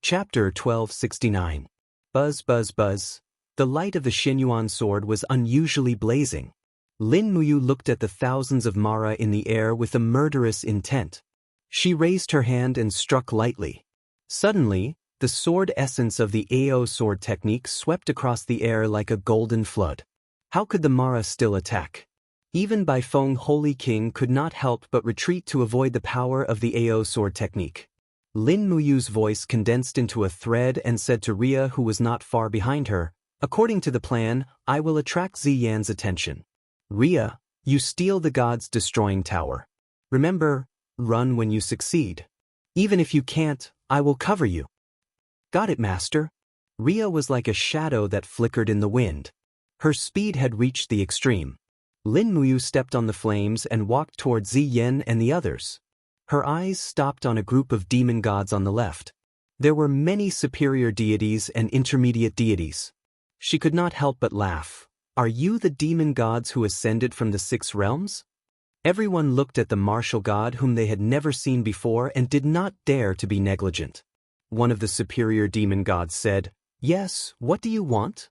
Chapter 1269. Buzz, buzz, buzz. The light of the Xinyuan sword was unusually blazing. Lin Muyu looked at the thousands of Mara in the air with a murderous intent. She raised her hand and struck lightly. Suddenly, the sword essence of the Ao sword technique swept across the air like a golden flood. How could the Mara still attack? Even Baifeng Holy King could not help but retreat to avoid the power of the Ao sword technique. Lin Muyu's voice condensed into a thread and said to Ria, who was not far behind her, "According to the plan, I will attract Ziyan's attention. Ria, you steal the god's destroying tower. Remember, run when you succeed. Even if you can't, I will cover you." "Got it, master." Ria was like a shadow that flickered in the wind. Her speed had reached the extreme. Lin Muyu stepped on the flames and walked toward Ziyan and the others. Her eyes stopped on a group of demon gods on the left. There were many superior deities and intermediate deities. She could not help but laugh. "Are you the demon gods who ascended from the 6 realms?" Everyone looked at the martial god whom they had never seen before and did not dare to be negligent. One of the superior demon gods said, "Yes, what do you want?"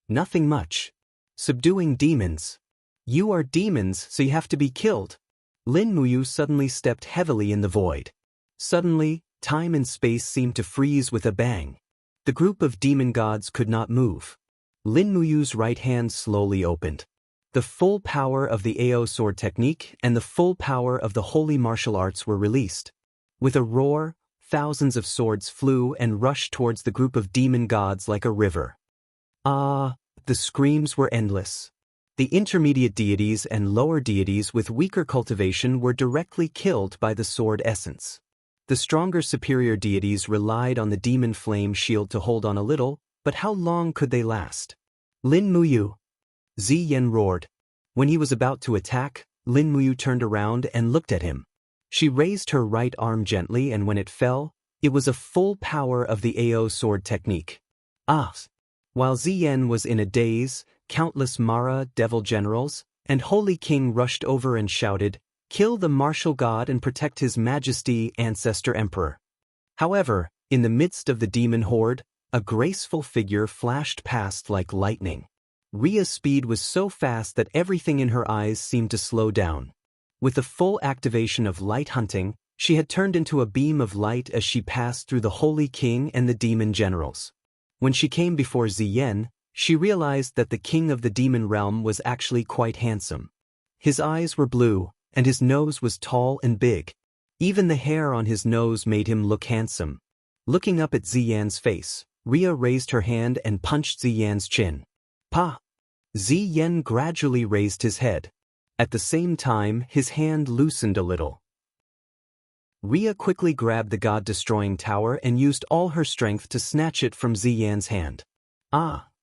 "Nothing much. Subduing demons." "You are demons, so you have to be killed." Lin Muyu suddenly stepped heavily in the void. Suddenly, time and space seemed to freeze with a bang. The group of demon gods could not move. Lin Muyu's right hand slowly opened. The full power of the Ao sword technique and the full power of the holy martial arts were released. With a roar, thousands of swords flew and rushed towards the group of demon gods like a river. The screams were endless. The intermediate deities and lower deities with weaker cultivation were directly killed by the sword essence. The stronger superior deities relied on the demon flame shield to hold on a little, but how long could they last? "Lin Muyu!" Ziyan roared. When he was about to attack, Lin Muyu turned around and looked at him. She raised her right arm gently, and when it fell, it was a full power of the Ao sword technique. While Ziyan was in a daze, countless Mara, devil generals, and Holy King rushed over and shouted, "Kill the martial god and protect His Majesty, Ancestor Emperor." However, in the midst of the demon horde, a graceful figure flashed past like lightning. Ria's speed was so fast that everything in her eyes seemed to slow down. With the full activation of light hunting, she had turned into a beam of light as she passed through the Holy King and the demon generals. When she came before Ziyan, she realized that the king of the demon realm was actually quite handsome. His eyes were blue, and his nose was tall and big. Even the hair on his nose made him look handsome. Looking up at Ziyan's face, Ria raised her hand and punched Ziyan's chin. "Pa!" Ziyan gradually raised his head. At the same time, his hand loosened a little. Ria quickly grabbed the god-destroying tower and used all her strength to snatch it from Ziyan's hand.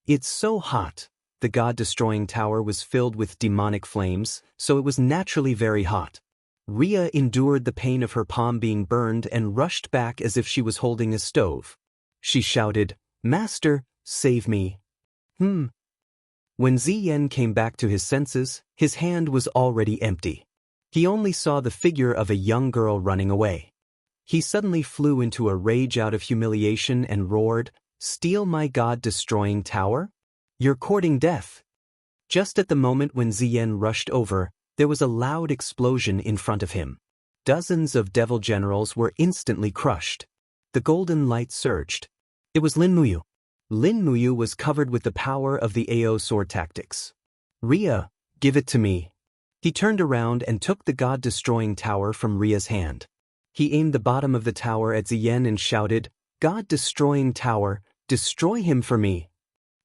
It's so hot. The god-destroying tower was filled with demonic flames, so it was naturally very hot. Ria endured the pain of her palm being burned and rushed back as if she was holding a stove. She shouted, "Master, save me." When Ziyan came back to his senses, his hand was already empty. He only saw the figure of a young girl running away. He suddenly flew into a rage out of humiliation and roared, "Steal my god-destroying tower? You're courting death." Just at the moment when Ziyan rushed over, there was a loud explosion in front of him. Dozens of devil generals were instantly crushed. The golden light surged. It was Lin Muyu. Lin Muyu was covered with the power of the Ao sword tactics. "Ria, give it to me." He turned around and took the god-destroying tower from Ria's hand. He aimed the bottom of the tower at Ziyan and shouted, "God-destroying tower, destroy him for me."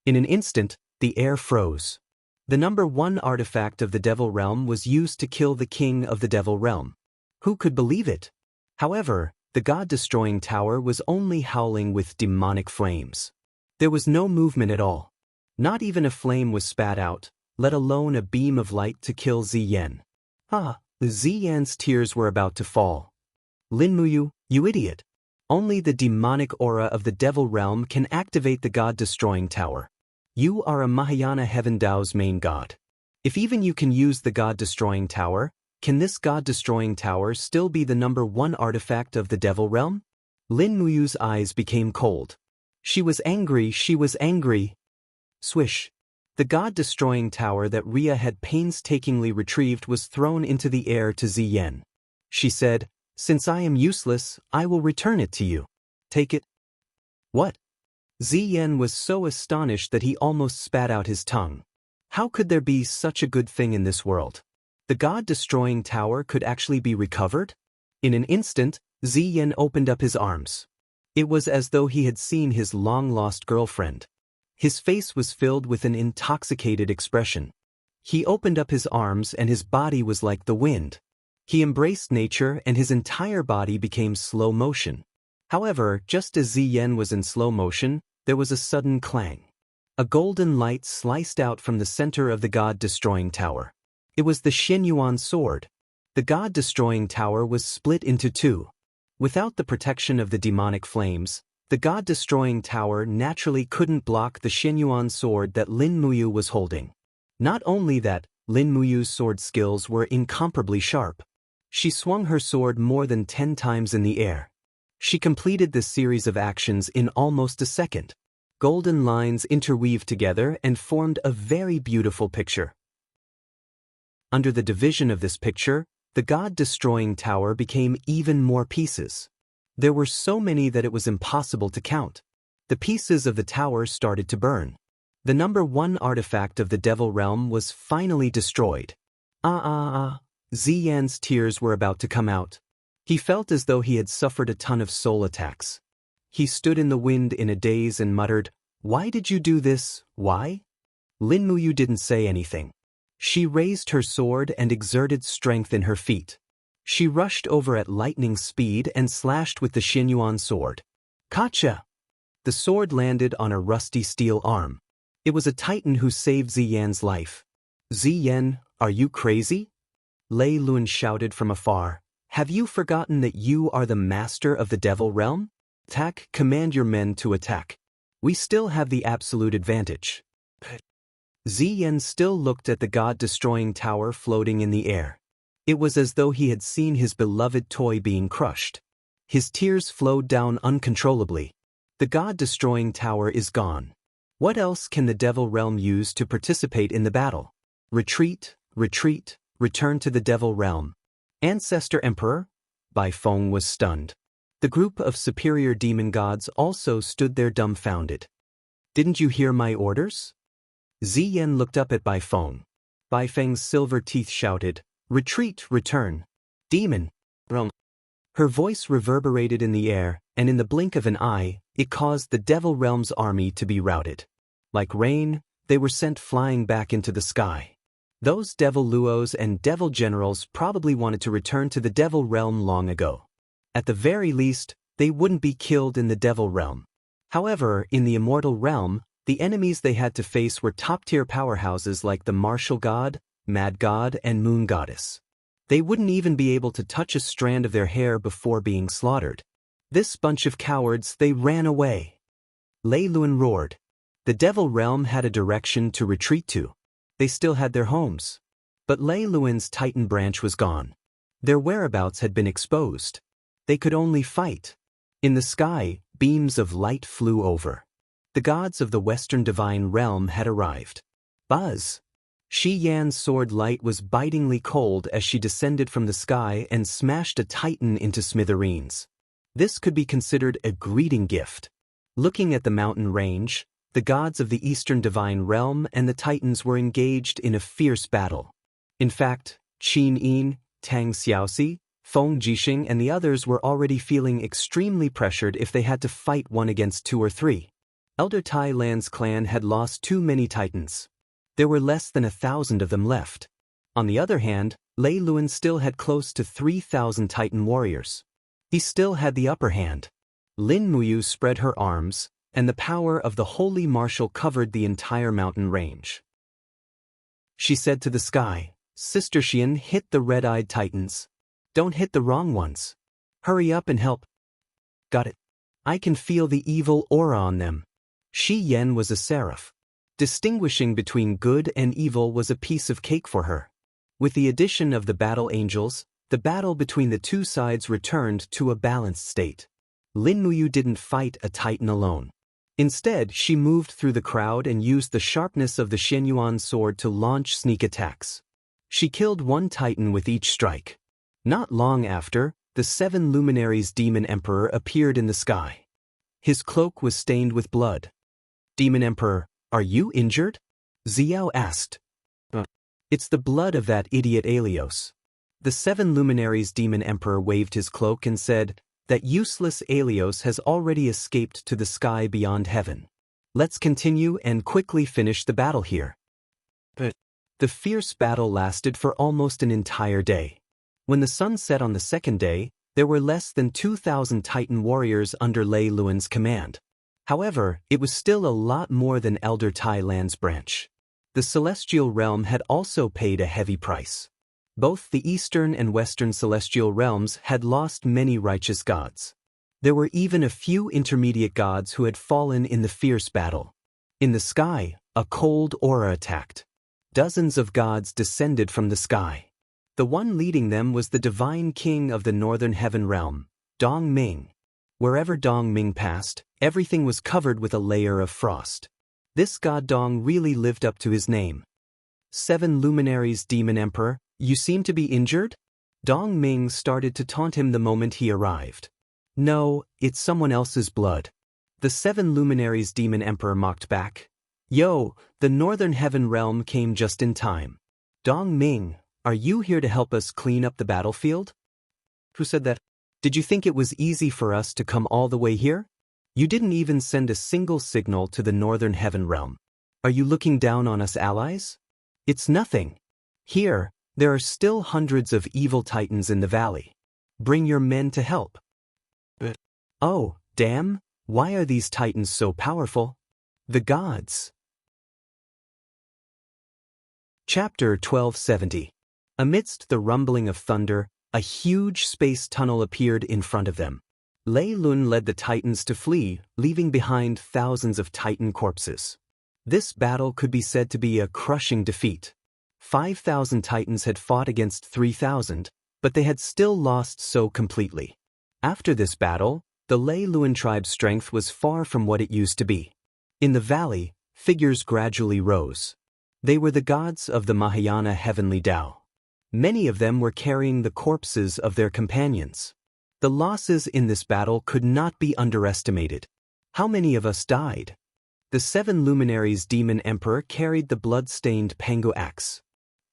In an instant, the air froze. The number 1 artifact of the devil realm was used to kill the king of the devil realm. Who could believe it? However, the god-destroying tower was only howling with demonic flames. There was no movement at all. Not even a flame was spat out, let alone a beam of light to kill Ziyan. Ziyan's tears were about to fall. "Lin Muyu, you idiot. Only the demonic aura of the devil realm can activate the god-destroying tower. You are a Mahayana Heaven Dao's main god. If even you can use the god-destroying tower, can this god-destroying tower still be the number 1 artifact of the devil realm?" Lin Muyu's eyes became cold. She was angry, she was angry. Swish. The god-destroying tower that Ria had painstakingly retrieved was thrown into the air to Ziyan. She said, "Since I am useless, I will return it to you. Take it." What? Ziyan was so astonished that he almost spat out his tongue. How could there be such a good thing in this world? The god-destroying tower could actually be recovered? In an instant, Ziyan opened up his arms. It was as though he had seen his long-lost girlfriend. His face was filled with an intoxicated expression. He opened up his arms and his body was like the wind. He embraced nature and his entire body became slow motion. However, just as Ziyan was in slow motion, there was a sudden clang. A golden light sliced out from the center of the god-destroying tower. It was the Xianyuan sword. The god-destroying tower was split into two. Without the protection of the demonic flames, the god-destroying tower naturally couldn't block the Xianyuan sword that Lin Muyu was holding. Not only that, Lin Muyu's sword skills were incomparably sharp. She swung her sword more than 10 times in the air. She completed this series of actions in almost a second. Golden lines interweaved together and formed a very beautiful picture. Under the division of this picture, the god-destroying tower became even more pieces. There were so many that it was impossible to count. The pieces of the tower started to burn. The number 1 artifact of the Devil Realm was finally destroyed. Ziyan's tears were about to come out. He felt as though he had suffered a ton of soul attacks. He stood in the wind in a daze and muttered, "Why did you do this? Why?" Lin Muyu didn't say anything. She raised her sword and exerted strength in her feet. She rushed over at lightning speed and slashed with the Xianyuan sword. Kacha! The sword landed on a rusty steel arm. It was a titan who saved Ziyan's life. "Ziyan, are you crazy?" Lei Lun shouted from afar. "Have you forgotten that you are the master of the Devil Realm? Attack, command your men to attack. We still have the absolute advantage." Ziyan still looked at the god-destroying tower floating in the air. It was as though he had seen his beloved toy being crushed. His tears flowed down uncontrollably. The god-destroying tower is gone. What else can the Devil Realm use to participate in the battle? Retreat, retreat, return to the Devil Realm. Ancestor Emperor? Bai Feng was stunned. The group of superior demon gods also stood there dumbfounded. "Didn't you hear my orders?" Ziyan looked up at Bai Feng. Bai Feng's silver teeth shouted, "Retreat, return. Demon Realm." Her voice reverberated in the air, and in the blink of an eye, it caused the Devil Realm's army to be routed. Like rain, they were sent flying back into the sky. Those Devil Luos and Devil Generals probably wanted to return to the Devil Realm long ago. At the very least, they wouldn't be killed in the Devil Realm. However, in the Immortal Realm, the enemies they had to face were top-tier powerhouses like the Martial God, Mad God, and Moon Goddess. They wouldn't even be able to touch a strand of their hair before being slaughtered. This bunch of cowards, they ran away. Lei Lun roared. The Devil Realm had a direction to retreat to. They still had their homes. But Lei Lun's Titan branch was gone. Their whereabouts had been exposed. They could only fight. In the sky, beams of light flew over. The gods of the Western Divine Realm had arrived. Buzz! Shi Yan's sword light was bitingly cold as she descended from the sky and smashed a titan into smithereens. This could be considered a greeting gift. Looking at the mountain range, the gods of the Eastern Divine Realm and the titans were engaged in a fierce battle. In fact, Qin Yin, Tang Xiaoxi, Feng Jixing and the others were already feeling extremely pressured if they had to fight 1 against 2 or 3. Elder Tai Lan's clan had lost too many titans. There were less than 1,000 of them left. On the other hand, Lei Lun still had close to 3,000 titan warriors. He still had the upper hand. Lin Muyu spread her arms, and the power of the holy martial covered the entire mountain range. She said to the sky, "Sister Xian, hit the red-eyed titans. Don't hit the wrong ones. Hurry up and help." "Got it. I can feel the evil aura on them." Shi Yan was a seraph. Distinguishing between good and evil was a piece of cake for her. With the addition of the battle angels, the battle between the two sides returned to a balanced state. Lin Muyu didn't fight a titan alone. Instead, she moved through the crowd and used the sharpness of the Xianyuan sword to launch sneak attacks. She killed one titan with each strike. Not long after, the 7 luminaries Demon Emperor appeared in the sky. His cloak was stained with blood. Demon Emperor, are you injured? Xiao asked. It's the blood of that idiot Aelios. The 7 luminaries Demon Emperor waved his cloak and said, that useless Aelios has already escaped to the sky beyond heaven. Let's continue and quickly finish the battle here. But the fierce battle lasted for almost an entire day. When the sun set on the second day, there were less than 2,000 Titan warriors under Lei Luan's command. However, it was still a lot more than Elder Tai Lan's branch. The celestial realm had also paid a heavy price. Both the eastern and western celestial realms had lost many righteous gods. There were even a few intermediate gods who had fallen in the fierce battle. In the sky, a cold aura attacked. Dozens of gods descended from the sky. The one leading them was the divine king of the northern heaven realm, Dong Ming. Wherever Dong Ming passed, everything was covered with a layer of frost. This god Dong really lived up to his name. 7 luminaries Demon Emperor, you seem to be injured? Dong Ming started to taunt him the moment he arrived. No, it's someone else's blood. The 7 luminaries Demon Emperor mocked back. Yo, the northern heaven realm came just in time. Dong Ming, are you here to help us clean up the battlefield? Who said that? Did you think it was easy for us to come all the way here? You didn't even send a single signal to the northern heaven realm. Are you looking down on us allies? It's nothing. Here, there are still hundreds of evil titans in the valley. Bring your men to help. But, oh, damn, why are these titans so powerful? The gods. Chapter 1270. Amidst the rumbling of thunder, a huge space tunnel appeared in front of them. Lei Luan led the titans to flee, leaving behind thousands of titan corpses. This battle could be said to be a crushing defeat. 5,000 titans had fought against 3,000, but they had still lost so completely. After this battle, the Lei Luan tribe's strength was far from what it used to be. In the valley, figures gradually rose. They were the gods of the Mahayana heavenly Tao. Many of them were carrying the corpses of their companions. The losses in this battle could not be underestimated. How many of us died? The 7 luminaries Demon Emperor carried the blood-stained Pangu axe.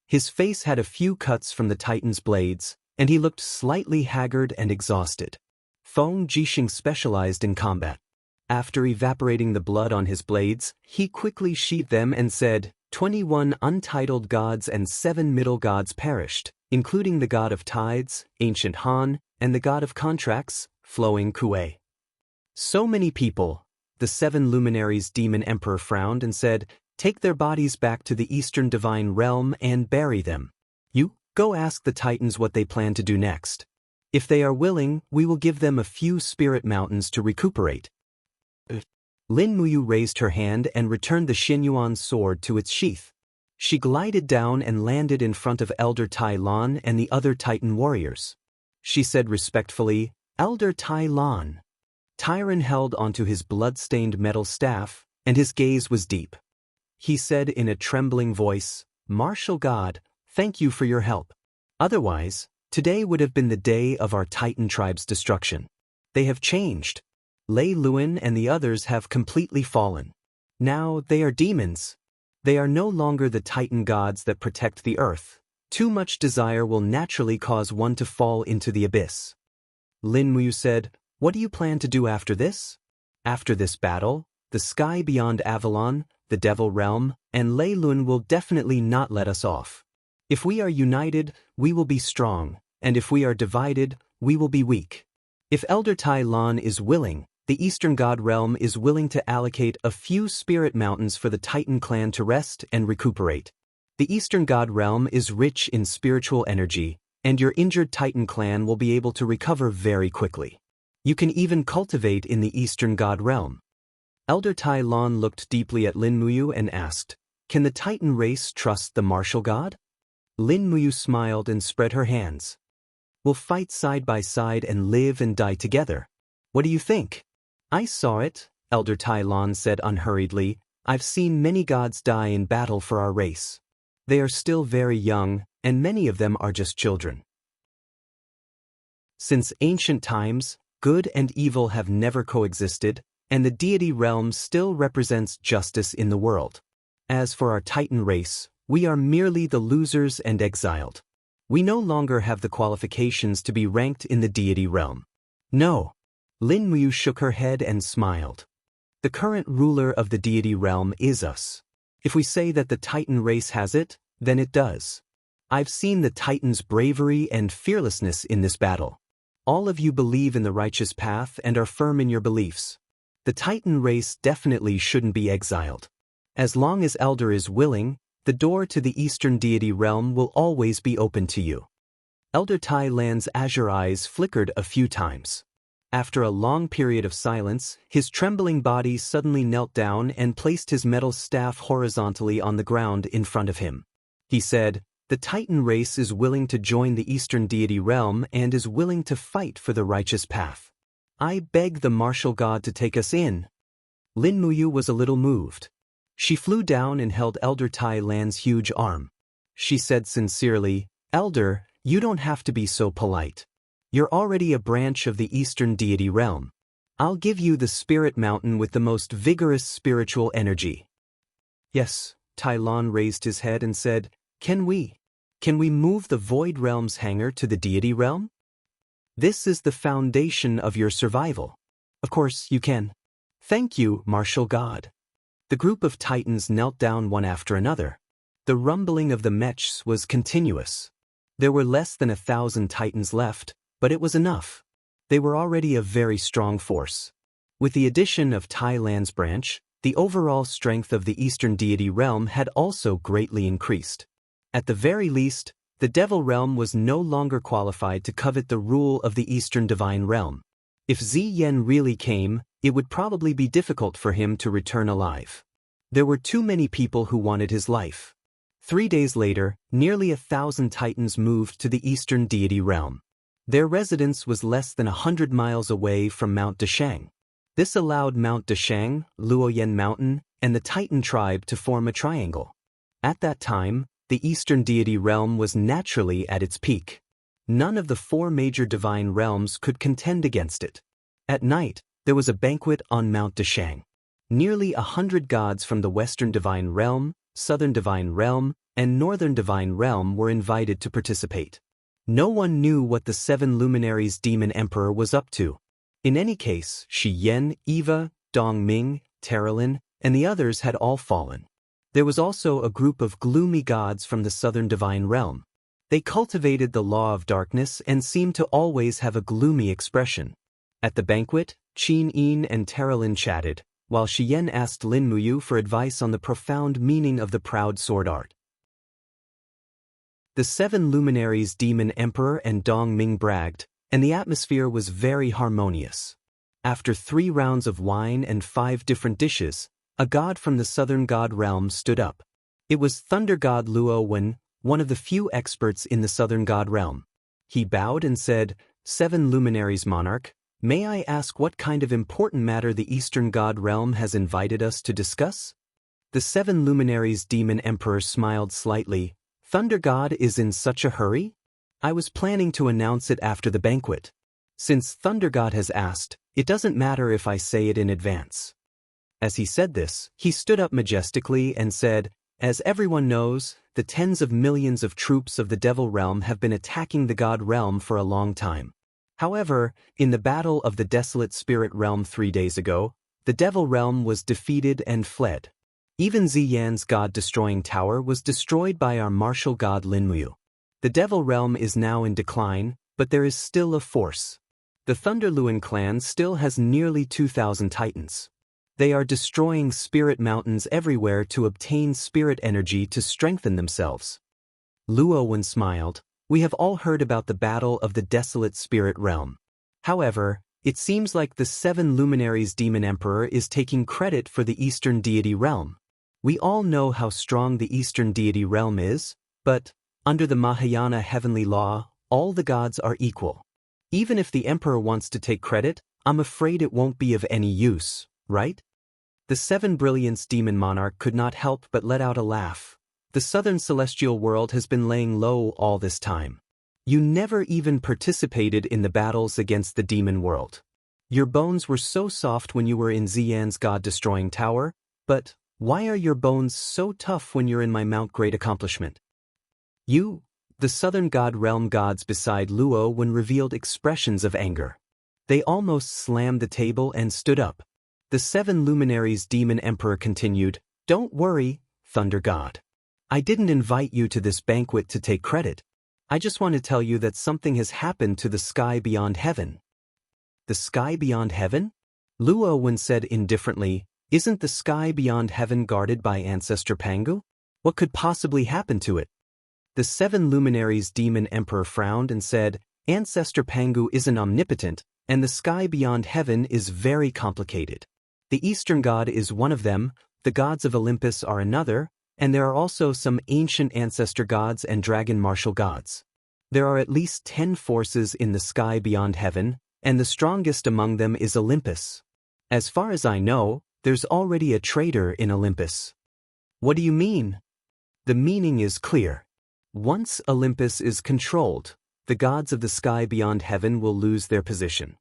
His face had a few cuts from the Titan's blades, and he looked slightly haggard and exhausted. Feng Jixing specialized in combat. After evaporating the blood on his blades, he quickly sheathed them and said, 21 untitled gods and 7 middle gods perished, including the god of tides, ancient Han, and the god of contracts, flowing Kuei. So many people. The 7 luminaries Demon Emperor frowned and said, take their bodies back to the eastern divine realm and bury them. You, go ask the titans what they plan to do next. If they are willing, we will give them a few spirit mountains to recuperate. Lin Muyu raised her hand and returned the Xianyuan sword to its sheath. She glided down and landed in front of Elder Tai Lan and the other Titan warriors. She said respectfully, Elder Tai Lan. Tyron held onto his blood-stained metal staff, and his gaze was deep. He said in a trembling voice, Martial God, thank you for your help. Otherwise, today would have been the day of our Titan tribe's destruction. They have changed. Lei Luan and the others have completely fallen. Now they are demons. They are no longer the Titan gods that protect the earth. Too much desire will naturally cause one to fall into the abyss. Lin Muyu said, what do you plan to do after this? After this battle, the sky beyond Avalon, the Devil Realm, and Lei Luan will definitely not let us off. If we are united, we will be strong, and if we are divided, we will be weak. If Elder Tai Lan is willing, the Eastern God Realm is willing to allocate a few spirit mountains for the Titan clan to rest and recuperate. The Eastern God Realm is rich in spiritual energy, and your injured Titan clan will be able to recover very quickly. You can even cultivate in the Eastern God Realm. Elder Tai Lan looked deeply at Lin Muyu and asked, can the Titan race trust the martial god? Lin Muyu smiled and spread her hands. We'll fight side by side and live and die together. What do you think? I saw it, Elder Tai Lon said unhurriedly. I've seen many gods die in battle for our race. They are still very young, and many of them are just children. Since ancient times, good and evil have never coexisted, and the deity realm still represents justice in the world. As for our Titan race, we are merely the losers and exiled. We no longer have the qualifications to be ranked in the deity realm. No. Lin Muyu shook her head and smiled. The current ruler of the deity realm is us. If we say that the Titan race has it, then it does. I've seen the Titan's bravery and fearlessness in this battle. All of you believe in the righteous path and are firm in your beliefs. The Titan race definitely shouldn't be exiled. As long as Elder is willing, the door to the Eastern deity realm will always be open to you. Elder Tai Lan's azure eyes flickered a few times. After a long period of silence, his trembling body suddenly knelt down and placed his metal staff horizontally on the ground in front of him. He said, "The Titan race is willing to join the Eastern deity realm and is willing to fight for the righteous path. I beg the martial god to take us in." Lin Muyu was a little moved. She flew down and held Elder Tai Lan's huge arm. She said sincerely, "Elder, you don't have to be so polite. You're already a branch of the Eastern deity realm. I'll give you the spirit mountain with the most vigorous spiritual energy." "Yes," Tai Lan raised his head and said, Can we move the Void Realm's hangar to the deity realm? This is the foundation of your survival." "Of course you can." "Thank you, martial god." The group of Titans knelt down one after another. The rumbling of the mechs was continuous. There were less than 1,000 Titans left, but it was enough. They were already a very strong force. With the addition of Tai Lan's branch, the overall strength of the Eastern deity realm had also greatly increased. At the very least, the Devil Realm was no longer qualified to covet the rule of the Eastern Divine Realm. If Ziyan really came, it would probably be difficult for him to return alive. There were too many people who wanted his life. 3 days later, nearly 1,000 Titans moved to the Eastern deity realm. Their residence was less than 100 miles away from Mount Dashang. This allowed Mount Dashang, Luoyan Mountain, and the Titan tribe to form a triangle. At that time, the Eastern deity realm was naturally at its peak. None of the 4 major divine realms could contend against it. At night, there was a banquet on Mount Dashang. Nearly 100 gods from the Western Divine Realm, Southern Divine Realm, and Northern Divine Realm were invited to participate. No one knew what the 7 luminaries Demon Emperor was up to. In any case, Shi Yan, Eva, Dongming, Terralin, and the others had all fallen. There was also a group of gloomy gods from the Southern Divine Realm. They cultivated the law of darkness and seemed to always have a gloomy expression. At the banquet, Qin Yin and Terralin chatted, while Shiyen asked Lin Muyu for advice on the profound meaning of the proud sword art. The 7 luminaries Demon Emperor and Dongming bragged, and the atmosphere was very harmonious. After 3 rounds of wine and 5 different dishes, a god from the Southern God Realm stood up. It was Thunder God Luo Wen, one of the few experts in the Southern God Realm. He bowed and said, 7 luminaries monarch, may I ask what kind of important matter the Eastern God Realm has invited us to discuss? The 7 luminaries Demon Emperor smiled slightly. Thunder God is in such a hurry? I was planning to announce it after the banquet. Since Thunder God has asked, it doesn't matter if I say it in advance. As he said this, he stood up majestically and said, as everyone knows, the tens of millions of troops of the Devil Realm have been attacking the God Realm for a long time. However, in the Battle of the Desolate Spirit Realm 3 days ago, the Devil Realm was defeated and fled. Even Ziyan's God-destroying tower was destroyed by our martial god Lin Muyu. The Devil Realm is now in decline, but there is still a force. The Thunder Luan clan still has nearly 2,000 titans. They are destroying spirit mountains everywhere to obtain spirit energy to strengthen themselves. Luo Wen smiled. We have all heard about the battle of the Desolate Spirit Realm. However, it seems like the 7 luminaries Demon Emperor is taking credit for the Eastern Deity Realm. We all know how strong the Eastern Deity Realm is, but, under the Mahayana heavenly law, all the gods are equal. Even if the Emperor wants to take credit, I'm afraid it won't be of any use, right? The Seven Brilliance Demon Monarch could not help but let out a laugh. The southern celestial world has been laying low all this time. You never even participated in the battles against the demon world. Your bones were so soft when you were in Xian's god-destroying tower, but why are your bones so tough when you're in my Mount Great Accomplishment? The southern god realm gods beside Luo when revealed expressions of anger. They almost slammed the table and stood up. The seven luminaries demon emperor continued, "Don't worry, thunder god. I didn't invite you to this banquet to take credit. I just want to tell you that something has happened to the sky beyond heaven." The sky beyond heaven? Luo Wen said indifferently, "Isn't the sky beyond heaven guarded by Ancestor Pangu? What could possibly happen to it?" The seven luminaries demon emperor frowned and said, "Ancestor Pangu isn't omnipotent, and the sky beyond heaven is very complicated. The Eastern god is one of them, the gods of Olympus are another, and there are also some ancient ancestor gods and dragon martial gods. There are at least 10 forces in the sky beyond heaven, and the strongest among them is Olympus. As far as I know, there's already a traitor in Olympus." "What do you mean?" "The meaning is clear. Once Olympus is controlled, the gods of the sky beyond heaven will lose their position.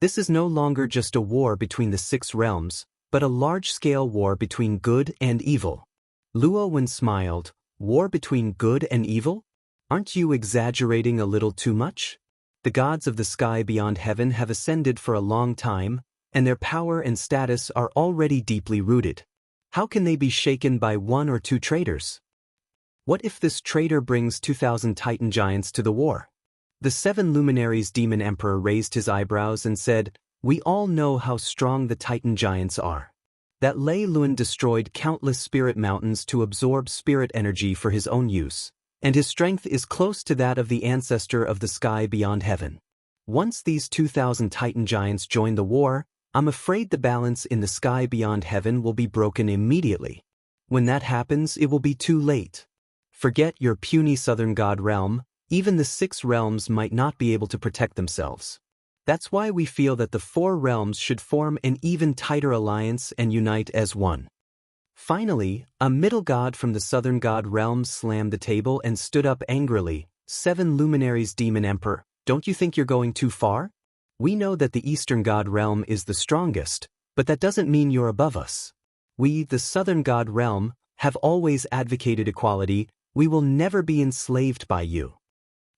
This is no longer just a war between the 6 realms, but a large-scale war between good and evil." Luo Wen smiled. "War between good and evil? Aren't you exaggerating a little too much? The gods of the sky beyond heaven have ascended for a long time, and their power and status are already deeply rooted. How can they be shaken by 1 or 2 traitors? What if this traitor brings 2,000 Titan giants to the war?" The seven luminaries demon emperor raised his eyebrows and said, "We all know how strong the Titan giants are. That Lei Luan destroyed countless spirit mountains to absorb spirit energy for his own use, and his strength is close to that of the ancestor of the sky beyond heaven. Once these 2,000 Titan giants join the war, I'm afraid the balance in the sky beyond heaven will be broken immediately. When that happens, it will be too late. Forget your puny southern god realm, even the 6 realms might not be able to protect themselves. That's why we feel that the 4 realms should form an even tighter alliance and unite as one." Finally, a middle god from the southern god realm slammed the table and stood up angrily. "Seven luminaries demon emperor, don't you think you're going too far? We know that the eastern god realm is the strongest, but that doesn't mean you're above us. We, the southern god realm, have always advocated equality. We will never be enslaved by you."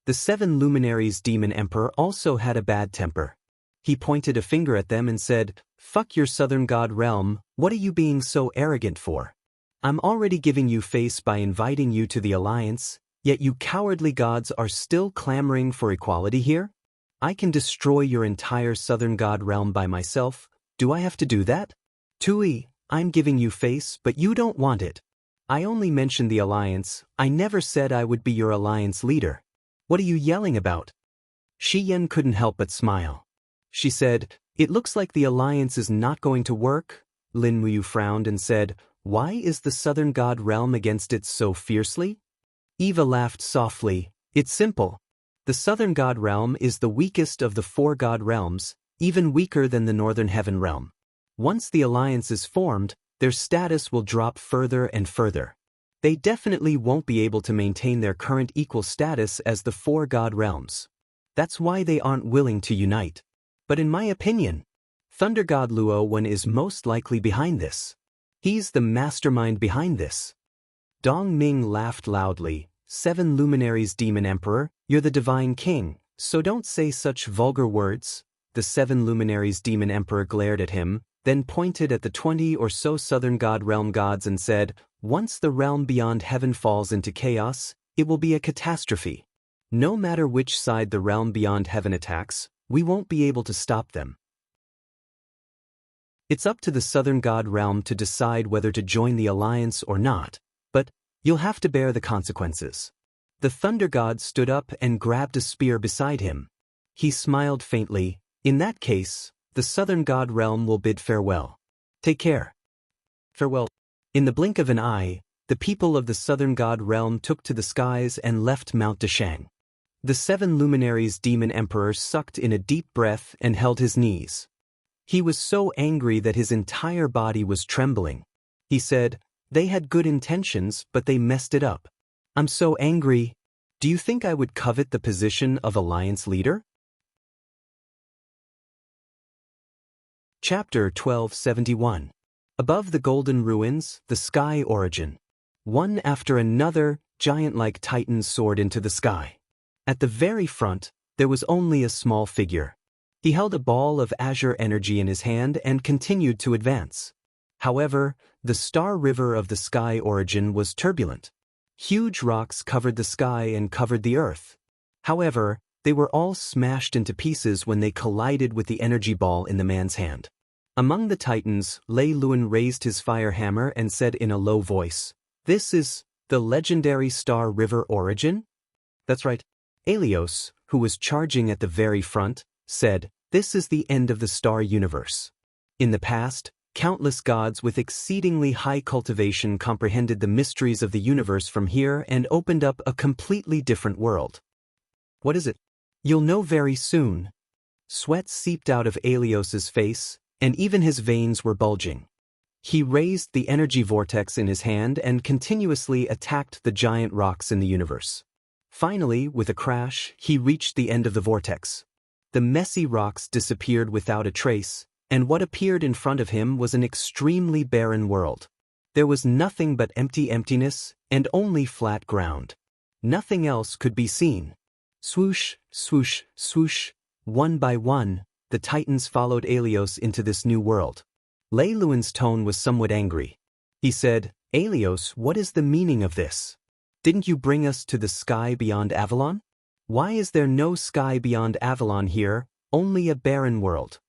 The seven luminaries demon emperor also had a bad temper. He pointed a finger at them and said, "Fuck your southern god realm, what are you being so arrogant for? I'm already giving you face by inviting you to the alliance, yet you cowardly gods are still clamoring for equality here? I can destroy your entire southern god realm by myself. Do I have to do that? Tui, I'm giving you face, but you don't want it. I only mentioned the alliance, I never said I would be your alliance leader. What are you yelling about?" Xiyan couldn't help but smile. She said, "It looks like the alliance is not going to work." Lin Muyu frowned and said, "Why is the southern god realm against it so fiercely?" Eva laughed softly. "It's simple. The southern god realm is the weakest of the 4 god realms, even weaker than the northern heaven realm. Once the alliance is formed, their status will drop further and further. They definitely won't be able to maintain their current equal status as the 4 god realms. That's why they aren't willing to unite. But in my opinion, Thunder God Luo Wen is most likely behind this. He's the mastermind behind this." Dong Ming laughed loudly. "Seven luminaries demon emperor, you're the divine king, so don't say such vulgar words." The seven luminaries demon emperor glared at him, then pointed at the 20 or so southern god realm gods and said, "Once the realm beyond heaven falls into chaos, it will be a catastrophe. No matter which side the realm beyond heaven attacks, we won't be able to stop them. It's up to the southern god realm to decide whether to join the alliance or not, but you'll have to bear the consequences." The thunder god stood up and grabbed a spear beside him. He smiled faintly. "In that case, the southern god realm will bid farewell. Take care." Farewell. In the blink of an eye, the people of the southern god realm took to the skies and left Mount Deshang. The 7 luminaries demon emperor sucked in a deep breath and held his knees. He was so angry that his entire body was trembling. He said, "They had good intentions, but they messed it up. I'm so angry. Do you think I would covet the position of alliance leader?" Chapter 1271. Above the golden ruins, the sky origin. One after another, giant-like titans soared into the sky. At the very front, there was only a small figure. He held a ball of azure energy in his hand and continued to advance. However, the star river of the sky origin was turbulent. Huge rocks covered the sky and covered the earth. However, they were all smashed into pieces when they collided with the energy ball in the man's hand. Among the titans, Lei Luan raised his fire hammer and said in a low voice, "This is the legendary star river origin?" That's right. Aelios, who was charging at the very front, said, "This is the end of the star universe. In the past, countless gods with exceedingly high cultivation comprehended the mysteries of the universe from here and opened up a completely different world." "What is it?" "You'll know very soon." Sweat seeped out of Aelios's face, and even his veins were bulging. He raised the energy vortex in his hand and continuously attacked the giant rocks in the universe. Finally, with a crash, he reached the end of the vortex. The messy rocks disappeared without a trace, and what appeared in front of him was an extremely barren world. There was nothing but emptiness and only flat ground. Nothing else could be seen. Swoosh, swoosh, swoosh. One by one, the titans followed Aelios into this new world. Lei Luan's tone was somewhat angry. He said, "Aelios, what is the meaning of this? Didn't you bring us to the sky beyond Avalon? Why is there no sky beyond Avalon here, only a barren world?"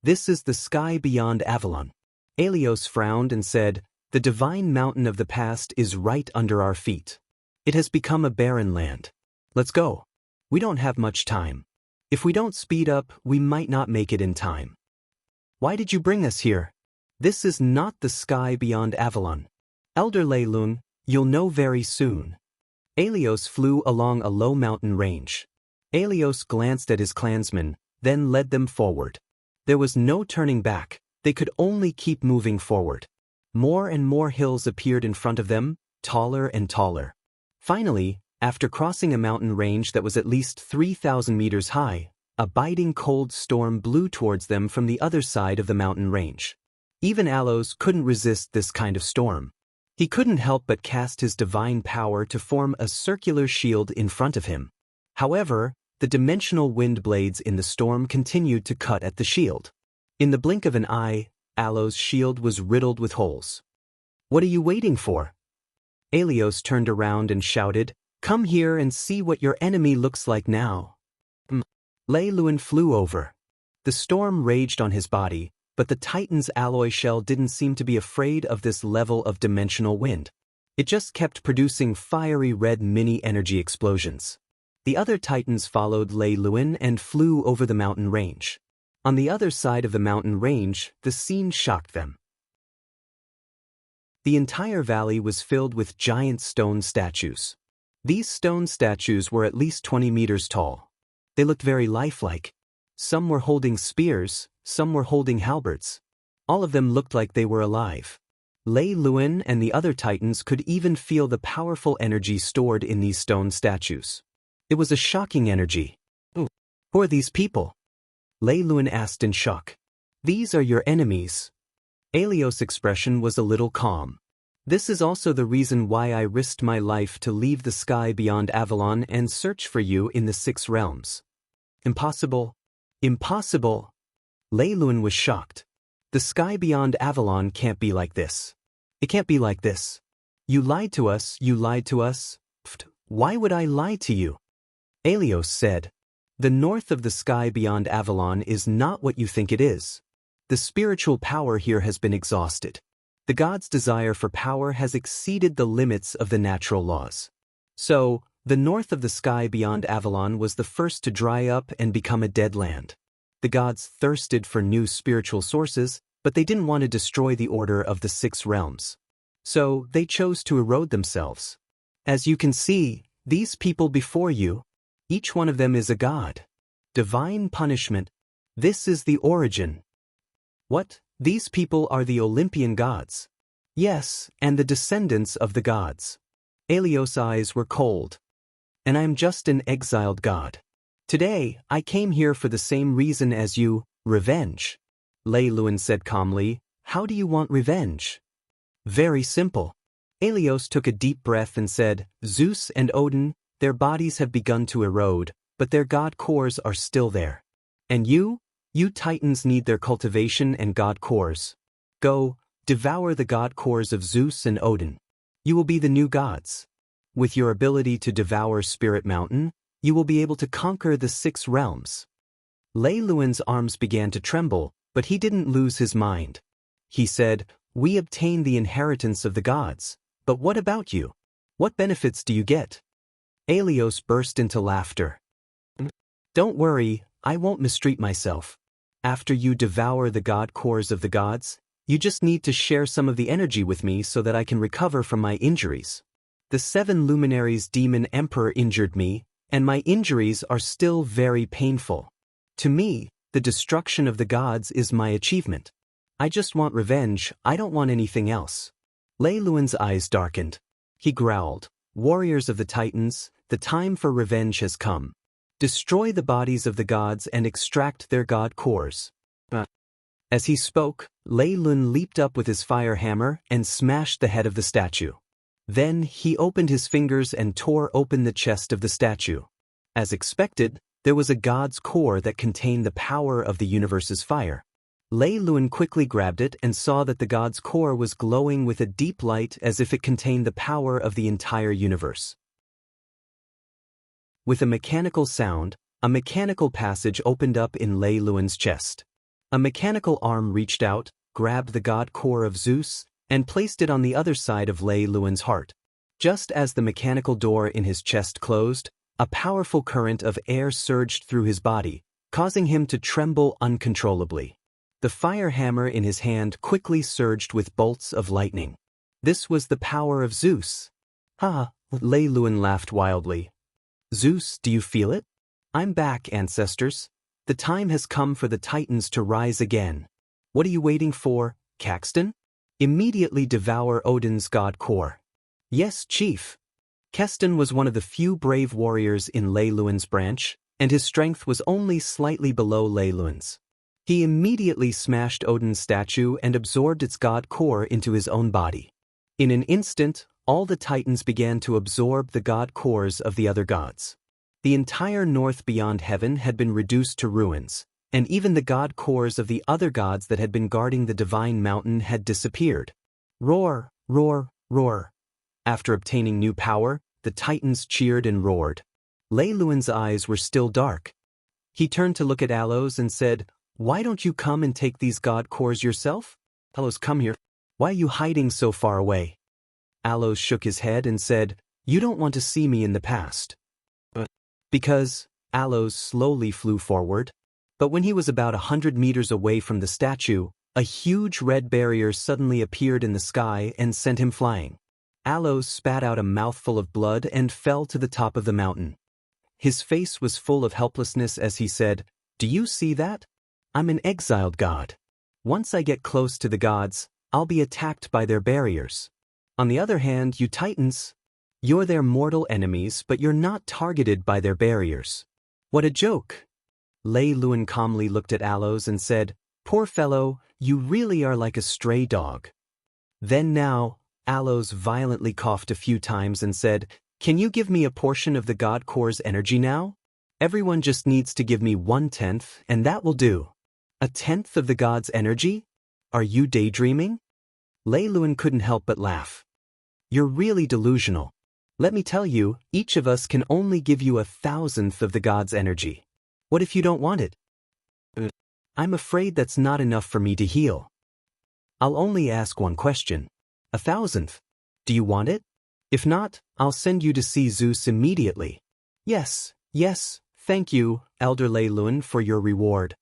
"This is the sky beyond Avalon." Aelios frowned and said, "The divine mountain of the past is right under our feet. It has become a barren land. Let's go. We don't have much time. If we don't speed up, we might not make it in time." "Why did you bring us here? This is not the sky beyond Avalon. Elder Lei Luan, you'll know very soon." Aelios flew along a low mountain range. Aelios glanced at his clansmen, then led them forward. There was no turning back. They could only keep moving forward. More and more hills appeared in front of them, taller and taller. Finally, after crossing a mountain range that was at least 3,000 meters high, a biting cold storm blew towards them from the other side of the mountain range. Even Alos couldn't resist this kind of storm. He couldn't help but cast his divine power to form a circular shield in front of him. However, the dimensional wind blades in the storm continued to cut at the shield. In the blink of an eye, Alos' shield was riddled with holes. "What are you waiting for?" Aelios turned around and shouted, "Come here and see what your enemy looks like now." Lei Luan flew over. The storm raged on his body, but the Titan's alloy shell didn't seem to be afraid of this level of dimensional wind. It just kept producing fiery red mini-energy explosions. The other Titans followed Lei Luan and flew over the mountain range. On the other side of the mountain range, the scene shocked them. The entire valley was filled with giant stone statues. These stone statues were at least 20 meters tall. They looked very lifelike. Some were holding spears, some were holding halberds. All of them looked like they were alive. Lei Luan and the other Titans could even feel the powerful energy stored in these stone statues. It was a shocking energy. "Who are these people?" Lei Luan asked in shock. "These are your enemies." Aelios' expression was a little calm. "This is also the reason why I risked my life to leave the sky beyond Avalon and search for you in the 6 realms. Impossible. Impossible." Lei Luan was shocked. "The sky beyond Avalon can't be like this. It can't be like this. You lied to us, you lied to us. Pfft, why would I lie to you?" Aelios said, "The north of the sky beyond Avalon is not what you think it is. The spiritual power here has been exhausted. The gods' desire for power has exceeded the limits of the natural laws. So, the north of the sky beyond Avalon was the first to dry up and become a dead land. The gods thirsted for new spiritual sources, but they didn't want to destroy the order of the 6 realms. So, they chose to erode themselves. As you can see, these people before you, Each one of them is a god. Divine punishment. This is the origin. What? These people are the Olympian gods? Yes, and the descendants of the gods. Aelios' eyes were cold. And I am just an exiled god. Today, I came here for the same reason as you, revenge. Lei Luan said calmly, how do you want revenge? Very simple. Aelios took a deep breath and said, Zeus and Odin, their bodies have begun to erode, but their god cores are still there. And you titans need their cultivation and god cores. Go, devour the god cores of Zeus and Odin. You will be the new gods. With your ability to devour Spirit Mountain, you will be able to conquer the 6 realms. Lei Luan's arms began to tremble, but he didn't lose his mind. He said, we obtain the inheritance of the gods, but what about you? What benefits do you get? Aelios burst into laughter. Don't worry, I won't mistreat myself. After you devour the god cores of the gods, you just need to share some of the energy with me so that I can recover from my injuries. The 7 luminaries demon emperor injured me, and my injuries are still very painful. To me, the destruction of the gods is my achievement. I just want revenge, I don't want anything else. Lei Luan's eyes darkened. He growled, warriors of the Titans, the time for revenge has come. Destroy the bodies of the gods and extract their god cores. As he spoke, Lei Luan leaped up with his fire hammer and smashed the head of the statue. Then he opened his fingers and tore open the chest of the statue. As expected, there was a god's core that contained the power of the universe's fire. Lei Luan quickly grabbed it and saw that the god's core was glowing with a deep light as if it contained the power of the entire universe. With a mechanical sound, a mechanical passage opened up in Lei Luan's chest. A mechanical arm reached out, grabbed the god core of Zeus, and placed it on the other side of Lei Luan's heart. Just as the mechanical door in his chest closed, a powerful current of air surged through his body, causing him to tremble uncontrollably. The fire hammer in his hand quickly surged with bolts of lightning. This was the power of Zeus. Ha! Lei Luan laughed wildly. Zeus, do you feel it? I'm back, ancestors. The time has come for the Titans to rise again. What are you waiting for, Caxton? Immediately devour Odin's god core. Yes, Chief. Keston was one of the few brave warriors in Lei Luan's branch, and his strength was only slightly below Lei Luan's. He immediately smashed Odin's statue and absorbed its god core into his own body. In an instant, all the Titans began to absorb the god cores of the other gods. The entire north beyond heaven had been reduced to ruins, and even the god cores of the other gods that had been guarding the divine mountain had disappeared. Roar, roar, roar. After obtaining new power, the Titans cheered and roared. Lei Luan's eyes were still dark. He turned to look at Alos and said, why don't you come and take these god cores yourself? Alos, come here. Why are you hiding so far away? Alos shook his head and said, you don't want to see me in the past. Because, Alos slowly flew forward. But when he was about 100 meters away from the statue, a huge red barrier suddenly appeared in the sky and sent him flying. Alos spat out a mouthful of blood and fell to the top of the mountain. His face was full of helplessness as he said, do you see that? I'm an exiled god. Once I get close to the gods, I'll be attacked by their barriers. On the other hand, you Titans, you're their mortal enemies, but you're not targeted by their barriers. What a joke! Lei Luan calmly looked at Alos and said, poor fellow, you really are like a stray dog. Then now, Alos violently coughed a few times and said, can you give me a portion of the god core's energy now? Everyone just needs to give me 1/10, and that will do. 1/10 of the god's energy? Are you daydreaming? Lei Luan couldn't help but laugh. You're really delusional. Let me tell you, each of us can only give you 1,000th of the god's energy. What if you don't want it? I'm afraid that's not enough for me to heal. I'll only ask one question. 1,000th. Do you want it? If not, I'll send you to see Zeus immediately. Yes, yes, thank you, Elder Lei Luan, for your reward.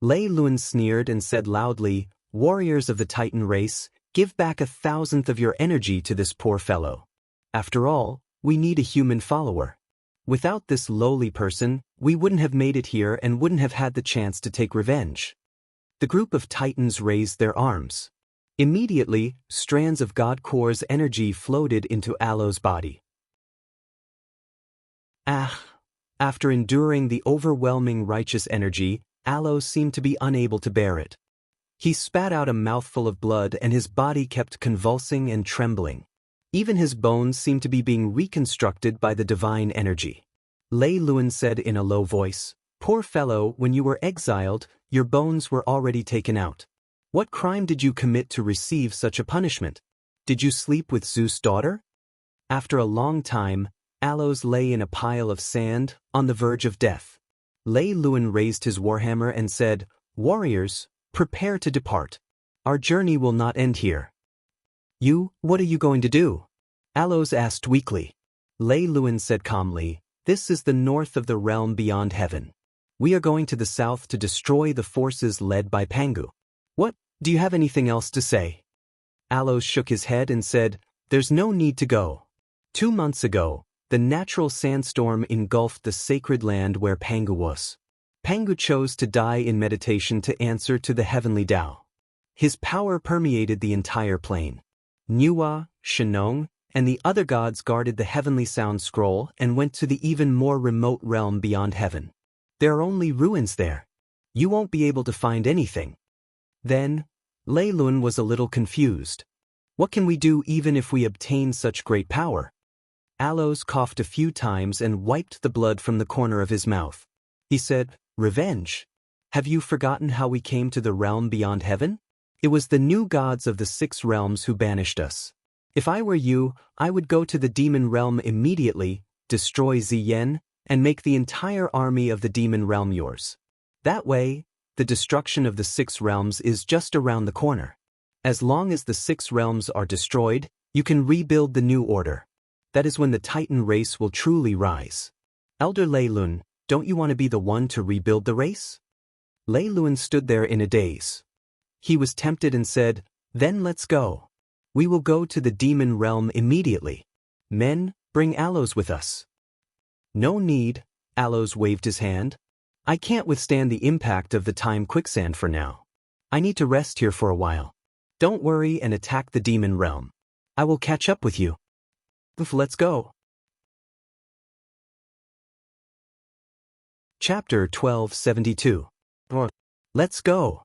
Lei Luan sneered and said loudly, warriors of the Titan race, give back 1,000th of your energy to this poor fellow. After all, we need a human follower. Without this lowly person, we wouldn't have made it here and wouldn't have had the chance to take revenge. The group of titans raised their arms. Immediately, strands of God Core's energy floated into Alo's body. After enduring the overwhelming righteous energy, Alo seemed to be unable to bear it. He spat out a mouthful of blood and his body kept convulsing and trembling. Even his bones seemed to be being reconstructed by the divine energy. Lei Luan said in a low voice, "Poor fellow, when you were exiled, your bones were already taken out. What crime did you commit to receive such a punishment? Did you sleep with Zeus' daughter?" After a long time, Aloes lay in a pile of sand, on the verge of death. Lei Luan raised his warhammer and said, "Warriors, prepare to depart. Our journey will not end here." What are you going to do?" Aloes asked weakly. Lei Luan said calmly, "This is the north of the realm beyond heaven. We are going to the south to destroy the forces led by Pangu. What, do you have anything else to say?" Aloes shook his head and said, "There's no need to go. 2 months ago, the natural sandstorm engulfed the sacred land where Pangu was. Pangu chose to die in meditation to answer to the heavenly Tao. His power permeated the entire plane. Nuwa, Shenong, and the other gods guarded the heavenly sound scroll and went to the even more remote realm beyond heaven. There are only ruins there. You won't be able to find anything." Then, Lei Luan was a little confused. "What can we do even if we obtain such great power?" Aloes coughed a few times and wiped the blood from the corner of his mouth. He said, "Revenge? Have you forgotten how we came to the realm beyond heaven? It was the new gods of the 6 realms who banished us. If I were you, I would go to the demon realm immediately, destroy Ziyen, and make the entire army of the demon realm yours. That way, the destruction of the 6 realms is just around the corner. As long as the 6 realms are destroyed, you can rebuild the new order. That is when the Titan race will truly rise. Elder Lei Luan, don't you want to be the one to rebuild the race?" Lei Luan stood there in a daze. He was tempted and said, "Then let's go. We will go to the demon realm immediately. Men, bring Aloes with us." "No need," Aloes waved his hand. "I can't withstand the impact of the time quicksand for now. I need to rest here for a while. Don't worry and attack the demon realm. I will catch up with you. Let's go." Chapter 1272. Let's go.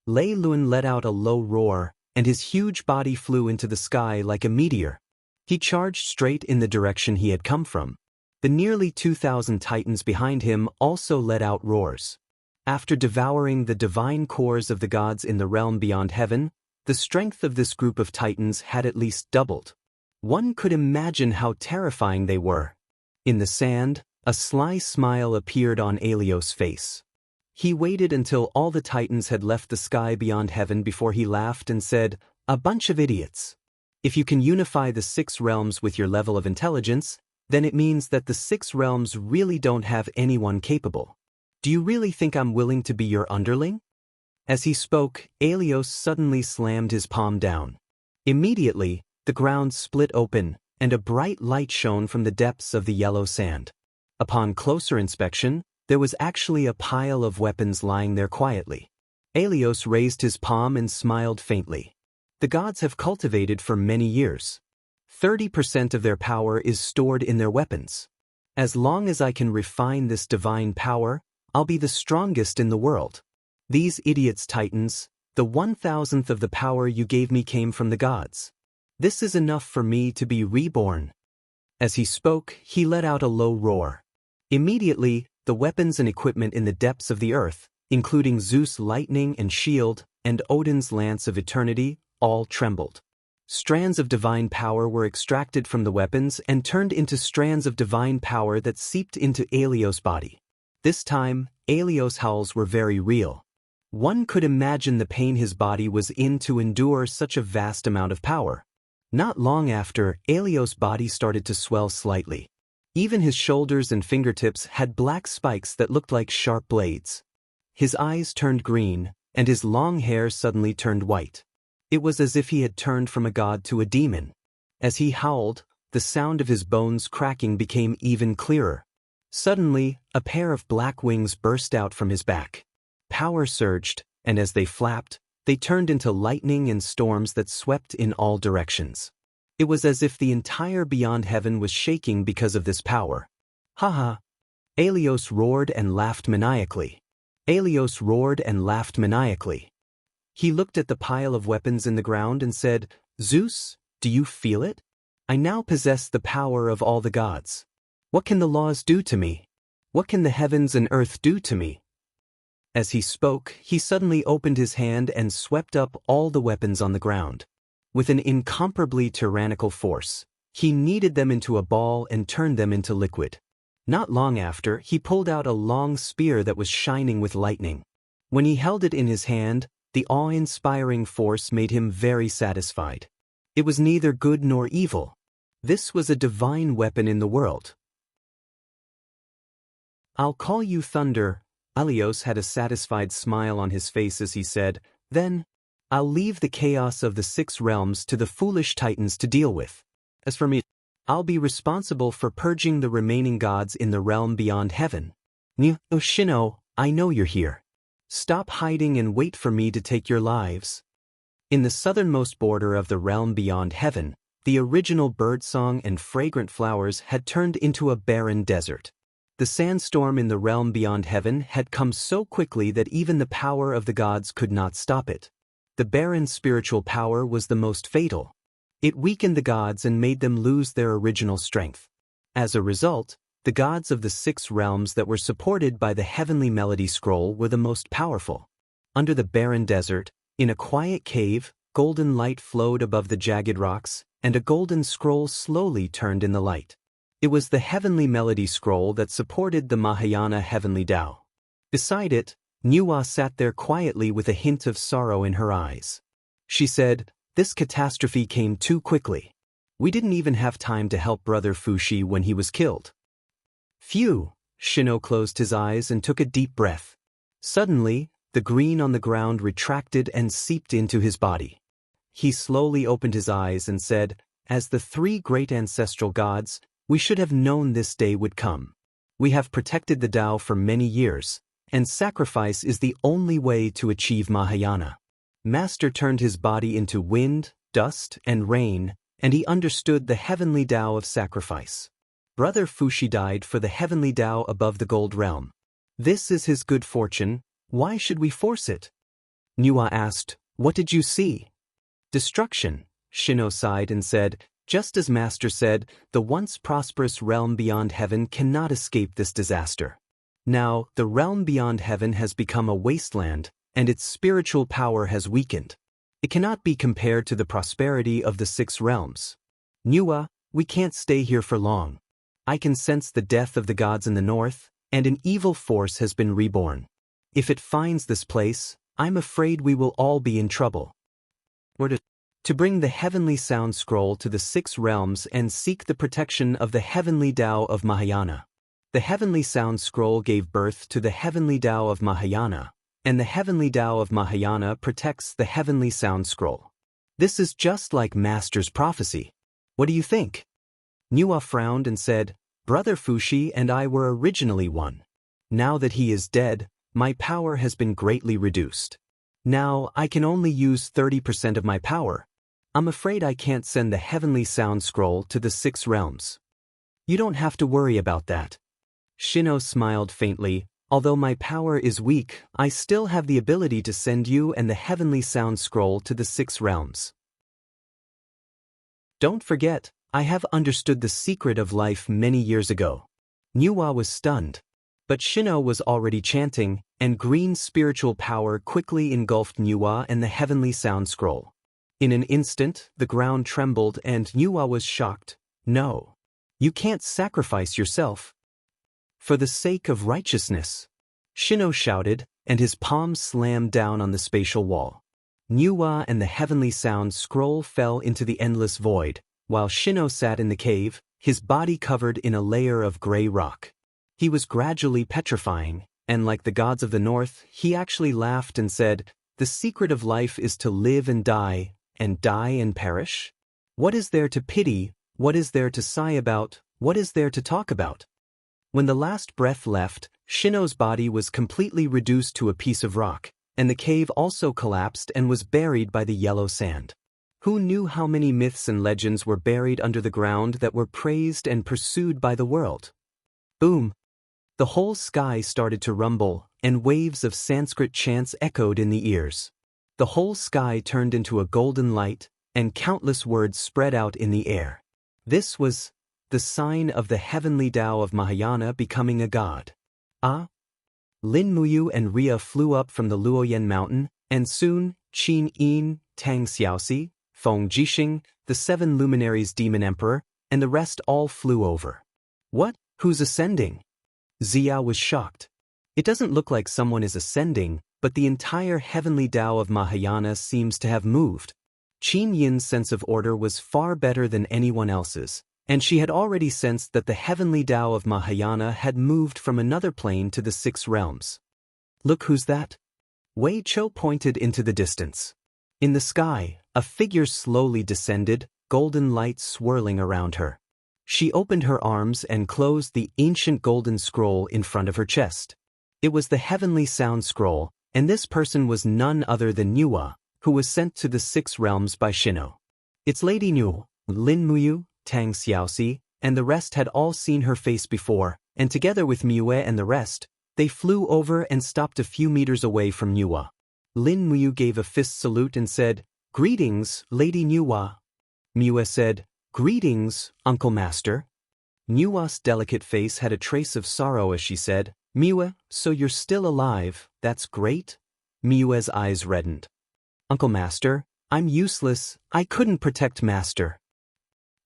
Lei Luan let out a low roar, and his huge body flew into the sky like a meteor. He charged straight in the direction he had come from. The nearly 2,000 titans behind him also let out roars. After devouring the divine cores of the gods in the realm beyond heaven, the strength of this group of titans had at least doubled. One could imagine how terrifying they were. In the sand, a sly smile appeared on Alios' face. He waited until all the titans had left the sky beyond heaven before he laughed and said, "A bunch of idiots. If you can unify the 6 realms with your level of intelligence, then it means that the 6 realms really don't have anyone capable. Do you really think I'm willing to be your underling?" As he spoke, Alios suddenly slammed his palm down. Immediately, the ground split open, and a bright light shone from the depths of the yellow sand. Upon closer inspection, there was actually a pile of weapons lying there quietly. Alios raised his palm and smiled faintly. The gods have cultivated for many years. 30% of their power is stored in their weapons. As long as I can refine this divine power, I'll be the strongest in the world. These idiots titans, the 1,000th of the power you gave me came from the gods. This is enough for me to be reborn." As he spoke, he let out a low roar. Immediately, the weapons and equipment in the depths of the earth, including Zeus' lightning and shield, and Odin's lance of eternity, all trembled. Strands of divine power were extracted from the weapons and turned into strands of divine power that seeped into Alios' body. This time, Alios' howls were very real. One could imagine the pain his body was in to endure such a vast amount of power. Not long after, Alios' body started to swell slightly. Even his shoulders and fingertips had black spikes that looked like sharp blades. His eyes turned green, and his long hair suddenly turned white. It was as if he had turned from a god to a demon. As he howled, the sound of his bones cracking became even clearer. Suddenly, a pair of black wings burst out from his back. Power surged, and as they flapped, they turned into lightning and storms that swept in all directions. It was as if the entire beyond heaven was shaking because of this power. Ha ha! Aelios roared and laughed maniacally. Aelios roared and laughed maniacally. He looked at the pile of weapons in the ground and said, "Zeus, do you feel it? I now possess the power of all the gods. What can the laws do to me? What can the heavens and earth do to me?" As he spoke, he suddenly opened his hand and swept up all the weapons on the ground. With an incomparably tyrannical force, he kneaded them into a ball and turned them into liquid. Not long after, he pulled out a long spear that was shining with lightning. When he held it in his hand, the awe-inspiring force made him very satisfied. It was neither good nor evil. This was a divine weapon in the world. "I'll call you Thunder." Aelios had a satisfied smile on his face as he said, "Then, I'll leave the chaos of the 6 realms to the foolish titans to deal with. As for me, I'll be responsible for purging the remaining gods in the realm beyond heaven. Shino, I know you're here. Stop hiding and wait for me to take your lives." In the southernmost border of the realm beyond heaven, the original birdsong and fragrant flowers had turned into a barren desert. The sandstorm in the realm beyond heaven had come so quickly that even the power of the gods could not stop it. The barren spiritual power was the most fatal. It weakened the gods and made them lose their original strength. As a result, the gods of the 6 realms that were supported by the heavenly melody scroll were the most powerful. Under the barren desert, in a quiet cave, golden light flowed above the jagged rocks, and a golden scroll slowly turned in the light. It was the heavenly melody scroll that supported the Mahayana heavenly Tao. Beside it, Nuwa sat there quietly with a hint of sorrow in her eyes. She said, "This catastrophe came too quickly. We didn't even have time to help Brother Fushi when he was killed." Phew! Shino closed his eyes and took a deep breath. Suddenly, the green on the ground retracted and seeped into his body. He slowly opened his eyes and said, "As the 3 great ancestral gods, we should have known this day would come. We have protected the Tao for many years, and sacrifice is the only way to achieve Mahayana." Master turned his body into wind, dust, and rain, and he understood the heavenly Tao of sacrifice. Brother Fushi died for the heavenly Tao above the gold realm. This is his good fortune. Why should we force it? Nuwa asked, "What did you see?" "Destruction," Shino sighed and said, "Just as Master said, the once prosperous realm beyond heaven cannot escape this disaster. Now, the realm beyond heaven has become a wasteland, and its spiritual power has weakened. It cannot be compared to the prosperity of the 6 realms. Nuwa, we can't stay here for long. I can sense the death of the gods in the north, and an evil force has been reborn. If it finds this place, I'm afraid we will all be in trouble. We're to bring the heavenly sound scroll to the 6 realms and seek the protection of the heavenly Tao of Mahayana. The heavenly sound scroll gave birth to the heavenly Tao of Mahayana, and the heavenly Tao of Mahayana protects the heavenly sound scroll. This is just like Master's prophecy. What do you think?" Nuwa frowned and said, "Brother Fushi and I were originally one. Now that he is dead, my power has been greatly reduced. Now I can only use 30% of my power. I'm afraid I can't send the heavenly sound scroll to the 6 realms." "You don't have to worry about that." Shino smiled faintly. "Although my power is weak, I still have the ability to send you and the heavenly sound scroll to the 6 realms. Don't forget, I have understood the secret of life many years ago." Nuwa was stunned. But Shino was already chanting, and green spiritual power quickly engulfed Nuwa and the heavenly sound scroll. In an instant, the ground trembled and Nuwa was shocked. "No. You can't sacrifice yourself." "For the sake of righteousness," Shino shouted, and his palms slammed down on the spatial wall. Nuwa and the heavenly sound scroll fell into the endless void, while Shino sat in the cave, his body covered in a layer of gray rock. He was gradually petrifying, and like the gods of the north, he actually laughed and said, "The secret of life is to live and die and perish? What is there to pity? What is there to sigh about? What is there to talk about? When the last breath left, Shino's body was completely reduced to a piece of rock, and the cave also collapsed and was buried by the yellow sand. Who knew how many myths and legends were buried under the ground that were praised and pursued by the world? Boom! The whole sky started to rumble, and waves of Sanskrit chants echoed in the ears. The whole sky turned into a golden light, and countless words spread out in the air. This was the sign of the heavenly Tao of Mahayana becoming a god. Lin Muyu and Ria flew up from the Luoyan mountain, and soon, Qin Yin, Tang Xiaoxi, Feng Jixing, the 7 luminaries demon emperor, and the rest all flew over. What? Who's ascending? Ziyao was shocked. It doesn't look like someone is ascending, but the entire heavenly Tao of Mahayana seems to have moved. Qin Yin's sense of order was far better than anyone else's, and she had already sensed that the heavenly Tao of Mahayana had moved from another plane to the 6 realms. Look who's that? Wei Chou pointed into the distance. In the sky, a figure slowly descended, golden light swirling around her. She opened her arms and closed the ancient golden scroll in front of her chest. It was the heavenly sound scroll, and this person was none other than Nuwa, who was sent to the 6 realms by Shino. It's Lady Nu, Lin Muyu, Tang Xiaoxi, and the rest had all seen her face before, and together with Miue and the rest, they flew over and stopped a few meters away from Nuwa. Lin Muyu gave a fist salute and said, "Greetings, Lady Nuwa." Miue said, "Greetings, Uncle Master." Nuwa's delicate face had a trace of sorrow as she said, "Miue, so you're still alive, that's great." Miue's eyes reddened. "Uncle Master, I'm useless, I couldn't protect Master."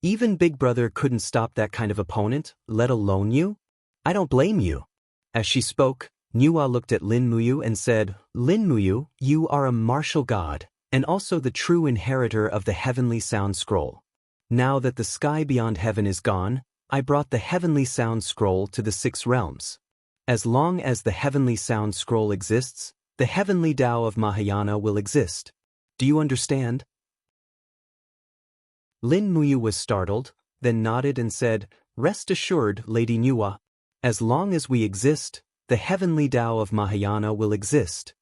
"Even Big Brother couldn't stop that kind of opponent, let alone you? I don't blame you." As she spoke, Nuwa looked at Lin Muyu and said, "Lin Muyu, you are a martial god, and also the true inheritor of the heavenly sound scroll. Now that the sky beyond heaven is gone, I brought the heavenly sound scroll to the 6 realms. As long as the heavenly sound scroll exists, the heavenly Tao of Mahayana will exist. Do you understand?" Lin Muyu was startled, then nodded and said, "Rest assured, Lady Nuwa. As long as we exist, the heavenly Tao of Mahayana will exist."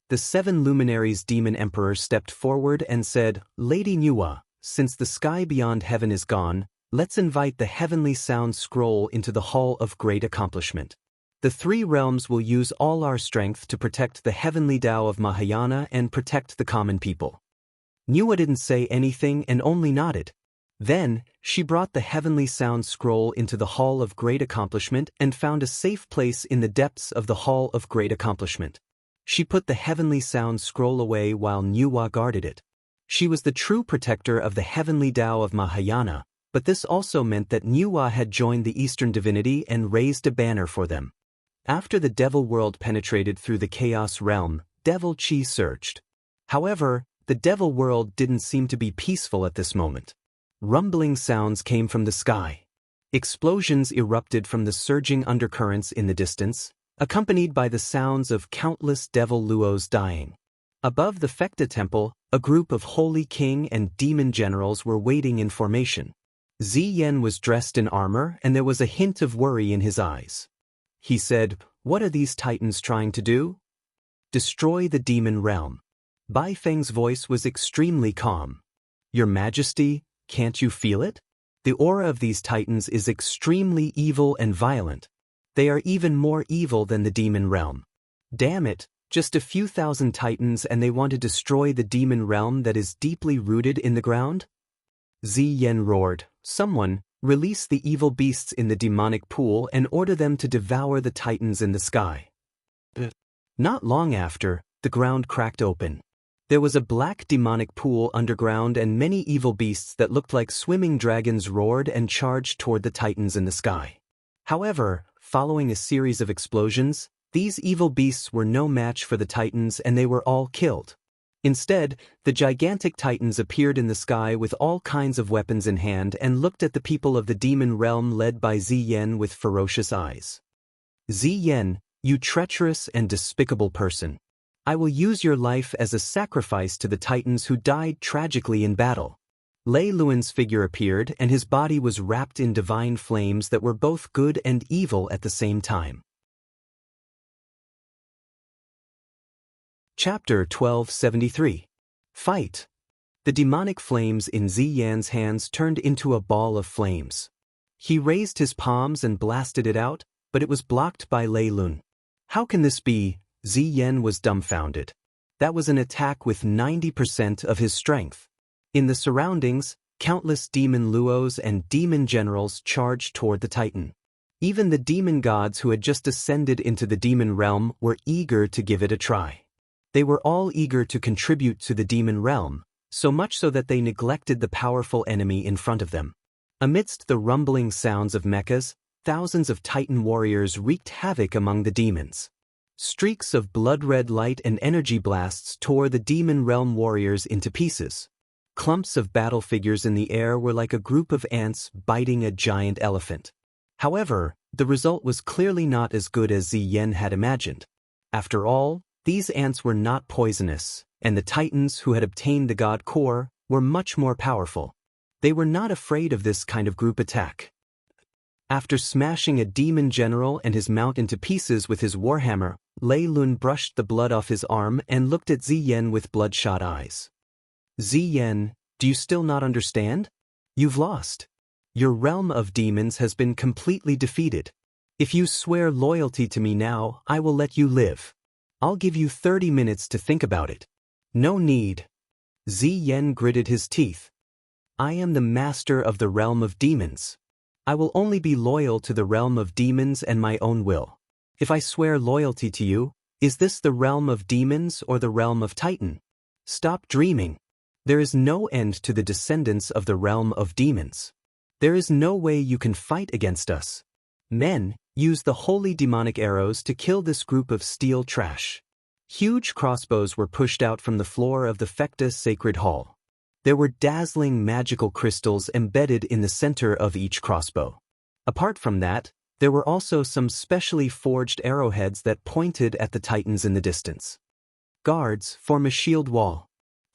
The 7 luminaries demon emperor stepped forward and said, "Lady Nuwa, since the sky beyond heaven is gone, let's invite the heavenly sound scroll into the Hall of Great Accomplishment. The 3 realms will use all our strength to protect the heavenly Tao of Mahayana and protect the common people." Nuwa didn't say anything and only nodded. Then, she brought the heavenly sound scroll into the Hall of Great Accomplishment and found a safe place in the depths of the Hall of Great Accomplishment. She put the heavenly sound scroll away while Nuwa guarded it. She was the true protector of the heavenly Tao of Mahayana, but this also meant that Nuwa had joined the Eastern divinity and raised a banner for them. After the devil world penetrated through the chaos realm, devil chi surged. However, the devil world didn't seem to be peaceful at this moment. Rumbling sounds came from the sky. Explosions erupted from the surging undercurrents in the distance, accompanied by the sounds of countless devil luos dying. Above the Fekta temple, a group of holy king and demon generals were waiting in formation. Ziyen was dressed in armor and there was a hint of worry in his eyes. He said, "What are these titans trying to do?" "Destroy the demon realm." Bai Feng's voice was extremely calm. "Your Majesty, can't you feel it? The aura of these titans is extremely evil and violent. They are even more evil than the demon realm. Damn it, just a few thousand titans and they want to destroy the demon realm that is deeply rooted in the ground?" Ziyen roared, "Someone, release the evil beasts in the demonic pool and order them to devour the titans in the sky." Not long after, the ground cracked open. There was a black demonic pool underground and many evil beasts that looked like swimming dragons roared and charged toward the titans in the sky. However, following a series of explosions, these evil beasts were no match for the titans and they were all killed. Instead, the gigantic titans appeared in the sky with all kinds of weapons in hand and looked at the people of the demon realm led by Ziyen with ferocious eyes. "Ziyen, you treacherous and despicable person. I will use your life as a sacrifice to the titans who died tragically in battle." Lei Luan's figure appeared and his body was wrapped in divine flames that were both good and evil at the same time. Chapter 1273. Fight. The demonic flames in Ziyan's hands turned into a ball of flames. He raised his palms and blasted it out, but it was blocked by Lei Luan. How can this be? Ziyan was dumbfounded. That was an attack with 90% of his strength. In the surroundings, countless demon luos and demon generals charged toward the Titan. Even the demon gods who had just ascended into the demon realm were eager to give it a try. They were all eager to contribute to the demon realm, so much so that they neglected the powerful enemy in front of them. Amidst the rumbling sounds of mechas, thousands of Titan warriors wreaked havoc among the demons. Streaks of blood-red light and energy blasts tore the demon realm warriors into pieces. Clumps of battle figures in the air were like a group of ants biting a giant elephant. However, the result was clearly not as good as Ziyan had imagined. After all, these ants were not poisonous, and the Titans who had obtained the god core were much more powerful. They were not afraid of this kind of group attack. After smashing a demon general and his mount into pieces with his warhammer, Lei Luan brushed the blood off his arm and looked at Ziyan with bloodshot eyes. Ziyan, do you still not understand? You've lost. Your realm of demons has been completely defeated. If you swear loyalty to me now, I will let you live. I'll give you 30 minutes to think about it. No need. Ziyan gritted his teeth. I am the master of the realm of demons. I will only be loyal to the realm of demons and my own will. If I swear loyalty to you, is this the realm of demons or the realm of Titan? Stop dreaming. There is no end to the descendants of the realm of demons. There is no way you can fight against us. Men, use the holy demonic arrows to kill this group of steel trash. Huge crossbows were pushed out from the floor of the Fecta Sacred Hall. There were dazzling magical crystals embedded in the center of each crossbow. Apart from that, there were also some specially forged arrowheads that pointed at the Titans in the distance. Guards, form a shield wall.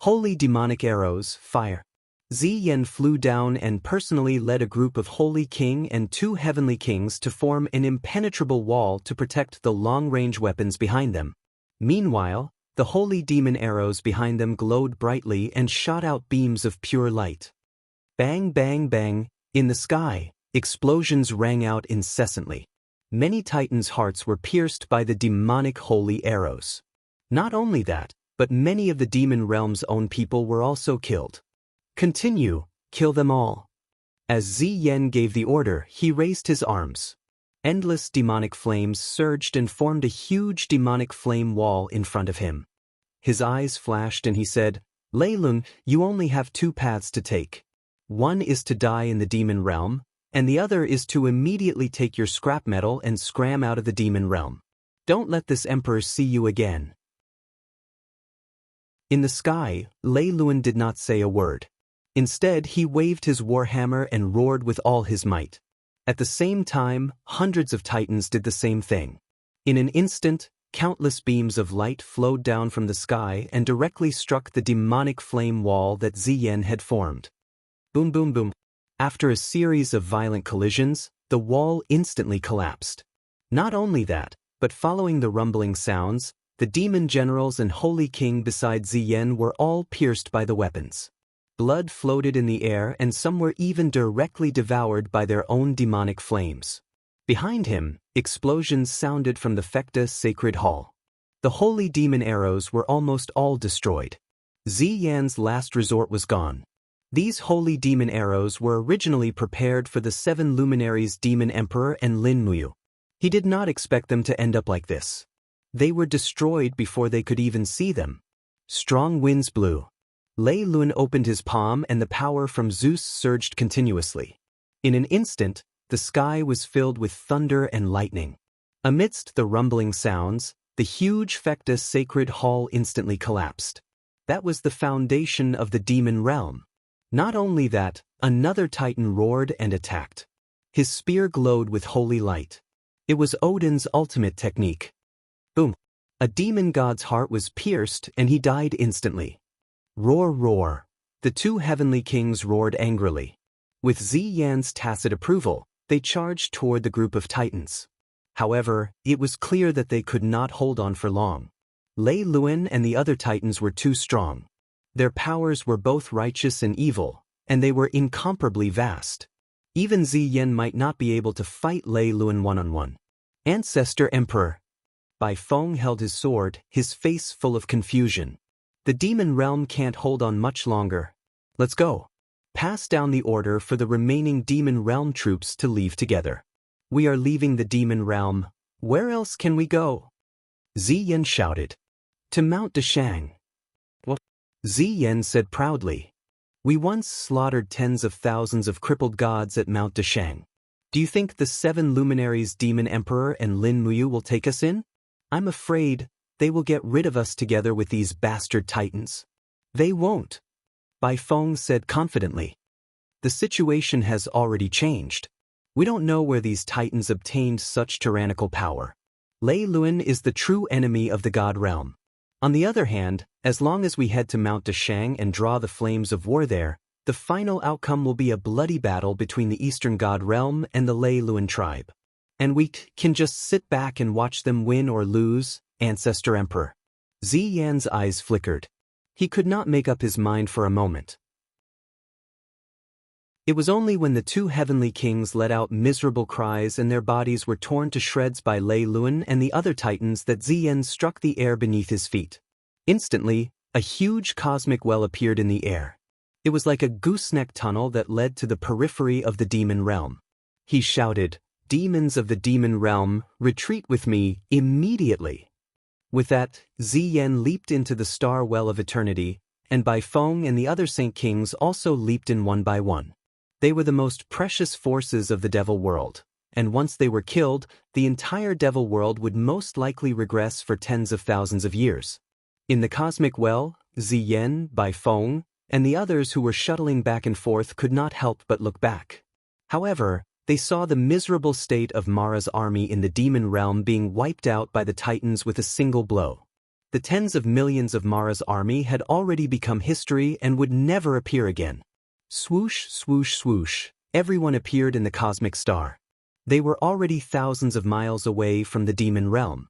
Holy demonic arrows, fire. Ziyan flew down and personally led a group of Holy King and 2 Heavenly Kings to form an impenetrable wall to protect the long-range weapons behind them. Meanwhile, the holy demon arrows behind them glowed brightly and shot out beams of pure light. Bang, bang, bang. In the sky, explosions rang out incessantly. Many Titans' hearts were pierced by the demonic holy arrows. Not only that, but many of the demon realm's own people were also killed. Continue, kill them all. As Ziyan gave the order, he raised his arms. Endless demonic flames surged and formed a huge demonic flame wall in front of him. His eyes flashed and he said, Lei Luan, you only have 2 paths to take. One is to die in the demon realm, and the other is to immediately take your scrap metal and scram out of the demon realm. Don't let this emperor see you again. In the sky, Lei Luan did not say a word. Instead, he waved his warhammer and roared with all his might. At the same time, hundreds of Titans did the same thing. In an instant, countless beams of light flowed down from the sky and directly struck the demonic flame wall that Ziyan had formed. Boom, boom, boom. After a series of violent collisions, the wall instantly collapsed. Not only that, but following the rumbling sounds, the demon generals and Holy King beside Ziyan were all pierced by the weapons. Blood floated in the air and some were even directly devoured by their own demonic flames. Behind him, explosions sounded from the Fecta Sacred Hall. The holy demon arrows were almost all destroyed. Ziyan's last resort was gone. These holy demon arrows were originally prepared for the 7 luminaries Demon Emperor and Lin Muyu. He did not expect them to end up like this. They were destroyed before they could even see them. Strong winds blew. Lei Luan opened his palm and the power from Zeus surged continuously. In an instant, the sky was filled with thunder and lightning. Amidst the rumbling sounds, the huge Fecta Sacred Hall instantly collapsed. That was the foundation of the demon realm. Not only that, another Titan roared and attacked. His spear glowed with holy light. It was Odin's ultimate technique. Boom! A demon god's heart was pierced and he died instantly. Roar, roar! The two heavenly kings roared angrily. With Xianxia's tacit approval, they charged toward the group of titans. However, it was clear that they could not hold on for long. Lei Luan and the other titans were too strong. Their powers were both righteous and evil, and they were incomparably vast. Even Ziyan might not be able to fight Lei Luan one-on-one. Ancestor Emperor. Bai Feng held his sword, his face full of confusion. The demon realm can't hold on much longer. Let's go. Pass down the order for the remaining demon realm troops to leave together. We are leaving the demon realm. Where else can we go? Ziyan shouted. To Mount Dashang. What? Ziyan said proudly. We once slaughtered tens of thousands of crippled gods at Mount Dashang. Do you think the 7 luminaries Demon Emperor and Lin Muyu will take us in? I'm afraid they will get rid of us together with these bastard titans. They won't. Bai Feng said confidently. The situation has already changed. We don't know where these titans obtained such tyrannical power. Lei Luan is the true enemy of the god realm. On the other hand, as long as we head to Mount Dashang and draw the flames of war there, the final outcome will be a bloody battle between the Eastern God realm and the Lei Luan tribe. And we can just sit back and watch them win or lose, Ancestor Emperor. Ziyan's eyes flickered. He could not make up his mind for a moment. It was only when the two heavenly kings let out miserable cries and their bodies were torn to shreds by Lei Luan and the other titans that Ziyan struck the air beneath his feet. Instantly, a huge cosmic well appeared in the air. It was like a gooseneck tunnel that led to the periphery of the demon realm. He shouted, "Demons of the demon realm, retreat with me immediately." With that, Ziyan leaped into the star well of eternity, and Bai Feng and the other saint kings also leaped in one by one. They were the most precious forces of the devil world, and once they were killed, the entire devil world would most likely regress for tens of thousands of years. In the cosmic well, Ziyan, Bai Feng, and the others who were shuttling back and forth could not help but look back. However, they saw the miserable state of Mara's army in the demon realm being wiped out by the titans with a single blow. The tens of millions of Mara's army had already become history and would never appear again. Swoosh, swoosh, swoosh, everyone appeared in the cosmic star. They were already thousands of miles away from the demon realm.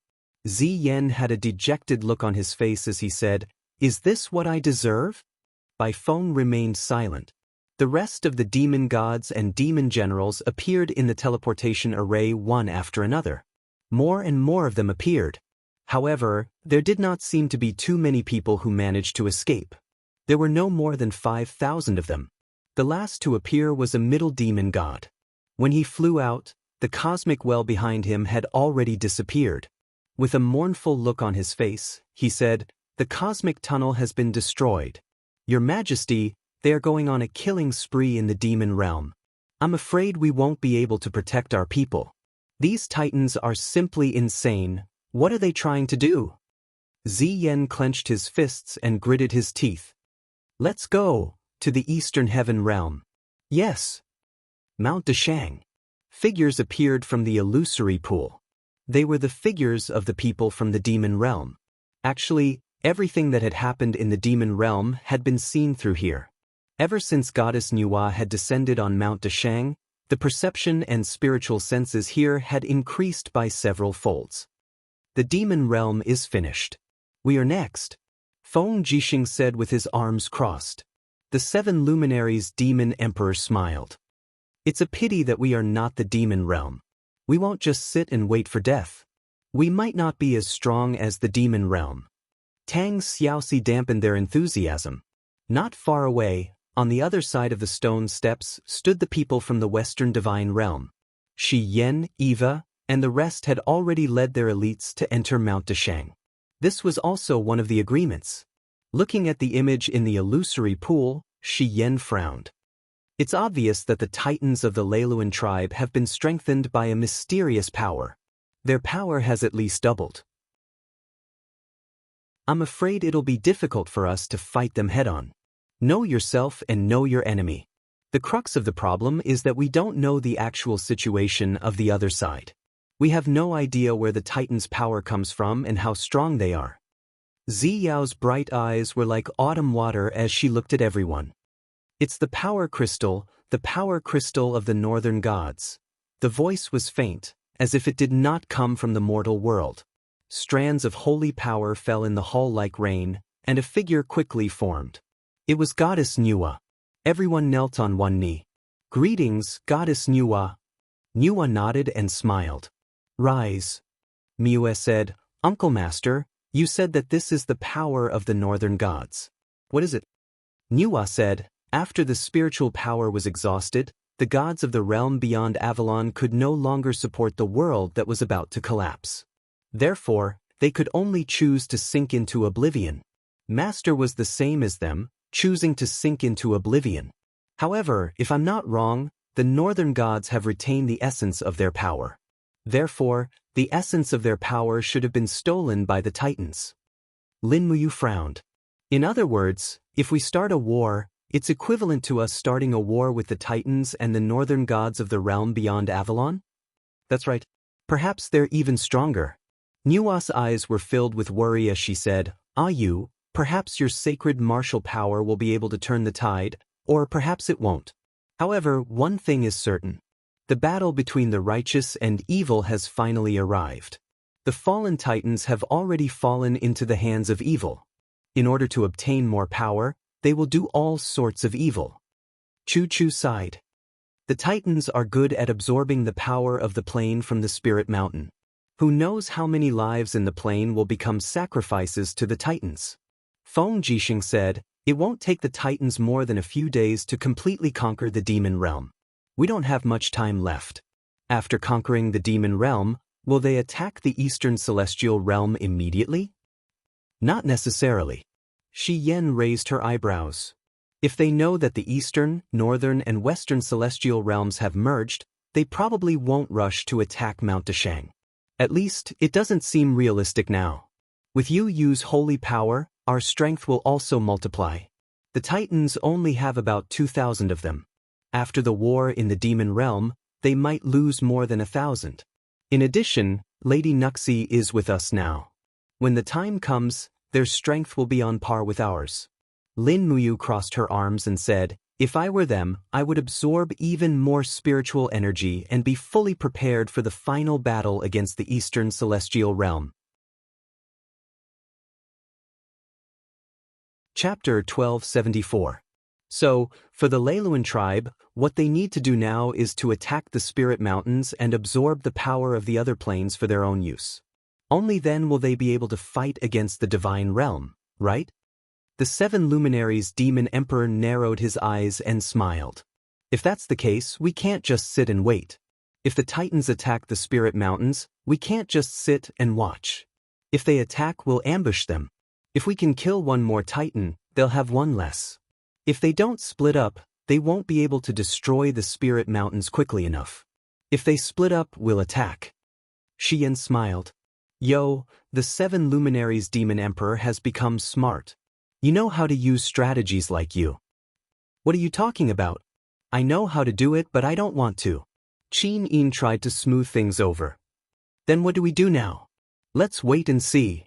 Ziyan had a dejected look on his face as he said, "Is this what I deserve?" Bai Feng remained silent. The rest of the demon gods and demon generals appeared in the teleportation array one after another. More and more of them appeared. However, there did not seem to be too many people who managed to escape. There were no more than 5,000 of them. The last to appear was a middle demon god. When he flew out, the cosmic well behind him had already disappeared. With a mournful look on his face, he said, "The cosmic tunnel has been destroyed. Your Majesty, they are going on a killing spree in the demon realm. I'm afraid we won't be able to protect our people. These titans are simply insane. What are they trying to do?" Ziyan clenched his fists and gritted his teeth. "Let's go to the Eastern Heaven realm." "Yes." Mount Dashang. Figures appeared from the illusory pool. They were the figures of the people from the demon realm. Actually, everything that had happened in the demon realm had been seen through here. Ever since Goddess Nuwa had descended on Mount Dashang, the perception and spiritual senses here had increased by several folds. The demon realm is finished. We are next. Feng Jixing said with his arms crossed. The 7 luminaries demon emperor smiled. "It's a pity that we are not the demon realm. We won't just sit and wait for death. We might not be as strong as the demon realm." Tang Xiaoxi dampened their enthusiasm. Not far away, on the other side of the stone steps, stood the people from the Western Divine Realm. Shi Yen, Eva, and the rest had already led their elites to enter Mount Dashang. This was also one of the agreements. Looking at the image in the illusory pool, Shi Yen frowned. It's obvious that the titans of the Lei Luan tribe have been strengthened by a mysterious power. Their power has at least doubled. I'm afraid it'll be difficult for us to fight them head-on. Know yourself and know your enemy. The crux of the problem is that we don't know the actual situation of the other side. We have no idea where the Titan's power comes from and how strong they are. Ziyao's bright eyes were like autumn water as she looked at everyone. It's the power crystal of the northern gods. The voice was faint, as if it did not come from the mortal world. Strands of holy power fell in the hall like rain, and a figure quickly formed. It was Goddess Nuwa. Everyone knelt on one knee. "Greetings, Goddess Nuwa." Nuwa nodded and smiled. "Rise." Miwa said, "Uncle Master, you said that this is the power of the northern gods. What is it?" Nuwa said, "After the spiritual power was exhausted, the gods of the realm beyond Avalon could no longer support the world that was about to collapse. Therefore, they could only choose to sink into oblivion. Master was the same as them, choosing to sink into oblivion. However, if I'm not wrong, the northern gods have retained the essence of their power. Therefore, the essence of their power should have been stolen by the Titans." Lin Muyu frowned. "In other words, if we start a war, it's equivalent to us starting a war with the Titans and the northern gods of the realm beyond Avalon?" "That's right. Perhaps they're even stronger." Nuwa's eyes were filled with worry as she said, "You, perhaps your sacred martial power will be able to turn the tide, or perhaps it won't. However, one thing is certain. The battle between the righteous and evil has finally arrived. The fallen Titans have already fallen into the hands of evil. In order to obtain more power, they will do all sorts of evil." Chu sighed. "The Titans are good at absorbing the power of the plane from the spirit mountain. Who knows how many lives in the plane will become sacrifices to the Titans?" Feng Jixing said, "It won't take the Titans more than a few days to completely conquer the demon realm. We don't have much time left. After conquering the demon realm, will they attack the eastern celestial realm immediately?" "Not necessarily." Shi Yan raised her eyebrows. "If they know that the eastern, northern, and western celestial realms have merged, they probably won't rush to attack Mount Dashang. At least, it doesn't seem realistic now. With you use holy power, our strength will also multiply. The Titans only have about 2,000 of them. After the war in the demon realm, they might lose more than 1,000. In addition, Lady Nuxi is with us now. When the time comes, their strength will be on par with ours." Lin Muyu crossed her arms and said, "If I were them, I would absorb even more spiritual energy and be fully prepared for the final battle against the Eastern Celestial Realm." Chapter 1274. So, for the Leiluan tribe, what they need to do now is to attack the Spirit Mountains and absorb the power of the other planes for their own use. Only then will they be able to fight against the Divine Realm, right? The 7 luminaries Demon Emperor narrowed his eyes and smiled. "If that's the case, we can't just sit and wait. If the Titans attack the Spirit Mountains, we can't just sit and watch. If they attack, we'll ambush them. If we can kill one more Titan, they'll have one less. If they don't split up, they won't be able to destroy the Spirit Mountains quickly enough. If they split up, we'll attack." Xian smiled. "Yo, the 7 luminaries Demon Emperor has become smart. You know how to use strategies like you." "What are you talking about?" "I know how to do it, but I don't want to." Qin Yin tried to smooth things over. "Then what do we do now?" "Let's wait and see."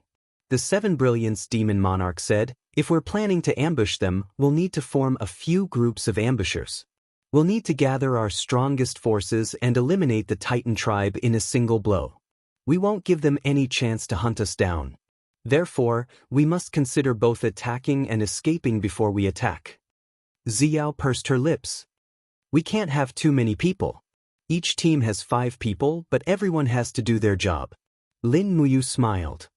The 7 Brilliance Demon Monarch said, "If we're planning to ambush them, we'll need to form a few groups of ambushers. We'll need to gather our strongest forces and eliminate the Titan tribe in a single blow. We won't give them any chance to hunt us down. Therefore, we must consider both attacking and escaping before we attack." Ziyao pursed her lips. "We can't have too many people. Each team has 5 people, but everyone has to do their job." Lin Muyu smiled.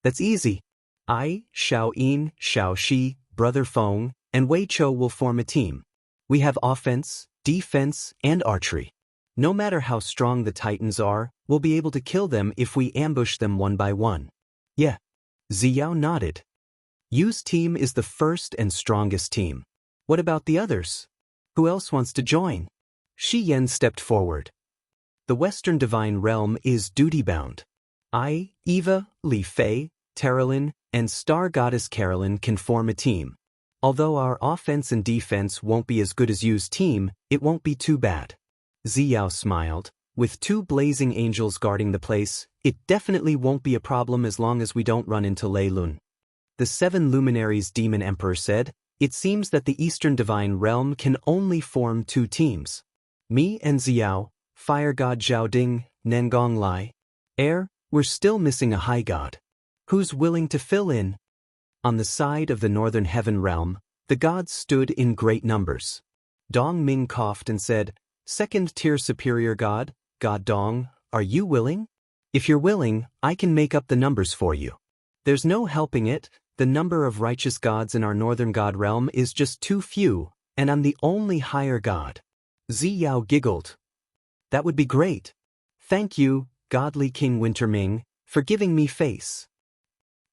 "That's easy. I, Xiao Yin, Xiao Shi, Brother Feng, and Wei Chou will form a team. We have offense, defense, and archery. No matter how strong the Titans are, we'll be able to kill them if we ambush them one by one." "Yeah." Ziyao nodded. "Yu's team is the first and strongest team. What about the others? Who else wants to join?" Shi Yan stepped forward. "The Western Divine Realm is duty-bound. I, Eva, Li Fei, Terralyn, and Star Goddess Carolyn can form a team. Although our offense and defense won't be as good as Yu's team, it won't be too bad." Ziyao smiled. "With 2 blazing angels guarding the place, it definitely won't be a problem as long as we don't run into Lei Lun." The 7 luminaries Demon Emperor said, It seems that the Eastern Divine Realm can only form 2 teams. Me and Xiao, Fire God Zhaoding, Nengong Lai. Air, we're still missing a High God. Who's willing to fill in? On the side of the Northern Heaven Realm, the gods stood in great numbers. Dong Ming coughed and said, "Second-tier superior god, God Dong, are you willing? If you're willing, I can make up the numbers for you. There's no helping it, the number of righteous gods in our Northern God realm is just too few, and I'm the only higher god." Ziyao giggled. "That would be great. Thank you, godly King Winterming, for giving me face.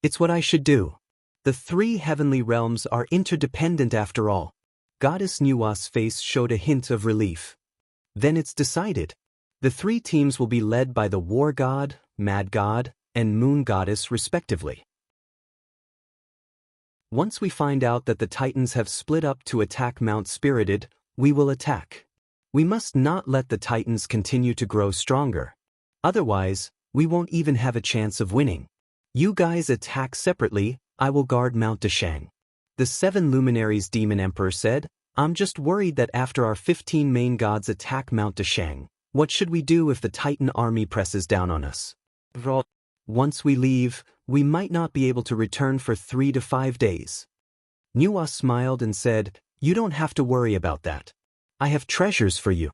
It's what I should do. The 3 heavenly realms are interdependent after all." Goddess Nua's face showed a hint of relief. "Then it's decided. The 3 teams will be led by the War God, Mad God, and Moon Goddess respectively. Once we find out that the Titans have split up to attack Mount Spirited, we will attack. We must not let the Titans continue to grow stronger. Otherwise, we won't even have a chance of winning. You guys attack separately, I will guard Mount Dashang." The 7 luminaries Demon Emperor said, "I'm just worried that after our 15 main gods attack Mount Dashang, what should we do if the Titan army presses down on us? Once we leave, we might not be able to return for 3 to 5 days." Nua smiled and said, "You don't have to worry about that. I have treasures for you."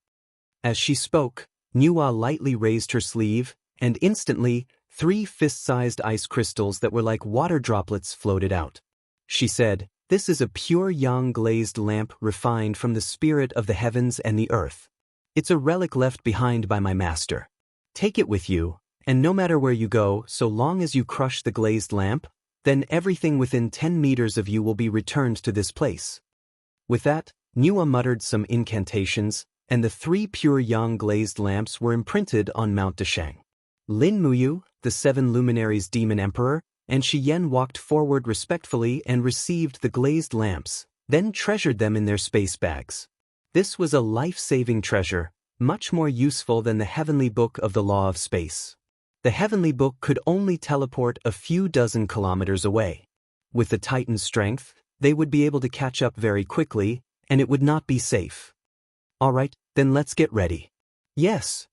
As she spoke, Nua lightly raised her sleeve, and instantly, 3 fist-sized ice crystals that were like water droplets floated out. She said, "This is a pure yang glazed lamp refined from the spirit of the heavens and the earth. It's a relic left behind by my master. Take it with you, and no matter where you go, so long as you crush the glazed lamp, then everything within 10 meters of you will be returned to this place." With that, Nua muttered some incantations, and the 3 pure yang glazed lamps were imprinted on Mount Dashang. Lin Muyu, the 7 luminaries Demon Emperor, and Shi Yen walked forward respectfully and received the glazed lamps, then treasured them in their space bags. This was a life-saving treasure, much more useful than the Heavenly Book of the Law of Space. The Heavenly Book could only teleport a few dozen kilometers away. With the Titan's strength, they would be able to catch up very quickly, and it would not be safe. "All right, then let's get ready." "Yes."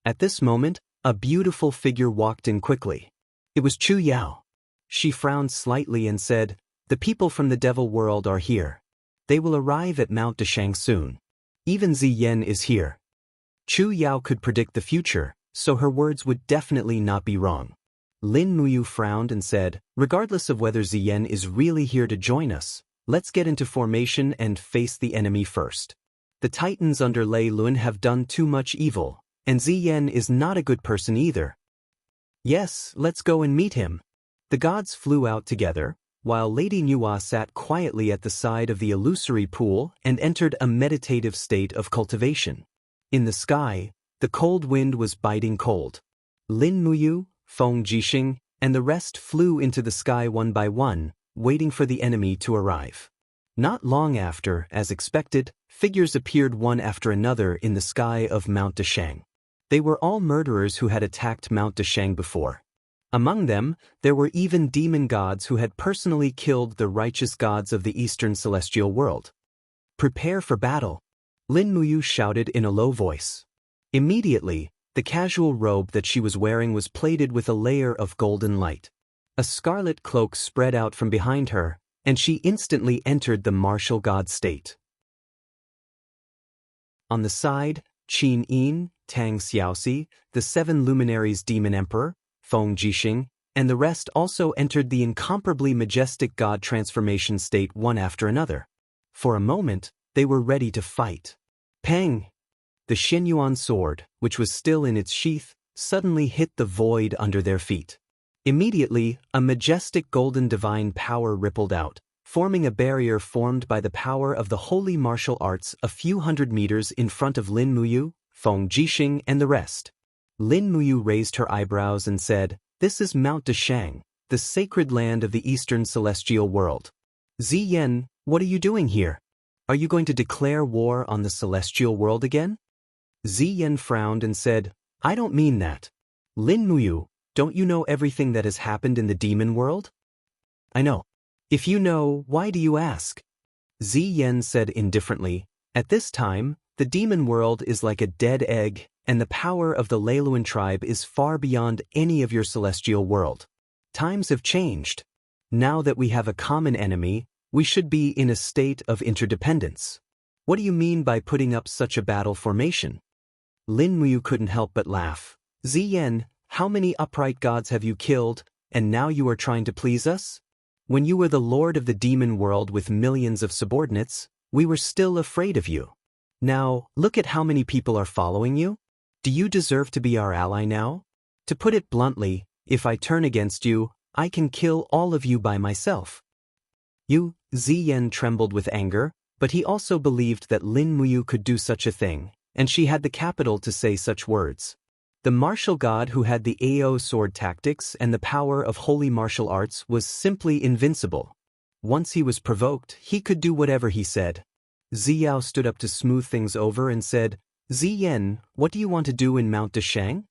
At this moment, a beautiful figure walked in quickly. It was Chu Yao. She frowned slightly and said, "The people from the Devil World are here. They will arrive at Mount Dashang soon. Even Ziyen is here." Chu Yao could predict the future, so her words would definitely not be wrong. Lin Muyu frowned and said, "Regardless of whether Ziyen is really here to join us, let's get into formation and face the enemy first. The Titans under Lei Lun have done too much evil, and Ziyen is not a good person either." "Yes, let's go and meet him." The gods flew out together, while Lady Nua sat quietly at the side of the illusory pool and entered a meditative state of cultivation. In the sky, the cold wind was biting cold. Lin Muyu, Feng Jixing, and the rest flew into the sky one by one, waiting for the enemy to arrive. Not long after, as expected, figures appeared one after another in the sky of Mount Dashang. They were all murderers who had attacked Mount Dashang before. Among them, there were even demon gods who had personally killed the righteous gods of the Eastern Celestial World. "Prepare for battle," Lin Muyu shouted in a low voice. Immediately, the casual robe that she was wearing was plated with a layer of golden light. A scarlet cloak spread out from behind her, and she instantly entered the martial god state. On the side, Qin Yin, Tang Xiaoxi, the 7 luminaries Demon Emperor, Feng Jixing, and the rest also entered the incomparably majestic god transformation state one after another. For a moment, they were ready to fight. Pang! The Xianyuan sword, which was still in its sheath, suddenly hit the void under their feet. Immediately, a majestic golden divine power rippled out, forming a barrier formed by the power of the holy martial arts a few hundred meters in front of Lin Muyu, Feng Jixing, and the rest. Lin Muyu raised her eyebrows and said, "This is Mount Dashang, the sacred land of the Eastern Celestial World. Ziyen, what are you doing here? Are you going to declare war on the Celestial World again?" Ziyen frowned and said, "I don't mean that. Lin Muyu, don't you know everything that has happened in the demon world?" "I know. If you know, why do you ask?" Ziyan said indifferently, "At this time, the demon world is like a dead egg, and the power of the Leiluan tribe is far beyond any of your celestial world. Times have changed. Now that we have a common enemy, we should be in a state of interdependence. What do you mean by putting up such a battle formation?" Lin Muyu couldn't help but laugh. "Ziyan, how many upright gods have you killed, and now you are trying to please us? When you were the lord of the demon world with millions of subordinates, we were still afraid of you. Now, look at how many people are following you. Do you deserve to be our ally now? To put it bluntly, if I turn against you, I can kill all of you by myself." Ziyan trembled with anger, but he also believed that Lin Muyu could do such a thing, and she had the capital to say such words. The martial god who had the AO sword tactics and the power of holy martial arts was simply invincible. Once he was provoked, he could do whatever he said. Ziyao stood up to smooth things over and said, "Ziyan, what do you want to do in Mount Deshang?"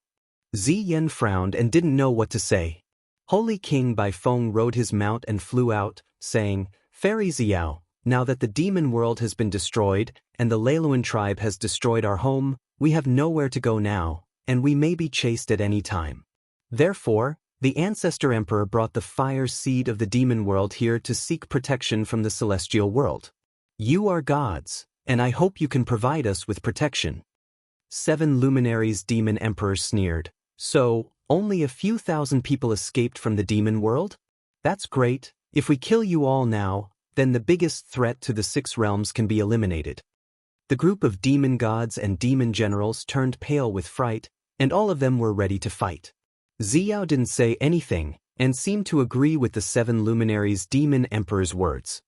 Ziyan frowned and didn't know what to say. Holy King Baifeng rode his mount and flew out, saying, "Fairy Ziyao, now that the demon world has been destroyed and the Leiluan tribe has destroyed our home, we have nowhere to go now, and we may be chased at any time. Therefore, the Ancestor Emperor brought the fire seed of the demon world here to seek protection from the celestial world. You are gods, and I hope you can provide us with protection." 7 luminaries demon emperors sneered. "So, only a few thousand people escaped from the demon world? That's great. If we kill you all now, then the biggest threat to the 6 realms can be eliminated." The group of demon gods and demon generals turned pale with fright, and all of them were ready to fight. Ziyao didn't say anything, and seemed to agree with the 7 luminaries demon emperor's words.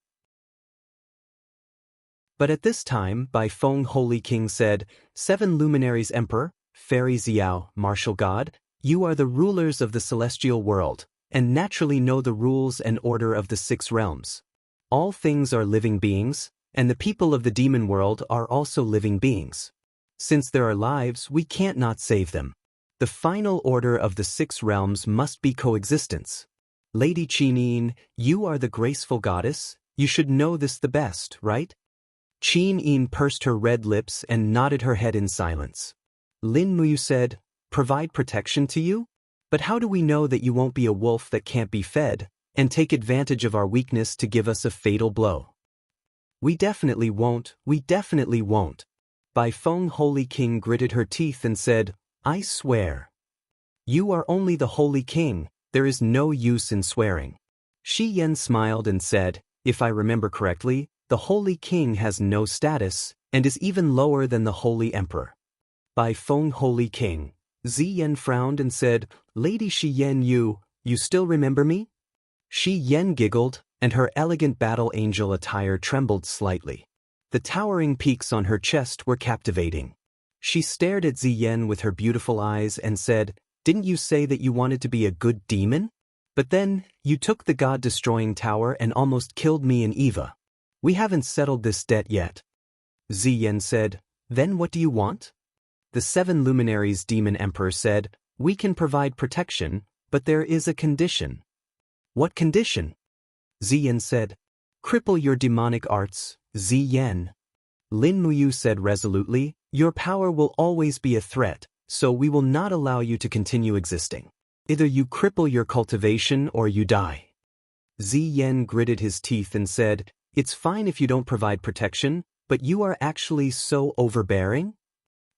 But at this time, Baifeng Holy King said, "7 luminaries emperor, Fairy Ziyao, martial god, you are the rulers of the celestial world, and naturally know the rules and order of the 6 realms. All things are living beings, and the people of the demon world are also living beings. Since there are lives, we can't not save them. The final order of the 6 realms must be coexistence. Lady Qin, you are the graceful goddess, you should know this the best, right?" Qin pursed her red lips and nodded her head in silence. Lin Muyu said, "Provide protection to you? But how do we know that you won't be a wolf that can't be fed, and take advantage of our weakness to give us a fatal blow?" We definitely won't. Baifeng Holy King gritted her teeth and said, "I swear." "You are only the Holy King, there is no use in swearing." Shi Yan smiled and said, "If I remember correctly, the Holy King has no status, and is even lower than the Holy Emperor." Baifeng Holy King. Ziyan frowned and said, "Lady Shi Yan, you still remember me?" Shi Yan giggled, and her elegant battle angel attire trembled slightly. The towering peaks on her chest were captivating. She stared at Ziyan with her beautiful eyes and said, "Didn't you say that you wanted to be a good demon? But then, you took the god-destroying tower and almost killed me and Eva. We haven't settled this debt yet." Ziyan said, "Then what do you want?" The 7 luminaries demon emperor said, "We can provide protection, but there is a condition." "What condition?" Ziyan said, "Cripple your demonic arts, Ziyan." Lin Muyu said resolutely, "Your power will always be a threat, so we will not allow you to continue existing. Either you cripple your cultivation or you die." Ziyan gritted his teeth and said, "It's fine if you don't provide protection, but you are actually so overbearing?"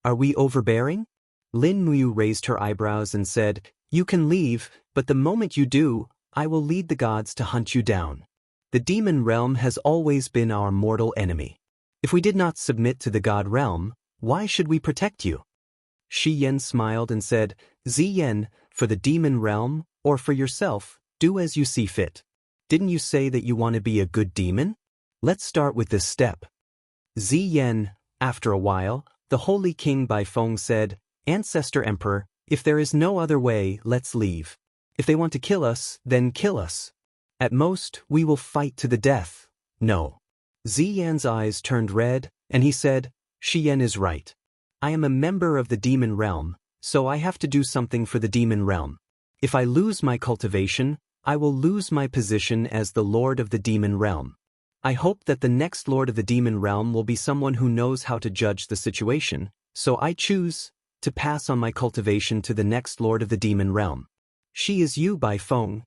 "Are we overbearing?" Lin Muyu raised her eyebrows and said, "You can leave, but the moment you do, I will lead the gods to hunt you down. The demon realm has always been our mortal enemy. If we did not submit to the god realm, why should we protect you?" Shi Yan smiled and said, "Ziyan, for the demon realm, or for yourself, do as you see fit. Didn't you say that you want to be a good demon? Let's start with this step." Ziyan, after a while, the Holy King Baifeng said, "Ancestor Emperor, if there is no other way, let's leave. If they want to kill us, then kill us. At most, we will fight to the death." "No." Ziyan's eyes turned red, and he said, "Shi Yan is right. I am a member of the demon realm, so I have to do something for the demon realm. If I lose my cultivation, I will lose my position as the lord of the demon realm. I hope that the next lord of the demon realm will be someone who knows how to judge the situation, so I choose to pass on my cultivation to the next lord of the demon realm. She is you, Bai Feng.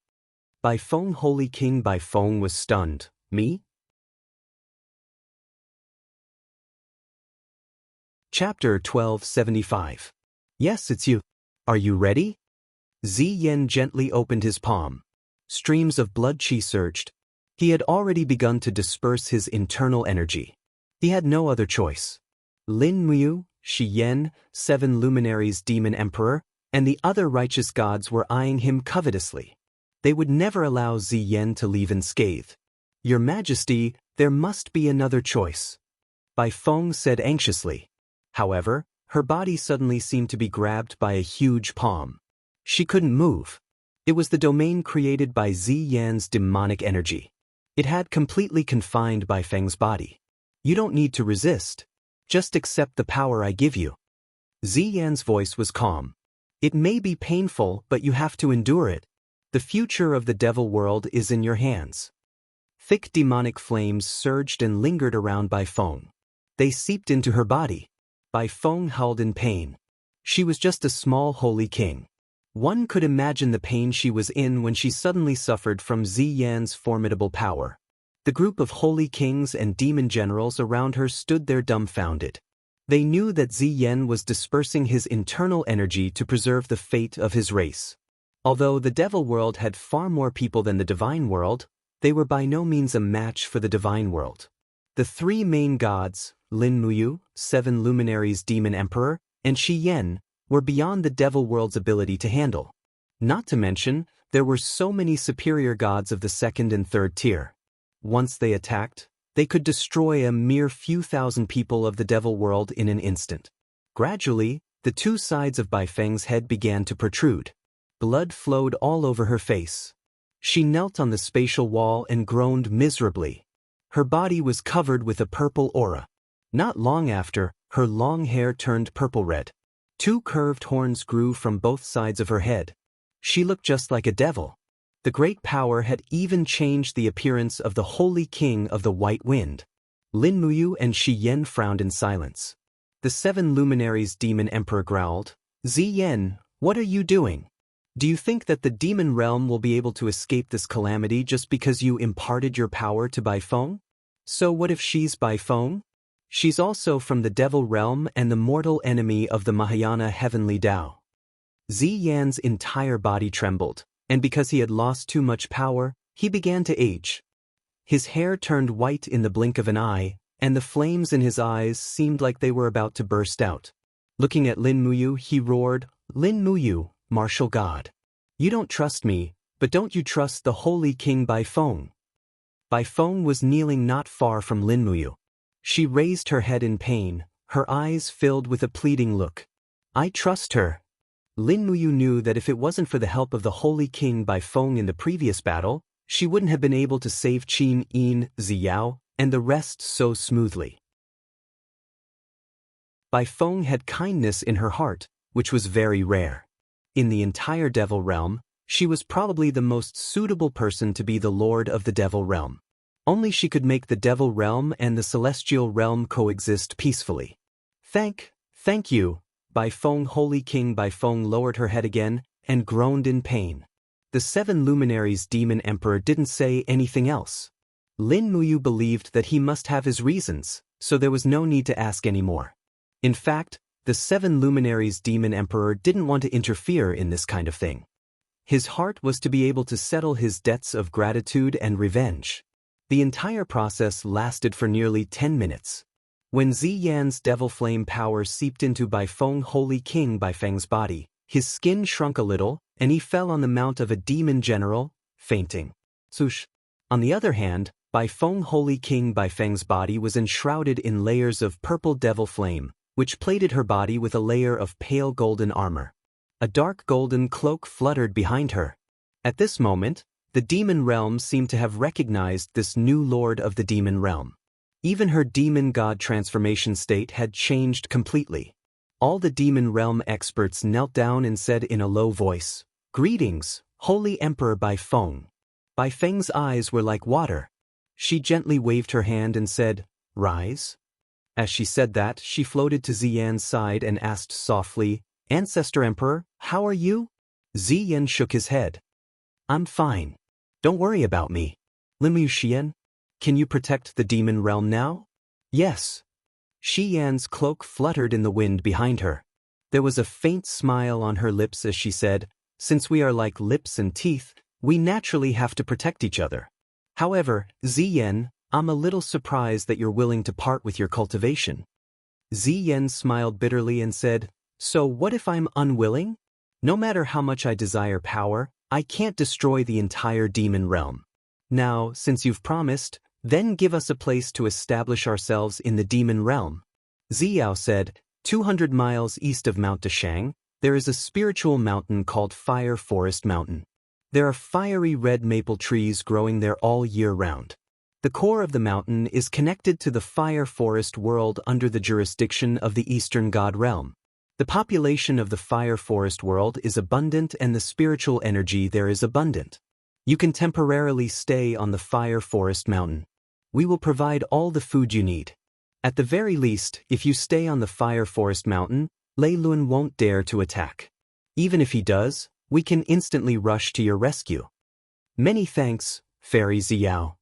Bai Feng, Holy King Bai Feng was stunned. Me? Chapter 1275. Yes, it's you. Are you ready? Ziyan gently opened his palm. Streams of blood qi surged. He had already begun to disperse his internal energy. He had no other choice. Lin Muyu, Shi Yan, 7 luminaries demon emperor, and the other righteous gods were eyeing him covetously. They would never allow Ziyan to leave unscathed. Your Majesty, there must be another choice. Bai Feng said anxiously. However, her body suddenly seemed to be grabbed by a huge palm. She couldn't move. It was the domain created by Ziyan's demonic energy. It had completely confined Bai Feng's body. You don't need to resist. Just accept the power I give you. Ziyan's voice was calm. It may be painful, but you have to endure it. The future of the devil world is in your hands. Thick demonic flames surged and lingered around Bai Feng. They seeped into her body. Bai Feng howled in pain. She was just a small holy king. One could imagine the pain she was in when she suddenly suffered from Ziyan's formidable power. The group of holy kings and demon generals around her stood there dumbfounded. They knew that Ziyan was dispersing his internal energy to preserve the fate of his race. Although the devil world had far more people than the divine world, they were by no means a match for the divine world. The 3 main gods, Lin Muyu, 7 luminaries demon emperor, and Shi Yan, were beyond the devil world's ability to handle. Not to mention, there were so many superior gods of the 2nd and 3rd tier. Once they attacked, they could destroy a mere few thousand people of the devil world in an instant. Gradually, the 2 sides of Bai Feng's head began to protrude. Blood flowed all over her face. She knelt on the spatial wall and groaned miserably. Her body was covered with a purple aura. Not long after, her long hair turned purple-red. 2 curved horns grew from both sides of her head. She looked just like a devil. The great power had even changed the appearance of the holy king of the White Wind. Lin Muyu and Shi Yan frowned in silence. The 7 luminaries demon emperor growled, Ziyan, what are you doing? Do you think that the demon realm will be able to escape this calamity just because you imparted your power to Bai Feng? So what if she's Bai Feng? She's also from the devil realm and the mortal enemy of the Mahayana heavenly Tao. Ziyan's entire body trembled, and because he had lost too much power, he began to age. His hair turned white in the blink of an eye, and the flames in his eyes seemed like they were about to burst out. Looking at Lin Muyu, he roared, Lin Muyu, martial god. You don't trust me, but don't you trust the holy king Bai Feng? Bai Feng was kneeling not far from Lin Muyu. She raised her head in pain, her eyes filled with a pleading look. I trust her. Lin Muyu knew that if it wasn't for the help of the holy king Bai Feng in the previous battle, she wouldn't have been able to save Qin Yin, Ziyao, and the rest so smoothly. Bai Feng had kindness in her heart, which was very rare. In the entire devil realm, she was probably the most suitable person to be the lord of the devil realm. Only she could make the devil realm and the celestial realm coexist peacefully. Thank you, Bai Feng. Holy King Bai Feng lowered her head again and groaned in pain. The 7 luminaries demon emperor didn't say anything else. Lin Muyu believed that he must have his reasons, so there was no need to ask anymore. In fact, the 7 luminaries demon emperor didn't want to interfere in this kind of thing. His heart was to be able to settle his debts of gratitude and revenge. The entire process lasted for nearly 10 minutes. When Ziyan's devil flame power seeped into Bai Feng Holy King Bai Feng's body, his skin shrunk a little, and he fell on the mount of a demon general, fainting. Sush. On the other hand, Bai Feng Holy King Bai Feng's body was enshrouded in layers of purple devil flame, which plated her body with a layer of pale golden armor. A dark golden cloak fluttered behind her. At this moment, the demon realm seemed to have recognized this new lord of the demon realm. Even her demon god transformation state had changed completely. All the demon realm experts knelt down and said in a low voice, Greetings, Holy Emperor Bai Feng. Bai Feng's eyes were like water. She gently waved her hand and said, "Rise." As she said that, she floated to Ziyan's side and asked softly, "Ancestor Emperor, how are you?" Ziyan shook his head. "I'm fine. Don't worry about me. Linmu Xian, can you protect the demon realm now?" "Yes." Xian's cloak fluttered in the wind behind her. There was a faint smile on her lips as she said, "Since we are like lips and teeth, we naturally have to protect each other. However, Ziyan, I'm a little surprised that you're willing to part with your cultivation." Ziyan smiled bitterly and said, "So what if I'm unwilling? No matter how much I desire power, I can't destroy the entire demon realm. Now, since you've promised, then give us a place to establish ourselves in the demon realm." Ziyao said, 200 miles east of Mount Dashang, there is a spiritual mountain called Fire Forest Mountain. There are fiery red maple trees growing there all year round. The core of the mountain is connected to the fire forest world under the jurisdiction of the Eastern God Realm. The population of the fire forest world is abundant and the spiritual energy there is abundant. You can temporarily stay on the fire forest mountain. We will provide all the food you need. At the very least, if you stay on the fire forest mountain, Lei Lun won't dare to attack. Even if he does, we can instantly rush to your rescue. Many thanks, Fairy Ziyao.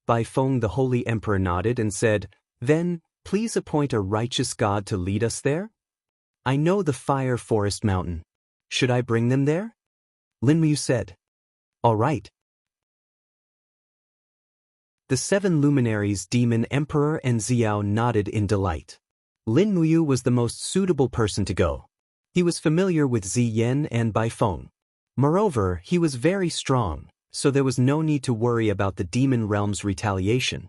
Bai Feng the Holy Emperor nodded and said, "Then, please appoint a righteous god to lead us there? I know the fire forest mountain. Should I bring them there?" Linmu said, "All right." The 7 luminaries Demon Emperor and Ziyao nodded in delight. Lin Muyu was the most suitable person to go. He was familiar with Ziyan and Bai Feng. Moreover, he was very strong, so there was no need to worry about the demon realm's retaliation.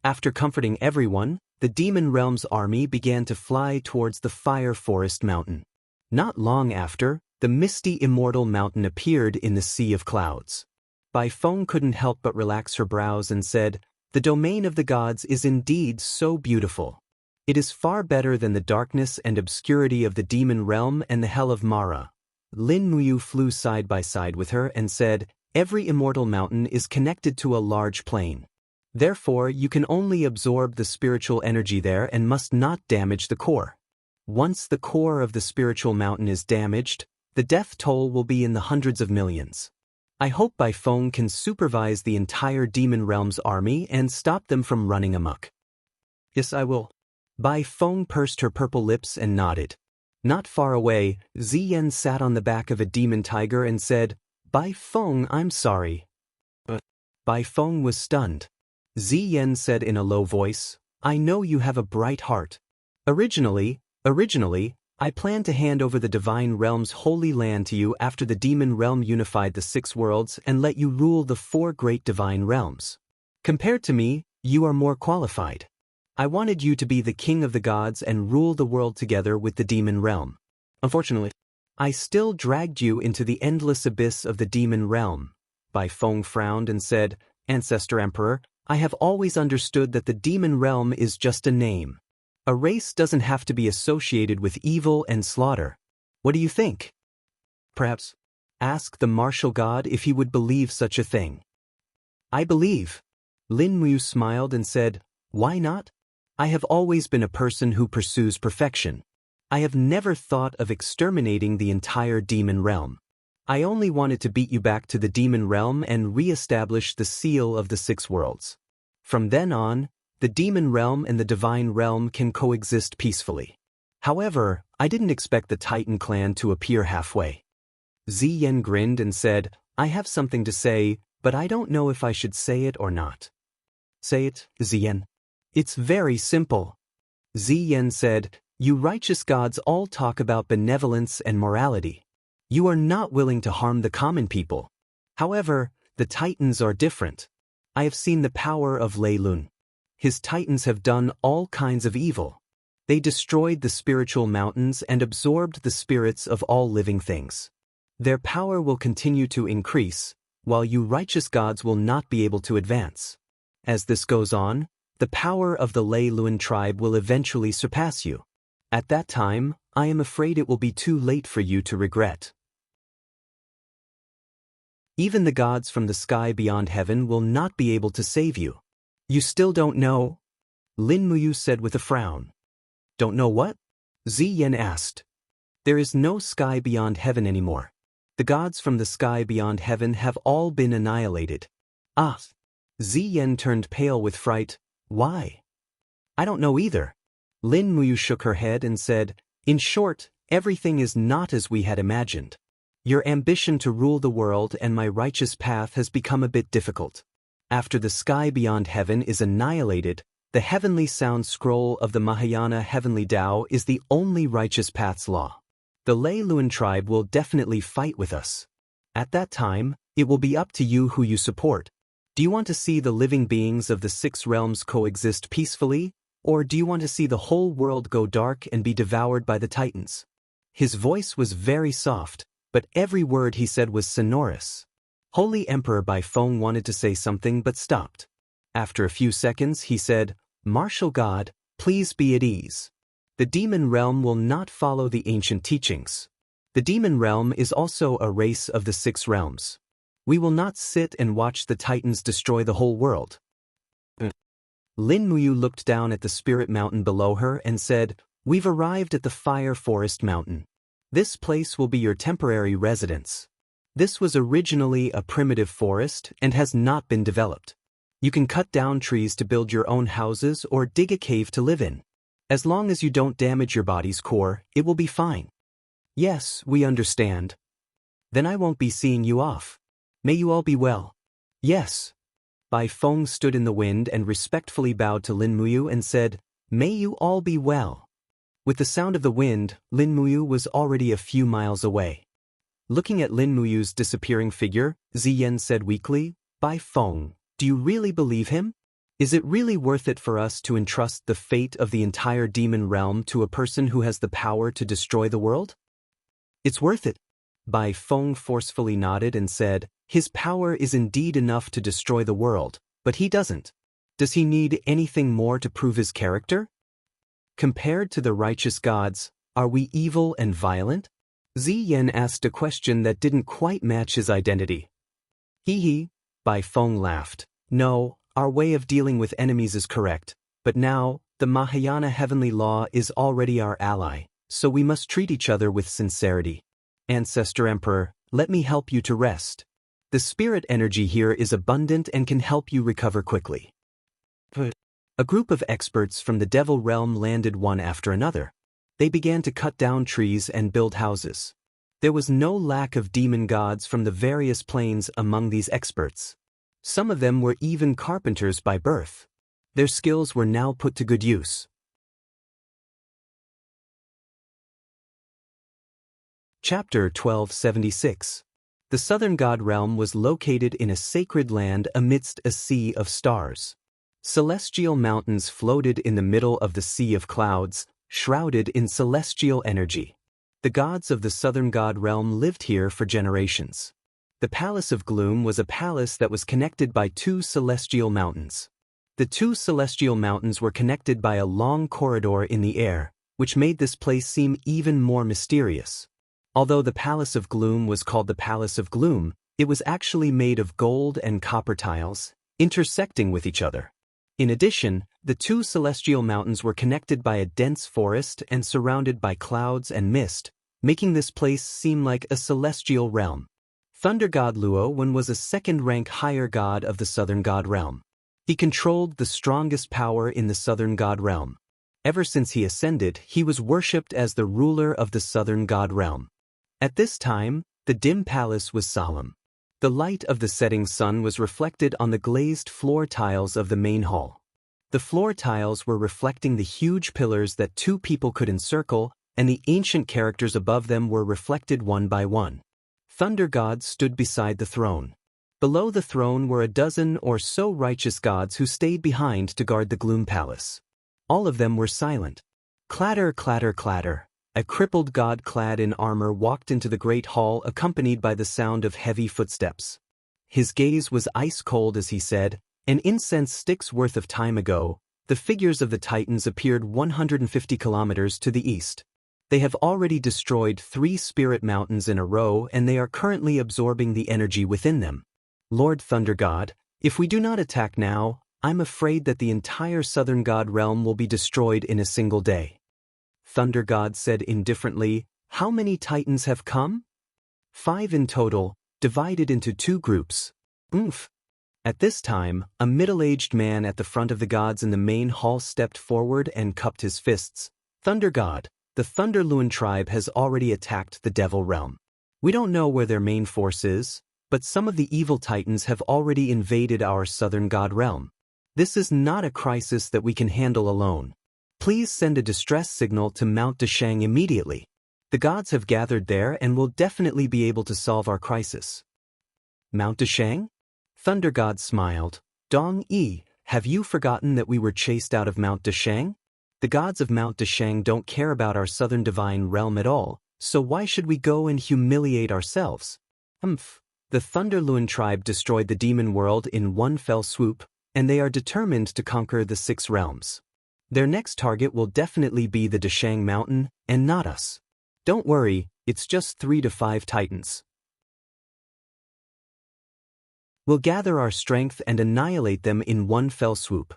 After comforting everyone, the demon realm's army began to fly towards the fire forest mountain. Not long after, the misty immortal mountain appeared in the sea of clouds. Bai Feng couldn't help but relax her brows and said, "The domain of the gods is indeed so beautiful. It is far better than the darkness and obscurity of the demon realm and the hell of Mara." Lin Muyu flew side by side with her and said, "Every immortal mountain is connected to a large plain. Therefore, you can only absorb the spiritual energy there and must not damage the core. Once the core of the spiritual mountain is damaged, the death toll will be in the hundreds of millions. I hope Bai Feng can supervise the entire demon realm's army and stop them from running amok." "Yes, I will." Bai Feng pursed her purple lips and nodded. Not far away, Ziyan sat on the back of a demon tiger and said, "Bai Feng, I'm sorry." But Bai Feng was stunned. Ziyan said in a low voice, "I know you have a bright heart. Originally, I planned to hand over the divine realm's holy land to you after the demon realm unified the 6 worlds and let you rule the 4 great divine realms. Compared to me, you are more qualified. I wanted you to be the king of the gods and rule the world together with the demon realm. Unfortunately, I still dragged you into the endless abyss of the demon realm." Bai Feng frowned and said, "Ancestor Emperor, I have always understood that the demon realm is just a name. A race doesn't have to be associated with evil and slaughter. What do you think? Perhaps ask the martial god if he would believe such a thing." "I believe." Lin Mu smiled and said, "Why not? I have always been a person who pursues perfection. I have never thought of exterminating the entire demon realm. I only wanted to beat you back to the demon realm and re-establish the seal of the 6 worlds. From then on, the demon realm and the divine realm can coexist peacefully. However, I didn't expect the Titan clan to appear halfway." Ziyan grinned and said, "I have something to say, but I don't know if I should say it or not." "Say it, Ziyan." "It's very simple." Ziyan said, "You righteous gods all talk about benevolence and morality. You are not willing to harm the common people. However, the Titans are different. I have seen the power of Lei Lun. His Titans have done all kinds of evil. They destroyed the spiritual mountains and absorbed the spirits of all living things. Their power will continue to increase, while you righteous gods will not be able to advance. As this goes on, the power of the Lei Lun tribe will eventually surpass you. At that time, I am afraid it will be too late for you to regret. Even the gods from the sky beyond heaven will not be able to save you. You still don't know? Lin Muyu said with a frown. Don't know what? Ziyan asked. There is no sky beyond heaven anymore. The gods from the sky beyond heaven have all been annihilated. Ah! Ziyan turned pale with fright. Why? I don't know either. Lin Muyu shook her head and said, in short, everything is not as we had imagined. Your ambition to rule the world and my righteous path has become a bit difficult. After the sky beyond heaven is annihilated, the heavenly sound scroll of the Mahayana heavenly Tao is the only righteous path's law. The Lei Luan tribe will definitely fight with us. At that time, it will be up to you who you support. Do you want to see the living beings of the 6 realms coexist peacefully, or do you want to see the whole world go dark and be devoured by the titans? His voice was very soft, but every word he said was sonorous. Holy Emperor Bai Feng wanted to say something but stopped. After a few seconds, he said, Martial God, please be at ease. The demon realm will not follow the ancient teachings. The demon realm is also a race of the 6 realms. We will not sit and watch the titans destroy the whole world. Lin Muyu looked down at the spirit mountain below her and said, We've arrived at the Fire Forest Mountain. This place will be your temporary residence. This was originally a primitive forest and has not been developed. You can cut down trees to build your own houses or dig a cave to live in. As long as you don't damage your body's core, it will be fine. Yes, we understand. Then I won't be seeing you off. May you all be well. Yes. Bai Feng stood in the wind and respectfully bowed to Lin Muyu and said, May you all be well. With the sound of the wind, Lin Muyu was already a few miles away. Looking at Lin Muyu's disappearing figure, Ziyan said weakly, Bai Feng, do you really believe him? Is it really worth it for us to entrust the fate of the entire demon realm to a person who has the power to destroy the world? It's worth it. Bai Feng forcefully nodded and said, His power is indeed enough to destroy the world, but he doesn't. Does he need anything more to prove his character? Compared to the righteous gods, are we evil and violent? Ziyan asked a question that didn't quite match his identity. Hee, Bai Feng laughed. No, our way of dealing with enemies is correct, but now, the Mahayana heavenly law is already our ally, so we must treat each other with sincerity. Ancestor Emperor, let me help you to rest. The spirit energy here is abundant and can help you recover quickly. A group of experts from the devil realm landed one after another. They began to cut down trees and build houses. There was no lack of demon gods from the various planes among these experts. Some of them were even carpenters by birth. Their skills were now put to good use. Chapter 1276. The southern god realm was located in a sacred land amidst a sea of stars. Celestial mountains floated in the middle of the sea of clouds, shrouded in celestial energy. The gods of the southern god realm lived here for generations. The Palace of Gloom was a palace that was connected by 2 celestial mountains. The 2 celestial mountains were connected by a long corridor in the air, which made this place seem even more mysterious. Although the Palace of Gloom was called the Palace of Gloom, it was actually made of gold and copper tiles, intersecting with each other. In addition, the 2 celestial mountains were connected by a dense forest and surrounded by clouds and mist, making this place seem like a celestial realm. Thunder God Luo Wen was a second-rank higher god of the southern god realm. He controlled the strongest power in the southern god realm. Ever since he ascended, he was worshipped as the ruler of the southern god realm. At this time, the dim palace was solemn. The light of the setting sun was reflected on the glazed floor tiles of the main hall. The floor tiles were reflecting the huge pillars that 2 people could encircle, and the ancient characters above them were reflected one by one. Thunder gods stood beside the throne. Below the throne were a dozen or so righteous gods who stayed behind to guard the Gloom Palace. All of them were silent. Clatter, clatter, clatter. A crippled god clad in armor walked into the great hall accompanied by the sound of heavy footsteps. His gaze was ice cold as he said, An incense stick's worth of time ago, the figures of the Titans appeared 150 kilometers to the east. They have already destroyed 3 spirit mountains in a row and they are currently absorbing the energy within them. Lord Thunder God, if we do not attack now, I'm afraid that the entire southern god realm will be destroyed in a single day. Thunder God said indifferently, "How many titans have come?" 5 in total, divided into 2 groups. Oomph. At this time, a middle-aged man at the front of the gods in the main hall stepped forward and cupped his fists. Thunder God, the Thunderluan tribe has already attacked the Devil Realm. We don't know where their main force is, but some of the evil titans have already invaded our southern god realm. This is not a crisis that we can handle alone. Please send a distress signal to Mount Deshang immediately. The gods have gathered there and will definitely be able to solve our crisis. Mount Deshang? Thunder God smiled. Dong Yi, have you forgotten that we were chased out of Mount Deshang? The gods of Mount Deshang don't care about our southern divine realm at all, so why should we go and humiliate ourselves? The Thunderluan tribe destroyed the demon world in one fell swoop, and they are determined to conquer the 6 realms. Their next target will definitely be the Deshang Mountain, and not us. Don't worry, it's just 3 to 5 titans. We'll gather our strength and annihilate them in one fell swoop.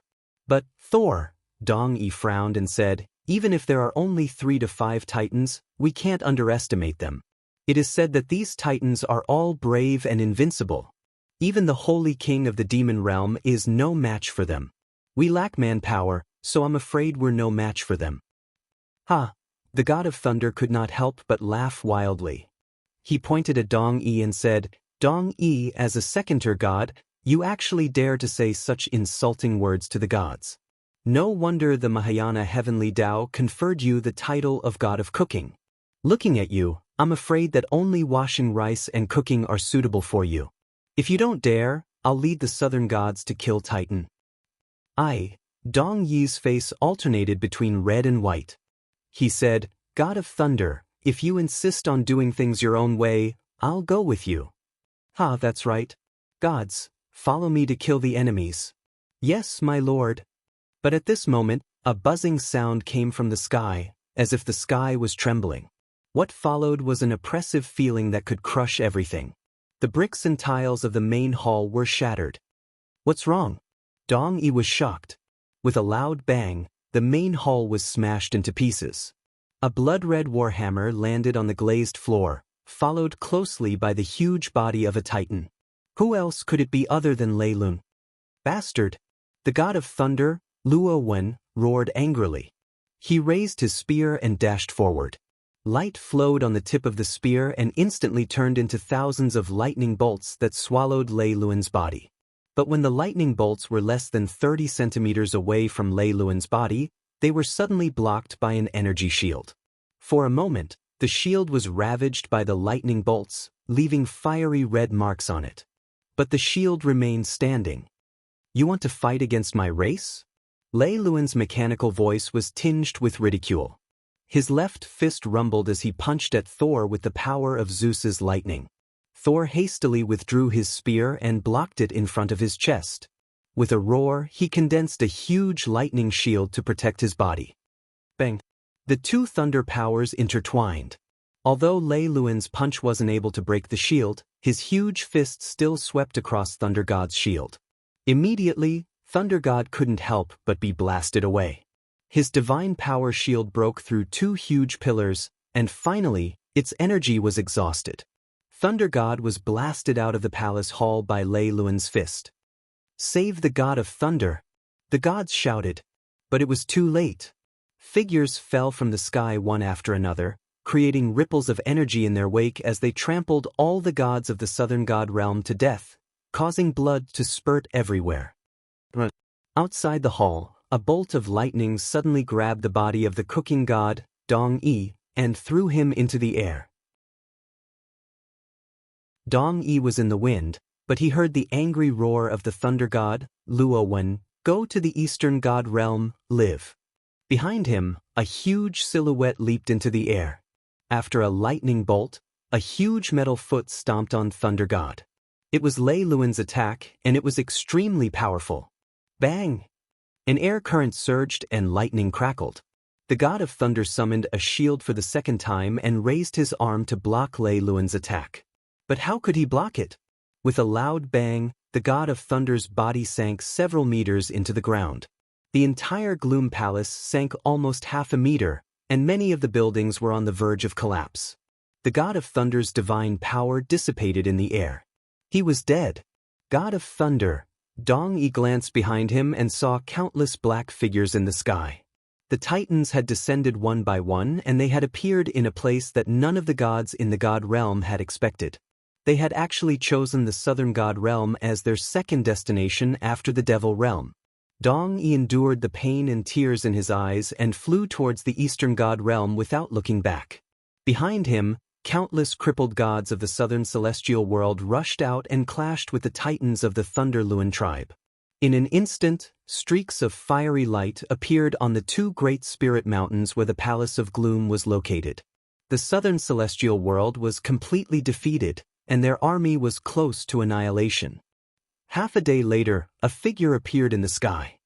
But, Thor, Dong Yi frowned and said, even if there are only 3 to 5 titans, we can't underestimate them. It is said that these titans are all brave and invincible. Even the holy king of the demon realm is no match for them. We lack manpower, so I'm afraid we're no match for them. Ha! The god of thunder could not help but laugh wildly. He pointed at Dong Yi and said, Dong Yi, as a seconder god, you actually dare to say such insulting words to the gods. No wonder the Mahayana Heavenly Tao conferred you the title of God of Cooking. Looking at you, I'm afraid that only washing rice and cooking are suitable for you. If you don't dare, I'll lead the southern gods to kill Titan. Dong Yi's face alternated between red and white. He said, God of Thunder, if you insist on doing things your own way, I'll go with you. Ha, that's right. Gods, follow me to kill the enemies. Yes, my lord. But at this moment, a buzzing sound came from the sky, as if the sky was trembling. What followed was an oppressive feeling that could crush everything. The bricks and tiles of the main hall were shattered. What's wrong? Dong Yi was shocked. With a loud bang, the main hall was smashed into pieces. A blood-red warhammer landed on the glazed floor, followed closely by the huge body of a titan. Who else could it be other than Lei Lun? Bastard! The god of thunder, Luo Wen, roared angrily. He raised his spear and dashed forward. Light flowed on the tip of the spear and instantly turned into thousands of lightning bolts that swallowed Lei Lun's body. But when the lightning bolts were less than 30 centimeters away from Lei Lun's body, they were suddenly blocked by an energy shield. For a moment, the shield was ravaged by the lightning bolts, leaving fiery red marks on it. But the shield remained standing. You want to fight against my race? Lei Lun's mechanical voice was tinged with ridicule. His left fist rumbled as he punched at Thor with the power of Zeus's lightning. Thor hastily withdrew his spear and blocked it in front of his chest. With a roar, he condensed a huge lightning shield to protect his body. Bang! The two thunder powers intertwined. Although Lei Lun's punch wasn't able to break the shield, his huge fist still swept across Thunder God's shield. Immediately, Thunder God couldn't help but be blasted away. His divine power shield broke through 2 huge pillars, and finally, its energy was exhausted. Thunder God was blasted out of the palace hall by Lei Lun's fist. Save the god of thunder! The gods shouted. But it was too late. Figures fell from the sky one after another, creating ripples of energy in their wake as they trampled all the gods of the southern god realm to death, causing blood to spurt everywhere. Outside the hall, a bolt of lightning suddenly grabbed the body of the cooking god, Dong Yi, and threw him into the air. Dong Yi was in the wind, but he heard the angry roar of the thunder god, Luo Wen, go to the eastern god realm, live. Behind him, a huge silhouette leaped into the air. After a lightning bolt, a huge metal foot stomped on Thunder God. It was Lei Lun's attack, and it was extremely powerful. Bang! An air current surged and lightning crackled. The god of thunder summoned a shield for the second time and raised his arm to block Lei Lun's attack. But how could he block it? With a loud bang, the god of thunder's body sank several meters into the ground. The entire Gloom Palace sank almost half a meter, and many of the buildings were on the verge of collapse. The god of thunder's divine power dissipated in the air. He was dead. God of thunder, Dong-yi glanced behind him and saw countless black figures in the sky. The titans had descended one by one, and they had appeared in a place that none of the gods in the god realm had expected. They had actually chosen the southern god realm as their second destination after the devil realm. Dong-yi endured the pain and tears in his eyes and flew towards the eastern god realm without looking back. Behind him, countless crippled gods of the southern celestial world rushed out and clashed with the titans of the Thunder Luan tribe. In an instant, streaks of fiery light appeared on the two great spirit mountains where the Palace of Gloom was located. The southern celestial world was completely defeated, and their army was close to annihilation. Half a day later, a figure appeared in the sky.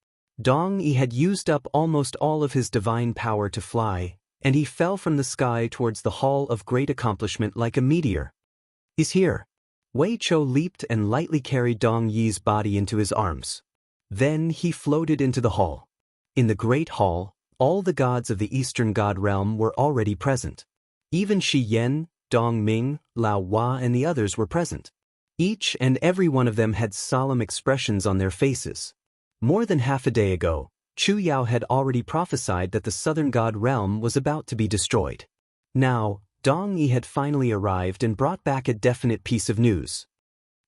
Dong-yi had used up almost all of his divine power to fly, and he fell from the sky towards the Hall of Great Accomplishment like a meteor. He's here. Wei Chou leaped and lightly carried Dong-yi's body into his arms. Then he floated into the hall. In the Great Hall, all the gods of the Eastern God Realm were already present. Even Shi Yan, Dong Ming, Lao Hua and the others were present. Each and every one of them had solemn expressions on their faces. More than half a day ago, Chu Yao had already prophesied that the southern god realm was about to be destroyed. Now, Dong-yi had finally arrived and brought back a definite piece of news.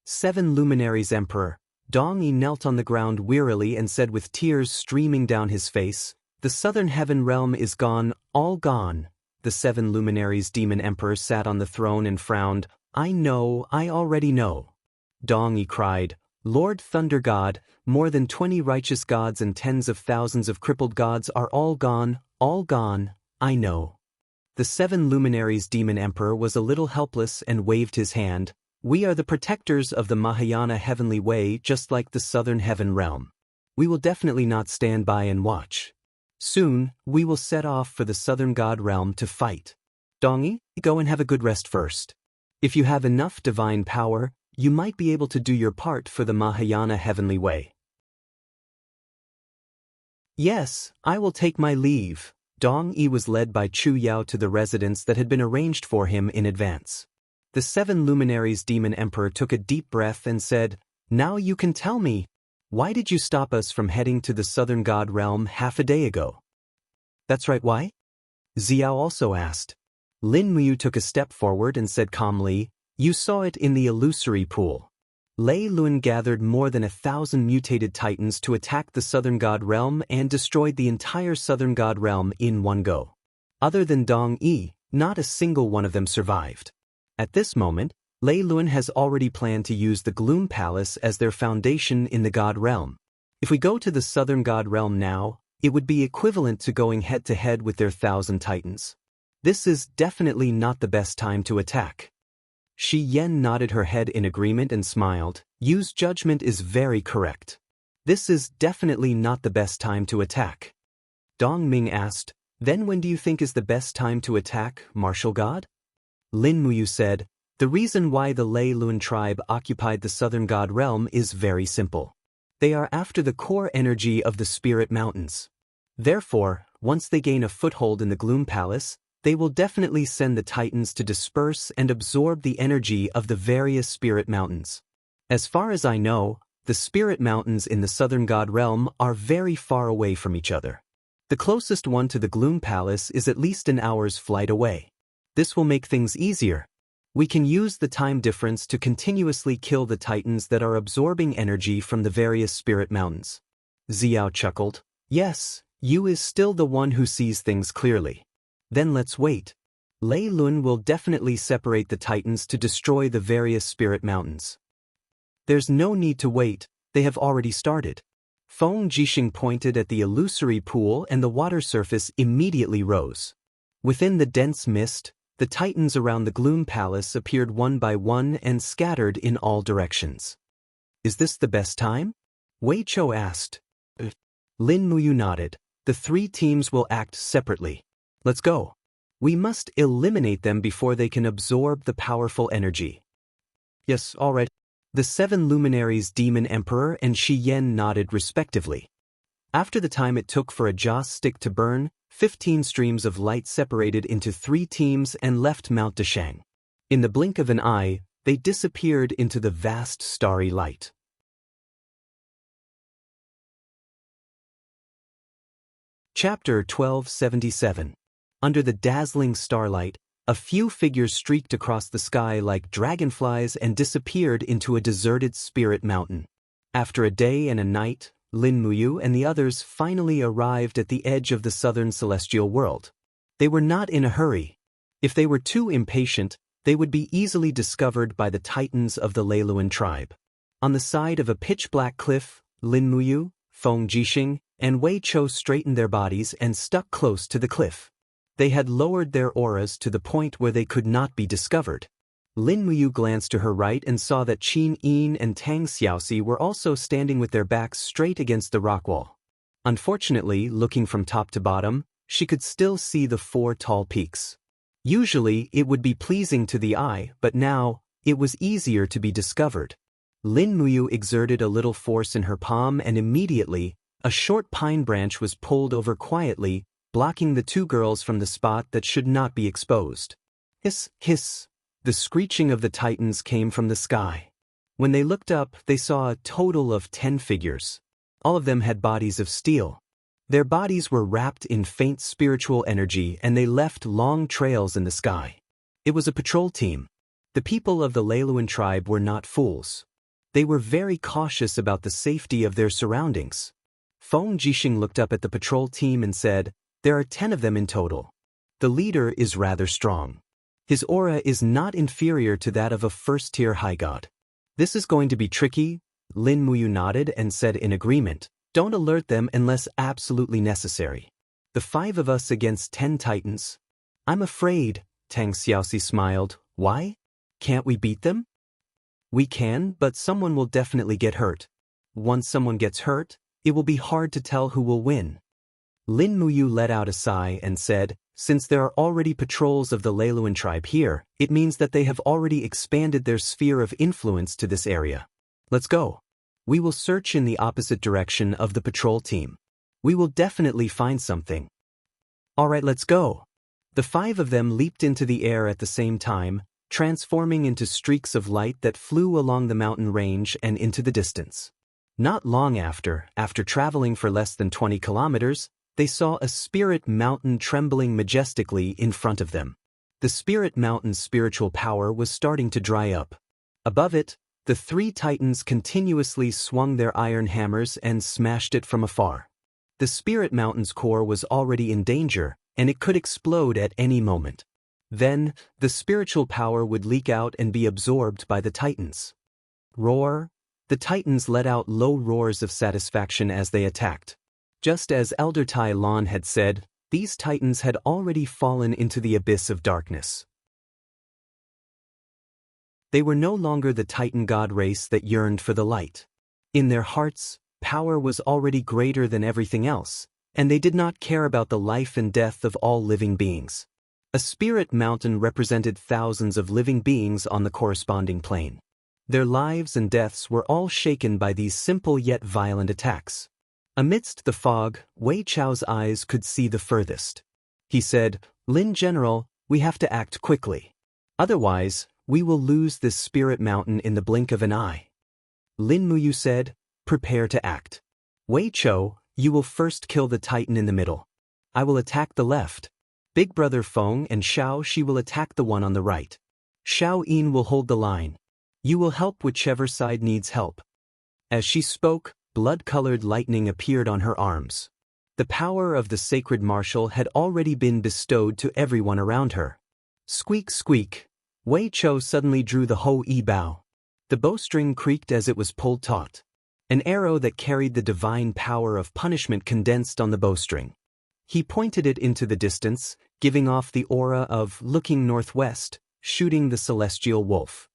7 luminaries Emperor, Dong-yi knelt on the ground wearily and said with tears streaming down his face, "The southern heaven realm is gone, all gone." The 7 luminaries Demon Emperor sat on the throne and frowned. "I already know." Dong-yi cried, "Lord Thunder God, more than 20 righteous gods and tens of thousands of crippled gods are all gone, I know." The 7 luminaries Demon Emperor was a little helpless and waved his hand. "We are the protectors of the Mahayana Heavenly Way, just like the Southern Heaven Realm. We will definitely not stand by and watch. Soon, we will set off for the Southern God Realm to fight. Dong-yi, go and have a good rest first. If you have enough divine power, you might be able to do your part for the Mahayana Heavenly Way." "Yes, I will take my leave." Dong-yi was led by Chu Yao to the residence that had been arranged for him in advance. The 7 luminaries Demon Emperor took a deep breath and said, "Now you can tell me, why did you stop us from heading to the Southern God Realm half a day ago?" "That's right, why?" Xiao also asked. Lin Muyu took a step forward and said calmly, "You saw it in the illusory pool. Lei Lun gathered more than 1,000 mutated titans to attack the Southern God Realm and destroyed the entire Southern God Realm in one go. Other than Dong-yi, not a single one of them survived. At this moment, Lei Lun has already planned to use the Gloom Palace as their foundation in the God Realm. If we go to the Southern God Realm now, it would be equivalent to going head-to-head with their 1,000 titans. This is definitely not the best time to attack." Shi Yan nodded her head in agreement and smiled. "Yu's judgment is very correct. This is definitely not the best time to attack." Dong Ming asked, "Then when do you think is the best time to attack, martial god?" Lin Muyu said, "The reason why the Lei Lun tribe occupied the Southern God Realm is very simple. They are after the core energy of the Spirit Mountains. Therefore, once they gain a foothold in the Gloom Palace, they will definitely send the Titans to disperse and absorb the energy of the various Spirit Mountains. As far as I know, the Spirit Mountains in the Southern God Realm are very far away from each other. The closest one to the Gloom Palace is at least an hour's flight away. This will make things easier. We can use the time difference to continuously kill the Titans that are absorbing energy from the various Spirit Mountains." Xiao chuckled. "Yes, Yu is still the one who sees things clearly. Then let's wait. Lei Lun will definitely separate the Titans to destroy the various Spirit Mountains." "There's no need to wait, they have already started." Feng Jixing pointed at the illusory pool and the water surface immediately rose. Within the dense mist, the Titans around the Gloom Palace appeared one by one and scattered in all directions. "Is this the best time?" Wei Chou asked. Lin Muyu nodded. "The 3 teams will act separately. Let's go. We must eliminate them before they can absorb the powerful energy." "Yes, all right." The 7 luminaries Demon Emperor and Shi Yen nodded respectively. After the time it took for a joss stick to burn, 15 streams of light separated into 3 teams and left Mount Deshang. In the blink of an eye, they disappeared into the vast starry light. Chapter 1277. Under the dazzling starlight, a few figures streaked across the sky like dragonflies and disappeared into a deserted spirit mountain. After a day and a night, Lin Muyu and the others finally arrived at the edge of the southern celestial world. They were not in a hurry. If they were too impatient, they would be easily discovered by the titans of the Leiluan tribe. On the side of a pitch-black cliff, Lin Muyu, Feng Jixing, and Wei Chou straightened their bodies and stuck close to the cliff. They had lowered their auras to the point where they could not be discovered. Lin Muyu glanced to her right and saw that Qin Yin and Tang Xiaoxi were also standing with their backs straight against the rock wall. Unfortunately, looking from top to bottom, she could still see the 4 tall peaks. Usually, it would be pleasing to the eye, but now, it was easier to be discovered. Lin Muyu exerted a little force in her palm and immediately, a short pine branch was pulled over quietly, blocking the 2 girls from the spot that should not be exposed. Hiss, hiss. The screeching of the titans came from the sky. When they looked up, they saw a total of 10 figures. All of them had bodies of steel. Their bodies were wrapped in faint spiritual energy and they left long trails in the sky. It was a patrol team. The people of the Leiluan tribe were not fools. They were very cautious about the safety of their surroundings. Feng Jixing looked up at the patrol team and said, "There are 10 of them in total. The leader is rather strong. His aura is not inferior to that of a first-tier high god. This is going to be tricky." Lin Muyu nodded and said in agreement, "Don't alert them unless absolutely necessary. The 5 of us against 10 titans? I'm afraid," Tang Xiaoxi smiled. "Why? Can't we beat them?" "We can, but someone will definitely get hurt. Once someone gets hurt, it will be hard to tell who will win." Lin Muyu let out a sigh and said, "Since there are already patrols of the Leiluan tribe here, it means that they have already expanded their sphere of influence to this area. Let's go. We will search in the opposite direction of the patrol team. We will definitely find something." "All right, let's go." The 5 of them leaped into the air at the same time, transforming into streaks of light that flew along the mountain range and into the distance. Not long after traveling for less than 20 kilometers, they saw a spirit mountain trembling majestically in front of them. The spirit mountain's spiritual power was starting to dry up. Above it, the 3 titans continuously swung their iron hammers and smashed it from afar. The spirit mountain's core was already in danger, and it could explode at any moment. Then, the spiritual power would leak out and be absorbed by the titans. Roar! The titans let out low roars of satisfaction as they attacked. Just as Elder Tai Lon had said, these titans had already fallen into the abyss of darkness. They were no longer the titan god race that yearned for the light. In their hearts, power was already greater than everything else, and they did not care about the life and death of all living beings. A spirit mountain represented thousands of living beings on the corresponding plane. Their lives and deaths were all shaken by these simple yet violent attacks. Amidst the fog, Wei Chou's eyes could see the furthest. He said, "Lin General, we have to act quickly. Otherwise, we will lose this spirit mountain in the blink of an eye." Lin Muyu said, "Prepare to act. Wei Chou, you will first kill the titan in the middle. I will attack the left. Big brother Feng and Xiao Shi will attack the one on the right. Xiao Yin will hold the line. You will help whichever side needs help." As she spoke, blood-colored lightning appeared on her arms. The power of the sacred martial had already been bestowed to everyone around her. Squeak, squeak. Wei Chou suddenly drew the Ho-I bow. The bowstring creaked as it was pulled taut. An arrow that carried the divine power of punishment condensed on the bowstring. He pointed it into the distance, giving off the aura of looking northwest, shooting the celestial wolf.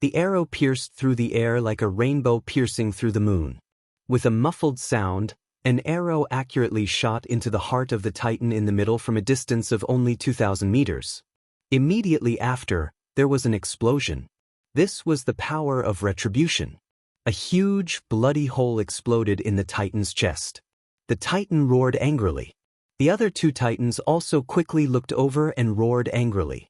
The arrow pierced through the air like a rainbow piercing through the moon. With a muffled sound, an arrow accurately shot into the heart of the titan in the middle from a distance of only 2,000 meters. Immediately after, there was an explosion. This was the power of retribution. A huge, bloody hole exploded in the Titan's chest. The Titan roared angrily. The other two Titans also quickly looked over and roared angrily.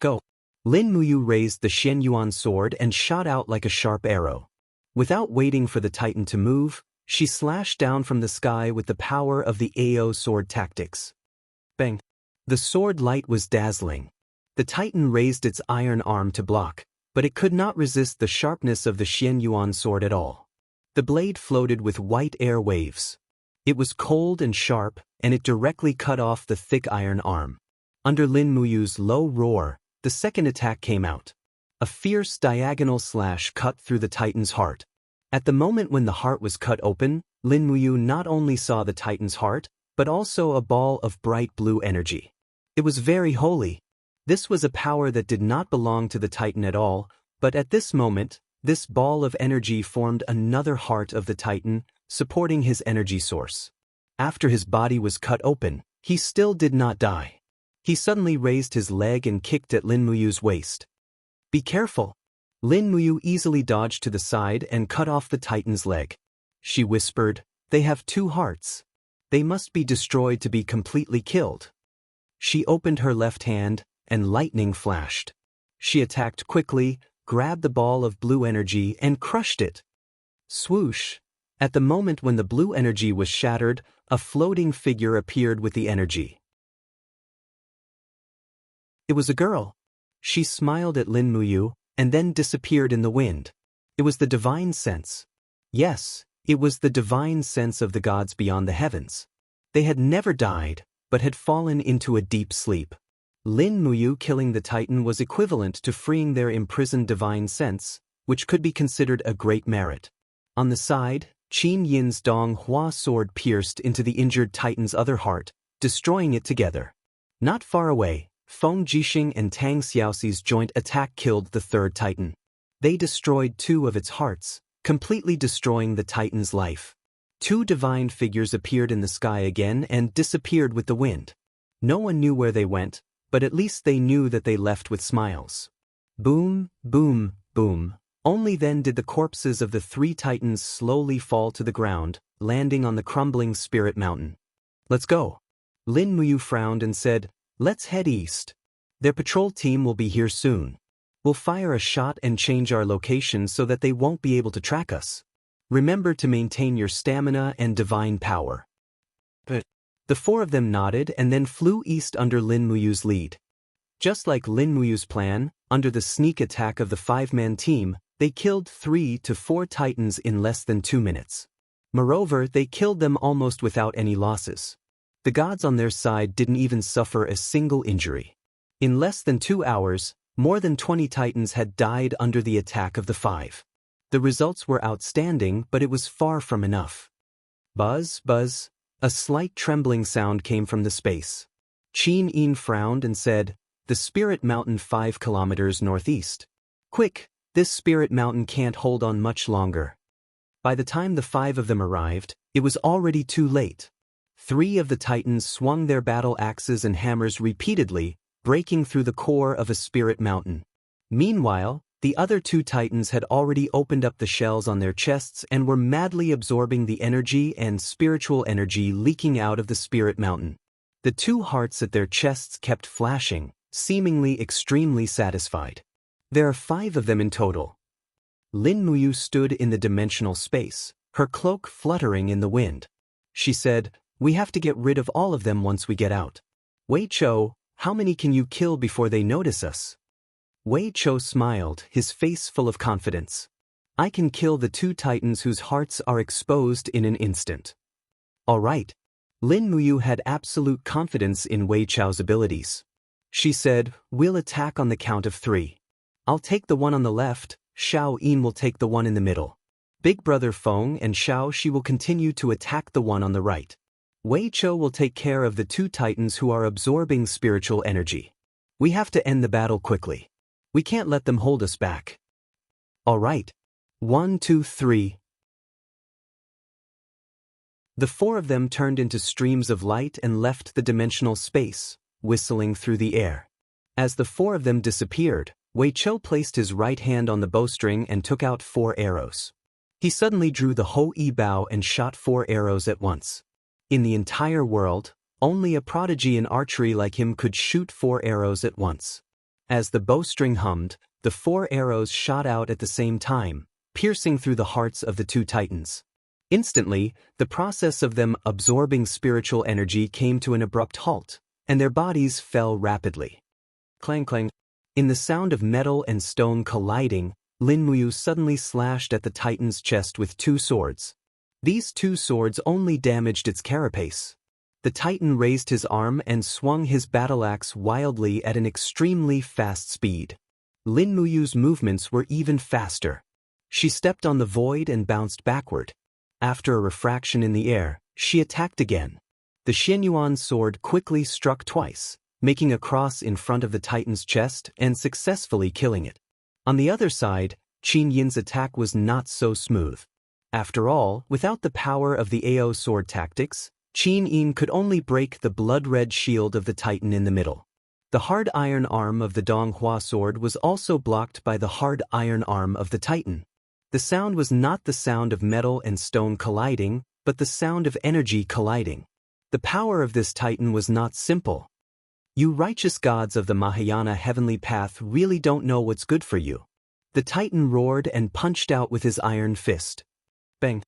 Go! Lin Muyu raised the Xianyuan sword and shot out like a sharp arrow. Without waiting for the Titan to move, she slashed down from the sky with the power of the AO sword tactics. Bang! The sword light was dazzling. The Titan raised its iron arm to block, but it could not resist the sharpness of the Xianyuan sword at all. The blade floated with white air waves. It was cold and sharp, and it directly cut off the thick iron arm. Under Lin Muyu's low roar, the second attack came out. A fierce diagonal slash cut through the Titan's heart. At the moment when the heart was cut open, Lin Muyu not only saw the Titan's heart, but also a ball of bright blue energy. It was very holy. This was a power that did not belong to the Titan at all, but at this moment, this ball of energy formed another heart of the Titan, supporting his energy source. After his body was cut open, he still did not die. He suddenly raised his leg and kicked at Lin Muyu's waist. Be careful! Lin Muyu easily dodged to the side and cut off the Titan's leg. She whispered, "They have two hearts. They must be destroyed to be completely killed." She opened her left hand, and lightning flashed. She attacked quickly, grabbed the ball of blue energy and crushed it. Swoosh! At the moment when the blue energy was shattered, a floating figure appeared with the energy. It was a girl. She smiled at Lin Muyu, and then disappeared in the wind. It was the divine sense. Yes, it was the divine sense of the gods beyond the heavens. They had never died, but had fallen into a deep sleep. Lin Muyu killing the Titan was equivalent to freeing their imprisoned divine sense, which could be considered a great merit. On the side, Qin Yin's Dong Hua sword pierced into the injured Titan's other heart, destroying it together. Not far away, Feng Jixing and Tang Xiaoxi's joint attack killed the third Titan. They destroyed two of its hearts, completely destroying the Titan's life. Two divine figures appeared in the sky again and disappeared with the wind. No one knew where they went, but at least they knew that they left with smiles. Boom, boom, boom. Only then did the corpses of the three Titans slowly fall to the ground, landing on the crumbling spirit mountain. Let's go. Lin Muyu frowned and said, "Let's head east. Their patrol team will be here soon. We'll fire a shot and change our location so that they won't be able to track us. Remember to maintain your stamina and divine power." But the four of them nodded and then flew east under Lin Muyu's lead. Just like Lin Muyu's plan, under the sneak attack of the five-man team, they killed 3 to 4 Titans in less than 2 minutes. Moreover, they killed them almost without any losses. The gods on their side didn't even suffer a single injury. In less than 2 hours, more than 20 Titans had died under the attack of the 5. The results were outstanding, but it was far from enough. Buzz, buzz. A slight trembling sound came from the space. Qin Yin frowned and said, "The Spirit Mountain 5 kilometers northeast. Quick, this Spirit Mountain can't hold on much longer." By the time the 5 of them arrived, it was already too late. 3 of the Titans swung their battle axes and hammers repeatedly, breaking through the core of a spirit mountain. Meanwhile, the other 2 Titans had already opened up the shells on their chests and were madly absorbing the energy and spiritual energy leaking out of the spirit mountain. The 2 hearts at their chests kept flashing, seemingly extremely satisfied. There are 5 of them in total. Lin Muyu stood in the dimensional space, her cloak fluttering in the wind. She said, "We have to get rid of all of them once we get out. Wei Chou, how many can you kill before they notice us?" Wei Chou smiled, his face full of confidence. "I can kill the 2 Titans whose hearts are exposed in an instant." All right. Lin Muyu had absolute confidence in Wei Chou's abilities. She said, "We'll attack on the count of 3. I'll take the one on the left, Xiao Yin will take the one in the middle. Big brother Feng and Xiao Shi will continue to attack the one on the right. Wei Chou will take care of the 2 Titans who are absorbing spiritual energy. We have to end the battle quickly. We can't let them hold us back." All right. 1, 2, 3. The 4 of them turned into streams of light and left the dimensional space, whistling through the air. As the 4 of them disappeared, Wei Chou placed his right hand on the bowstring and took out 4 arrows. He suddenly drew the Ho Yi bow and shot 4 arrows at once. In the entire world, only a prodigy in archery like him could shoot 4 arrows at once. As the bowstring hummed, the 4 arrows shot out at the same time, piercing through the hearts of the 2 titans. Instantly, the process of them absorbing spiritual energy came to an abrupt halt, and their bodies fell rapidly. Clang clang. In the sound of metal and stone colliding, Lin Muyu suddenly slashed at the titan's chest with 2 swords. These 2 swords only damaged its carapace. The titan raised his arm and swung his battle-axe wildly at an extremely fast speed. Lin Muyu's movements were even faster. She stepped on the void and bounced backward. After a refraction in the air, she attacked again. The Xianyuan sword quickly struck twice, making a cross in front of the titan's chest and successfully killing it. On the other side, Qin Yin's attack was not so smooth. After all, without the power of the AO sword tactics, Qin Yin could only break the blood-red shield of the titan in the middle. The hard iron arm of the Donghua sword was also blocked by the hard iron arm of the titan. The sound was not the sound of metal and stone colliding, but the sound of energy colliding. The power of this titan was not simple. You righteous gods of the Mahayana heavenly path really don't know what's good for you. The titan roared and punched out with his iron fist. Bang!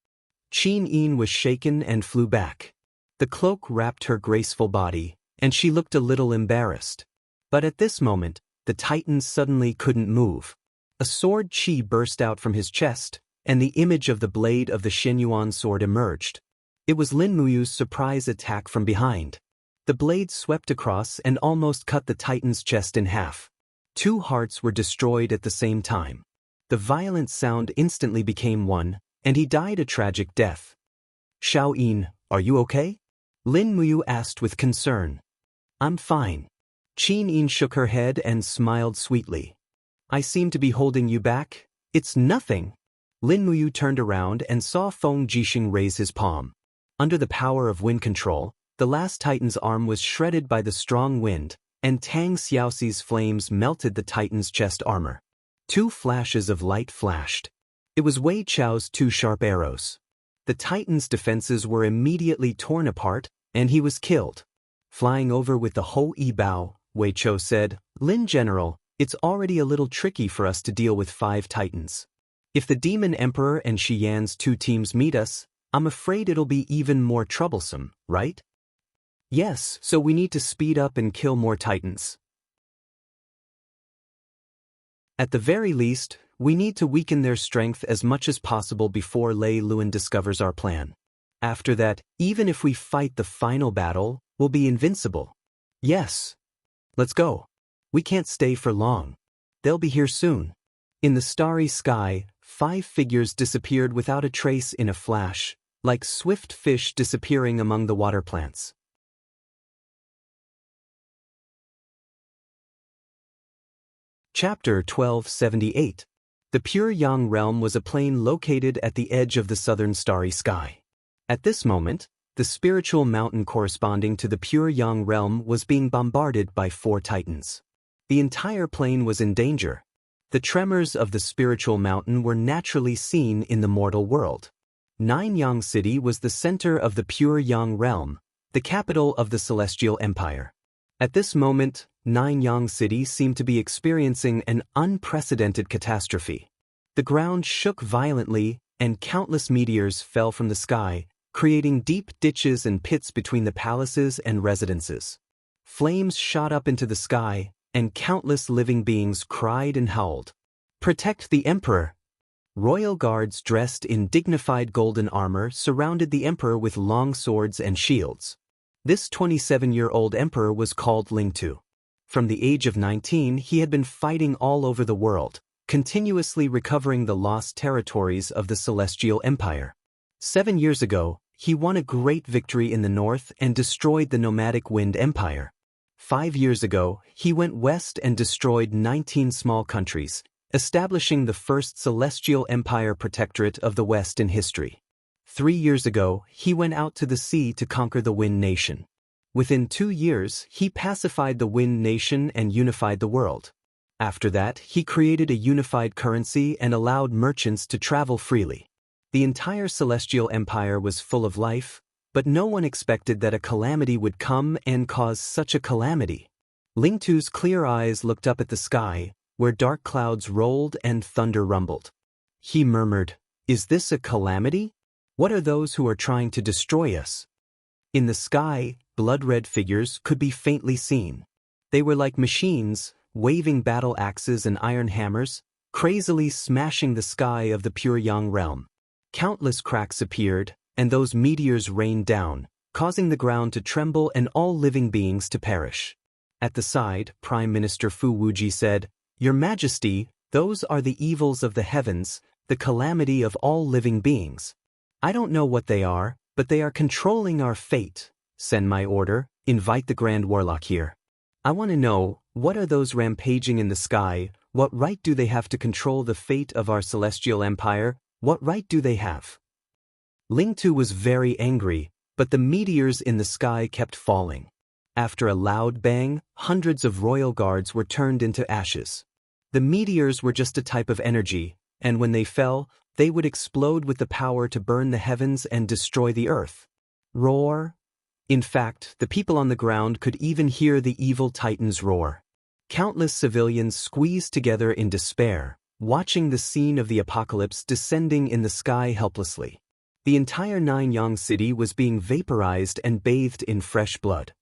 Qin Yin was shaken and flew back. The cloak wrapped her graceful body, and she looked a little embarrassed. But at this moment, the titan suddenly couldn't move. A sword chi burst out from his chest, and the image of the blade of the Xianyuan sword emerged. It was Lin Muyu's surprise attack from behind. The blade swept across and almost cut the titan's chest in half. 2 hearts were destroyed at the same time. The violent sound instantly became one, and he died a tragic death. Xiao Yin, are you okay? Lin Muyu asked with concern. I'm fine. Qin Yin shook her head and smiled sweetly. I seem to be holding you back. It's nothing. Lin Muyu turned around and saw Feng Jixing raise his palm. Under the power of wind control, the last titan's arm was shredded by the strong wind, and Tang Xiaoxi's flames melted the titan's chest armor. 2 flashes of light flashed. It was Wei Chou's 2 sharp arrows. The titan's defenses were immediately torn apart, and he was killed. Flying over with the Ho Yi bow, Wei Chou said, Lin General, it's already a little tricky for us to deal with 5 titans. If the Demon Emperor and Xian's 2 teams meet us, I'm afraid it'll be even more troublesome, right? Yes, so we need to speed up and kill more titans. At the very least, we need to weaken their strength as much as possible before Lei Luan discovers our plan. After that, even if we fight the final battle, we'll be invincible. Yes. Let's go. We can't stay for long. They'll be here soon. In the starry sky, 5 figures disappeared without a trace in a flash, like swift fish disappearing among the water plants. Chapter 1278. The Pure Yang Realm was a plain located at the edge of the southern starry sky. At this moment, the spiritual mountain corresponding to the Pure Yang Realm was being bombarded by 4 titans. The entire plain was in danger. The tremors of the spiritual mountain were naturally seen in the mortal world. Nianyang City was the center of the Pure Yang Realm, the capital of the Celestial Empire. At this moment, Nianyang City seemed to be experiencing an unprecedented catastrophe. The ground shook violently, and countless meteors fell from the sky, creating deep ditches and pits between the palaces and residences. Flames shot up into the sky, and countless living beings cried and howled. Protect the Emperor! Royal guards dressed in dignified golden armor surrounded the Emperor with long swords and shields. This 27-year-old Emperor was called Lingtu. From the age of 19, he had been fighting all over the world, continuously recovering the lost territories of the Celestial Empire. 7 years ago, he won a great victory in the north and destroyed the nomadic Wind Empire. 5 years ago, he went west and destroyed 19 small countries, establishing the first Celestial Empire Protectorate of the West in history. 3 years ago, he went out to the sea to conquer the Wind Nation. Within 2 years, he pacified the Wind Nation and unified the world. After that, he created a unified currency and allowed merchants to travel freely. The entire celestial empire was full of life, but no one expected that a calamity would come and cause such a calamity. Ling Tu's clear eyes looked up at the sky, where dark clouds rolled and thunder rumbled. He murmured, "Is this a calamity? What are those who are trying to destroy us?" In the sky, blood-red figures could be faintly seen. They were like machines, waving battle axes and iron hammers, crazily smashing the sky of the pure Yang realm. Countless cracks appeared, and those meteors rained down, causing the ground to tremble and all living beings to perish. At the side, Prime Minister Fu Wuji said, "Your Majesty, those are the evils of the heavens, the calamity of all living beings. I don't know what they are, but they are controlling our fate. Send my order, invite the Grand Warlock here. I want to know, what are those rampaging in the sky? What right do they have to control the fate of our celestial empire? What right do they have?" Ling Tu was very angry, but the meteors in the sky kept falling. After a loud bang, hundreds of royal guards were turned into ashes. The meteors were just a type of energy, and when they fell, they would explode with the power to burn the heavens and destroy the earth. Roar. In fact, the people on the ground could even hear the evil titans roar. Countless civilians squeezed together in despair, watching the scene of the apocalypse descending in the sky helplessly. The entire Nanyang city was being vaporized and bathed in fresh blood.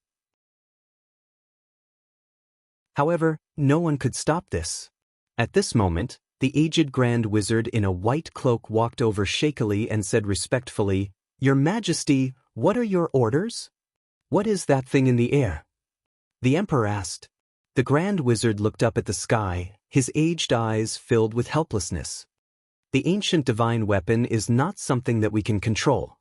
However, no one could stop this. At this moment, the aged Grand Wizard in a white cloak walked over shakily and said respectfully, "Your Majesty, what are your orders? What is that thing in the air?" The Emperor asked. The Grand Wizard looked up at the sky, his aged eyes filled with helplessness. "The ancient divine weapon is not something that we can control.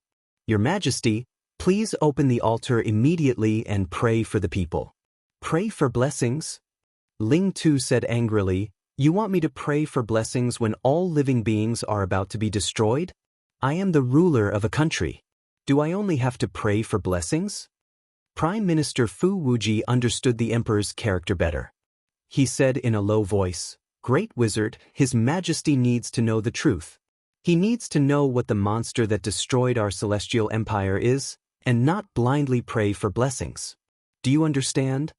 Your Majesty, please open the altar immediately and pray for the people." "Pray for blessings?" Ling Tu said angrily, "You want me to pray for blessings when all living beings are about to be destroyed? I am the ruler of a country. Do I only have to pray for blessings?" Prime Minister Fu Wuji understood the Emperor's character better. He said in a low voice, "Great Wizard, His Majesty needs to know the truth. He needs to know what the monster that destroyed our celestial empire is, and not blindly pray for blessings. Do you understand?"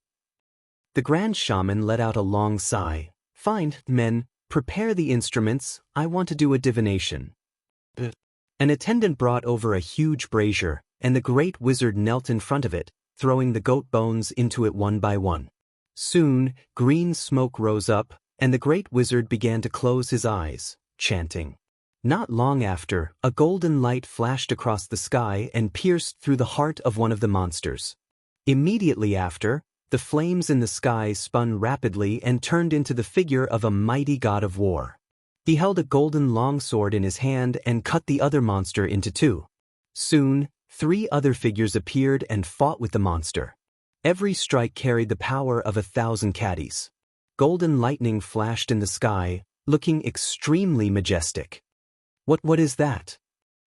The Grand Shaman let out a long sigh. "Fine, men, prepare the instruments, I want to do a divination." An attendant brought over a huge brazier, and the Great Wizard knelt in front of it, throwing the goat bones into it one by one. Soon, green smoke rose up, and the Great Wizard began to close his eyes, chanting. Not long after, a golden light flashed across the sky and pierced through the heart of one of the monsters. Immediately after, the flames in the sky spun rapidly and turned into the figure of a mighty god of war. He held a golden longsword in his hand and cut the other monster into two. Soon, 3 other figures appeared and fought with the monster. Every strike carried the power of 1,000 caddies. Golden lightning flashed in the sky, looking extremely majestic. What is that?"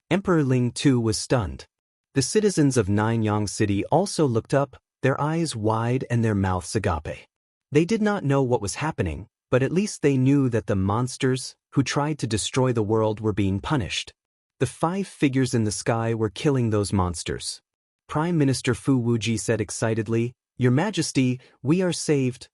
Emperor Ling Tu was stunned. The citizens of Nanyang City also looked up, their eyes wide and their mouths agape. They did not know what was happening, but at least they knew that the monsters who tried to destroy the world were being punished. The 5 figures in the sky were killing those monsters. Prime Minister Fu Wuji said excitedly, "Your Majesty, we are saved."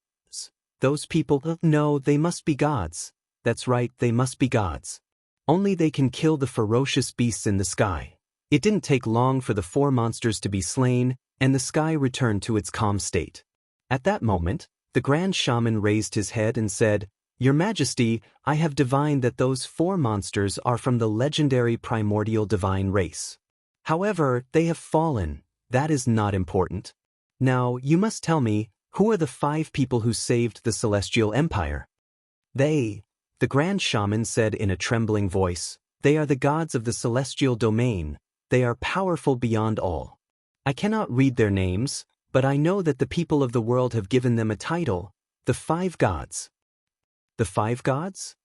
"Those people, no, they must be gods." "That's right, they must be gods. Only they can kill the ferocious beasts in the sky." It didn't take long for the 4 monsters to be slain, and the sky returned to its calm state. At that moment, the Grand Shaman raised his head and said, "Your Majesty, I have divined that those 4 monsters are from the legendary primordial divine race. However, they have fallen. That is not important. Now, you must tell me, who are the 5 people who saved the celestial empire?" "They," the Grand Shaman said in a trembling voice, "they are the gods of the celestial domain. They are powerful beyond all. I cannot read their names, but I know that the people of the world have given them a title, the 5 gods." "The 5 gods?"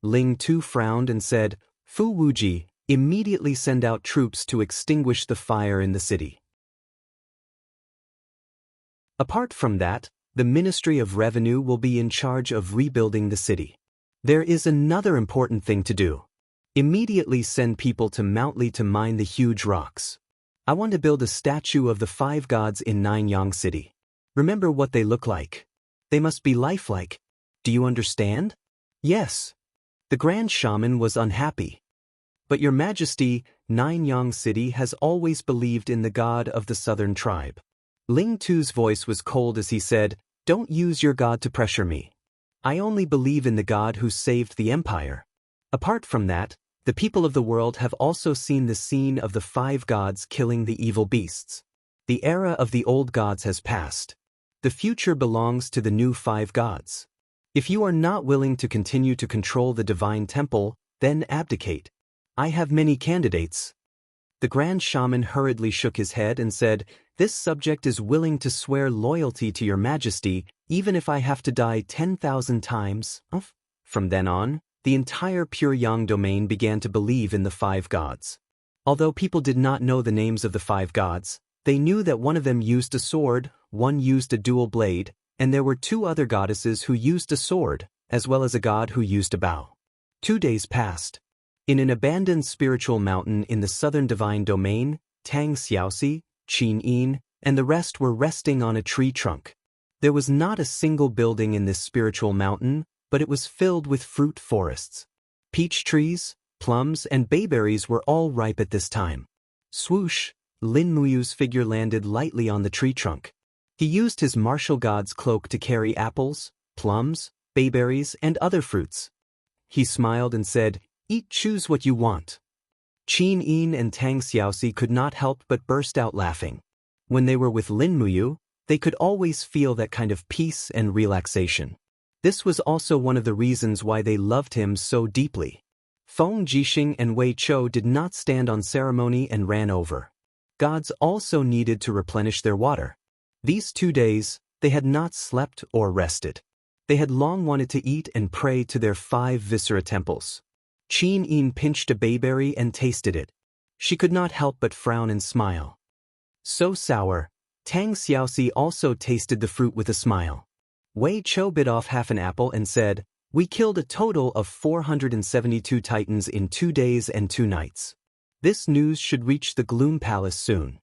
Ling Tu frowned and said, "Fu Wuji, immediately send out troops to extinguish the fire in the city." Apart from that, The Ministry of Revenue will be in charge of rebuilding the city. There is another important thing to do. Immediately send people to Mount Li to mine the huge rocks. I want to build a statue of the 5 gods in Nanyang City. Remember what they look like. They must be lifelike. Do you understand? Yes. The Grand Shaman was unhappy. But Your Majesty, Nanyang City has always believed in the god of the southern tribe. Ling Tu's voice was cold as he said, "Don't use your god to pressure me. I only believe in the god who saved the empire. Apart from that, the people of the world have also seen the scene of the 5 gods killing the evil beasts. The era of the old gods has passed. The future belongs to the new 5 gods. If you are not willing to continue to control the divine temple, then abdicate. I have many candidates." The Grand Shaman hurriedly shook his head and said, "This subject is willing to swear loyalty to Your Majesty, even if I have to die 10,000 times." From then on, the entire Puryang domain began to believe in the 5 gods. Although people did not know the names of the 5 gods, they knew that one of them used a sword, one used a dual blade, and there were 2 other goddesses who used a sword, as well as a god who used a bow. 2 days passed. In an abandoned spiritual mountain in the southern divine domain, Tang Xiaoxi, Qin Yin, and the rest were resting on a tree trunk. There was not a single building in this spiritual mountain, but it was filled with fruit forests. Peach trees, plums, and bayberries were all ripe at this time. Swoosh, Lin Muyu's figure landed lightly on the tree trunk. He used his martial god's cloak to carry apples, plums, bayberries, and other fruits. He smiled and said, "Eat, choose what you want." Qin Yin and Tang Xiaoxi could not help but burst out laughing. When they were with Lin Muyu, they could always feel that kind of peace and relaxation. This was also one of the reasons why they loved him so deeply. Feng Jixing and Wei Chou did not stand on ceremony and ran over. Gods also needed to replenish their water. These 2 days, they had not slept or rested. They had long wanted to eat and pray to their 5 viscera temples. Qin Yin pinched a bayberry and tasted it. She could not help but frown and smile. So sour. Tang Xiaoxi also tasted the fruit with a smile. Wei Chou bit off half an apple and said, "We killed a total of 472 titans in 2 days and 2 nights. This news should reach the Gloom Palace soon.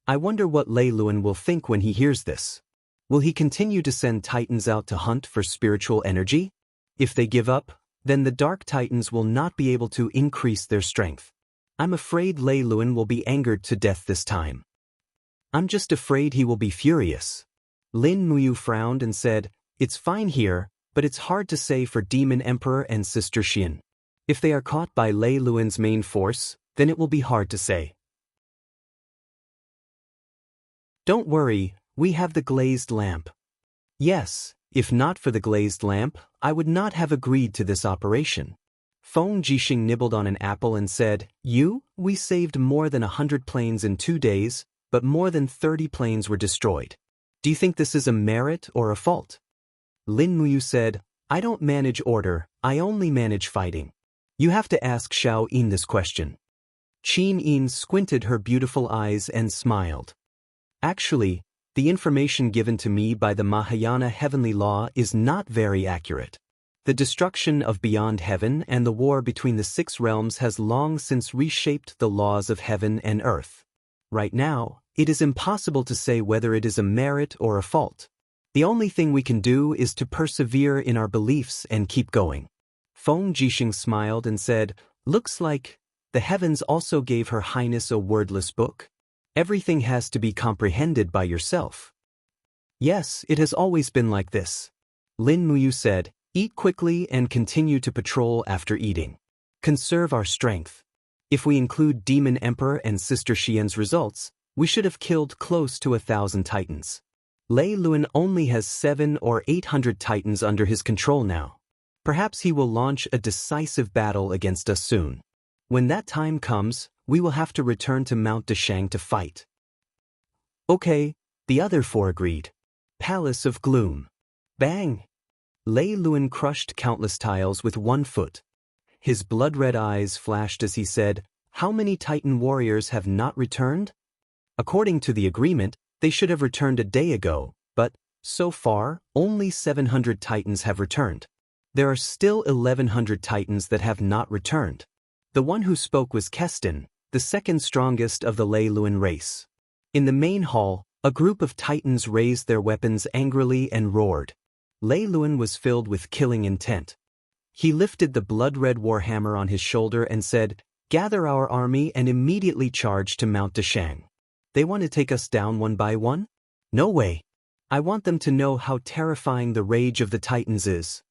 I wonder what Lei Luan will think when he hears this. Will he continue to send titans out to hunt for spiritual energy? If they give up, then the Dark Titans will not be able to increase their strength. I'm afraid Lei Luan will be angered to death this time. I'm just afraid he will be furious." Lin Muyu frowned and said, "It's fine here, but it's hard to say for Demon Emperor and Sister Xian. If they are caught by Lei Luan's main force, then it will be hard to say." "Don't worry, we have the glazed lamp." "Yes, if not for the glazed lamp, I would not have agreed to this operation." Feng Jixing nibbled on an apple and said, We saved more than 100 planes in 2 days, but more than 30 planes were destroyed. Do you think this is a merit or a fault?" Lin Muyu said, "I don't manage order, I only manage fighting. You have to ask Xiao Yin this question." Qin Yin squinted her beautiful eyes and smiled. "Actually, the information given to me by the Mahayana heavenly law is not very accurate. The destruction of beyond heaven and the war between the 6 realms has long since reshaped the laws of heaven and earth. Right now, it is impossible to say whether it is a merit or a fault. The only thing we can do is to persevere in our beliefs and keep going." Feng Jixing smiled and said, "Looks like the heavens also gave Her Highness a wordless book. Everything has to be comprehended by yourself." "Yes, it has always been like this." Lin Muyu said, "Eat quickly and continue to patrol after eating. Conserve our strength. If we include Demon Emperor and Sister Xian's results, we should have killed close to 1,000 titans. Lei Luan only has 700 or 800 titans under his control now. Perhaps he will launch a decisive battle against us soon. When that time comes, we will have to return to Mount Deshang to fight." "Okay," the other 4 agreed. Palace of Gloom. Bang! Lei Luan crushed countless tiles with 1 foot. His blood-red eyes flashed as he said, "How many Titan warriors have not returned? According to the agreement, they should have returned a day ago, but So far, only 700 titans have returned. There are still 1100 titans that have not returned. The one who spoke was Keston, the second strongest of the Lei Luan race. In the main hall, a group of titans raised their weapons angrily and roared. Lei Luan was filled with killing intent. He lifted the blood-red warhammer on his shoulder and said, "Gather our army and immediately charge to Mount Dashang. They want to take us down one by one? No way. I want them to know how terrifying the rage of the titans is."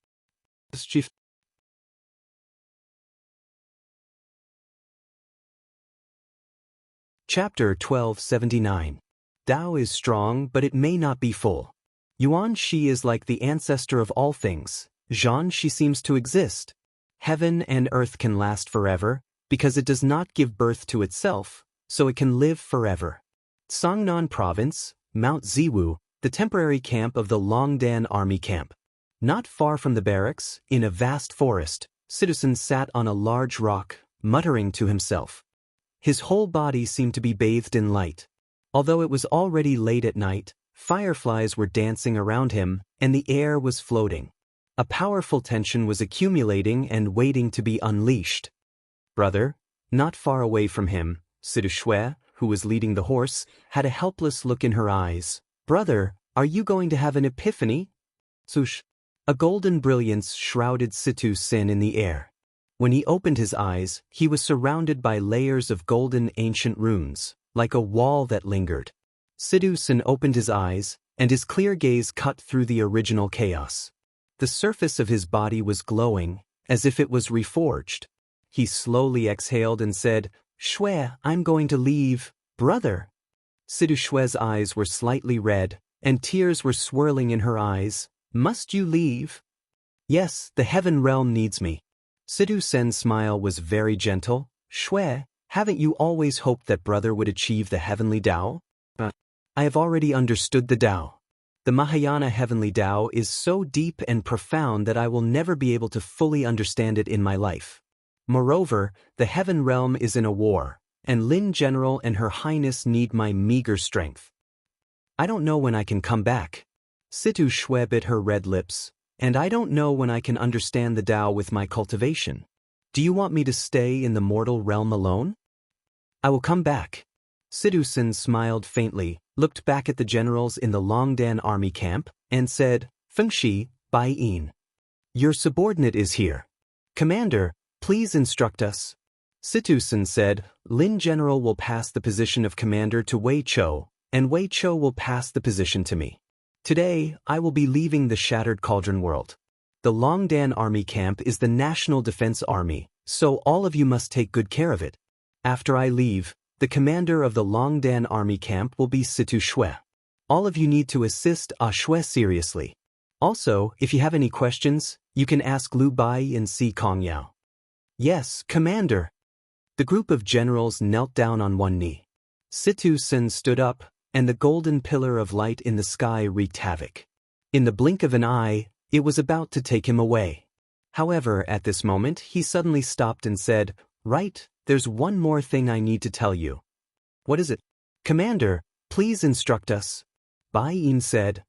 Chapter 1279. Tao is strong, but it may not be full. Yuan Shi is like the ancestor of all things. Zhan Shi seems to exist. Heaven and earth can last forever, because it does not give birth to itself, so it can live forever. Songnan Province, Mount Ziwu, the temporary camp of the Longdan Army Camp. Not far from the barracks, in a vast forest, Citizen sat on a large rock, muttering to himself. His whole body seemed to be bathed in light. Although it was already late at night, fireflies were dancing around him, and the air was floating. A powerful tension was accumulating and waiting to be unleashed. Brother, not far away from him, Sidu Shui, who was leading the horse, had a helpless look in her eyes. "Brother, are you going to have an epiphany?" Sush. A golden brilliance shrouded Situ Sin in the air. When he opened his eyes, he was surrounded by layers of golden ancient runes, like a wall that lingered. Sidu Sin opened his eyes, and his clear gaze cut through the original chaos. The surface of his body was glowing, as if it was reforged. He slowly exhaled and said, "Shui, I'm going to leave, brother." Sidu Shui's eyes were slightly red, and tears were swirling in her eyes. "Must you leave?" "Yes, the heaven realm needs me." Sidu Sen's smile was very gentle. "Shui, haven't you always hoped that brother would achieve the heavenly Tao?" "But I have already understood the Tao. The Mahayana heavenly Tao is so deep and profound that I will never be able to fully understand it in my life. Moreover, the heaven realm is in a war, and Lin General and Her Highness need my meager strength. I don't know when I can come back." Situ Shui bit her red lips. "And I don't know when I can understand the Tao with my cultivation. Do you want me to stay in the mortal realm alone?" "I will come back." Sidu Sin smiled faintly, looked back at the generals in the Longdan army camp, and said, "Fengshi, Bai Yin. Your subordinate is here. Commander, please instruct us." Situ Sin said, "Lin General will pass the position of commander to Wei Chou, and Wei Chou will pass the position to me. Today, I will be leaving the Shattered Cauldron world. The Longdan Army Camp is the National Defense Army, so all of you must take good care of it. After I leave, the commander of the Longdan Army Camp will be Situ Shui. All of you need to assist Shui seriously. Also, if you have any questions, you can ask Lu Bai and Si Kongyao." "Yes, Commander." The group of generals knelt down on one knee. Situ Sin stood up, and the golden pillar of light in the sky wreaked havoc. In the blink of an eye, it was about to take him away. However, at this moment, he suddenly stopped and said, "Right, there's one more thing I need to tell you." "What is it?" "Commander, please instruct us." Bai Yin said,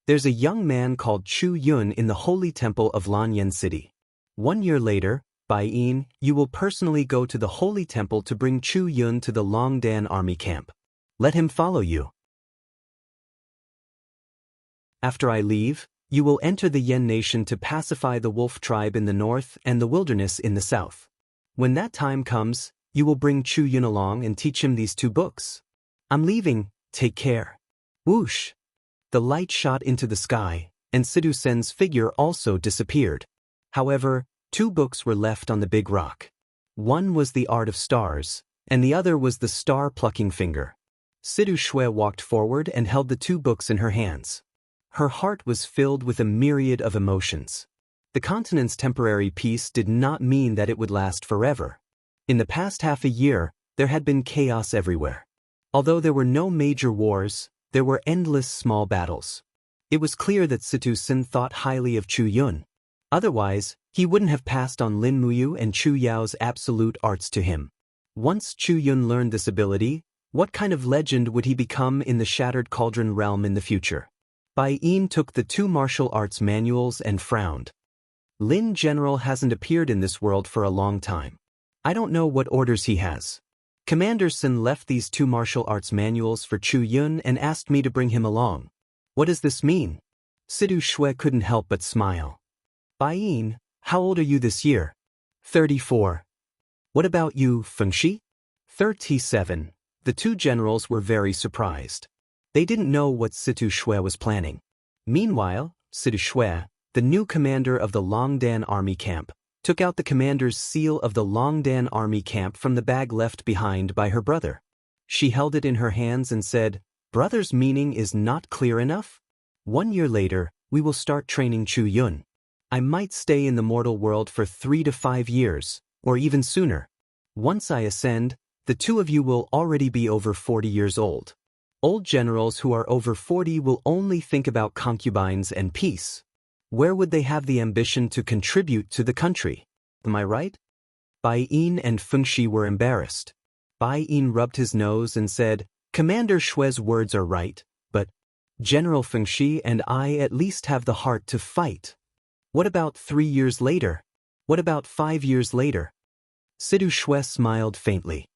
"There's a young man called Chu Yun in the Holy Temple of Lanyan City. 1 year later, Bai Yin, you will personally go to the Holy Temple to bring Chu Yun to the Longdan Army Camp. Let him follow you. After I leave, you will enter the Yen Nation to pacify the wolf tribe in the north and the wilderness in the south. When that time comes, you will bring Chu Yun along and teach him these 2 books. I'm leaving, take care." Whoosh! The light shot into the sky, and Sidu Sen's figure also disappeared. However, 2 books were left on the big rock. One was the Art of Stars, and the other was the Star-Plucking Finger. Sidu Shui walked forward and held the 2 books in her hands. Her heart was filled with a myriad of emotions. The continent's temporary peace did not mean that it would last forever. In the past half a year, there had been chaos everywhere. Although there were no major wars, there were endless small battles. It was clear that Situ Sin thought highly of Chu Yun. Otherwise, he wouldn't have passed on Lin Muyu and Chu Yao's absolute arts to him. Once Chu Yun learned this ability, what kind of legend would he become in the Shattered Cauldron realm in the future? Bai Yin took the 2 martial arts manuals and frowned. Lin General hasn't appeared in this world for a long time. I don't know what orders he has. Commander Sun left these 2 martial arts manuals for Chu Yun and asked me to bring him along. What does this mean? Sidu Shui couldn't help but smile. Bai Yin, how old are you this year? 34. What about you, Fengxi? 37. The 2 generals were very surprised. They didn't know what Situ Shui was planning. Meanwhile, Situ Shui, the new commander of the Longdan army camp, took out the commander's seal of the Longdan army camp from the bag left behind by her brother. She held it in her hands and said, "Brother's meaning is not clear enough? 1 year later, we will start training Chu Yun. I might stay in the mortal world for 3 to 5 years, or even sooner. Once I ascend, the 2 of you will already be over 40 years old. Old generals who are over 40 will only think about concubines and peace. Where would they have the ambition to contribute to the country? Am I right?" Bai Yin and Fengxi were embarrassed. Bai Yin rubbed his nose and said, "Commander Shui's words are right, but General Fengxi and I at least have the heart to fight. What about 3 years later? What about 5 years later?" Sidu Shui smiled faintly.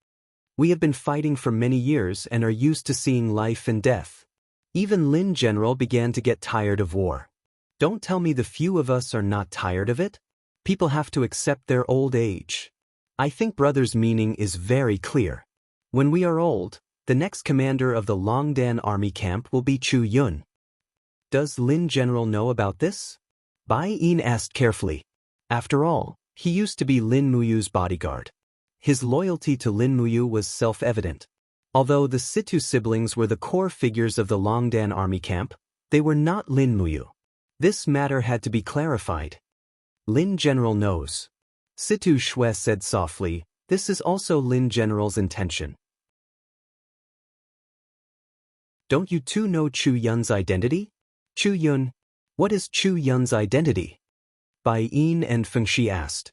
"We have been fighting for many years and are used to seeing life and death. Even Lin General began to get tired of war. Don't tell me the few of us are not tired of it. People have to accept their old age. I think brother's meaning is very clear. When we are old, the next commander of the Longdan army camp will be Chu Yun." "Does Lin General know about this?" Bai Yin asked carefully. After all, he used to be Lin Muyu's bodyguard. His loyalty to Lin Muyu was self-evident. Although the Situ siblings were the core figures of the Longdan army camp, they were not Lin Muyu. This matter had to be clarified. "Lin General knows." Situ Shui said softly, "This is also Lin General's intention." "Don't you 2 know Chu Yun's identity?" "Chu Yun? What is Chu Yun's identity?" Bai Yin and Fengxi asked.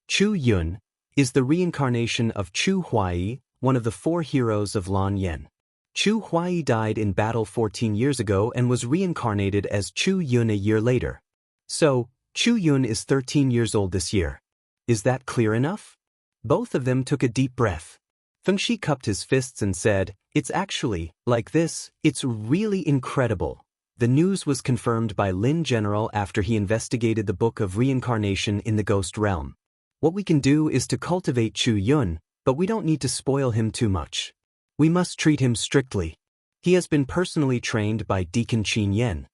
"Chu Yun is the reincarnation of Chu Huai, one of the 4 heroes of Lan Yan. Chu Huai died in battle 14 years ago and was reincarnated as Chu Yun a year later. So, Chu Yun is 13 years old this year. Is that clear enough?" Both of them took a deep breath. Fengxi cupped his fists and said, "It's actually, like this, it's really incredible." The news was confirmed by Lin General after he investigated the Book of Reincarnation in the Ghost Realm. "What we can do is to cultivate Chu Yun, but we don't need to spoil him too much. We must treat him strictly. He has been personally trained by Deacon Qin Yen.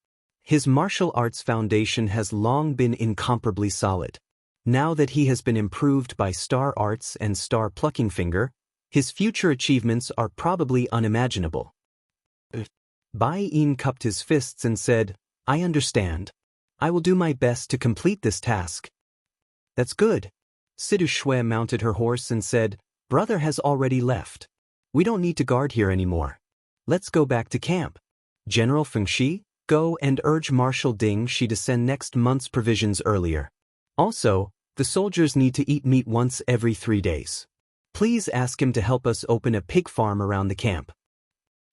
His martial arts foundation has long been incomparably solid. Now that he has been improved by Star Arts and Star Plucking Finger, his future achievements are probably unimaginable." Bai Yin cupped his fists and said, "I understand. I will do my best to complete this task." "That's good." Sidu Shui mounted her horse and said, "Brother has already left. We don't need to guard here anymore. Let's go back to camp. General Fengxi, go and urge Marshal Ding Shi to send next month's provisions earlier. Also, the soldiers need to eat meat once every 3 days. Please ask him to help us open a pig farm around the camp."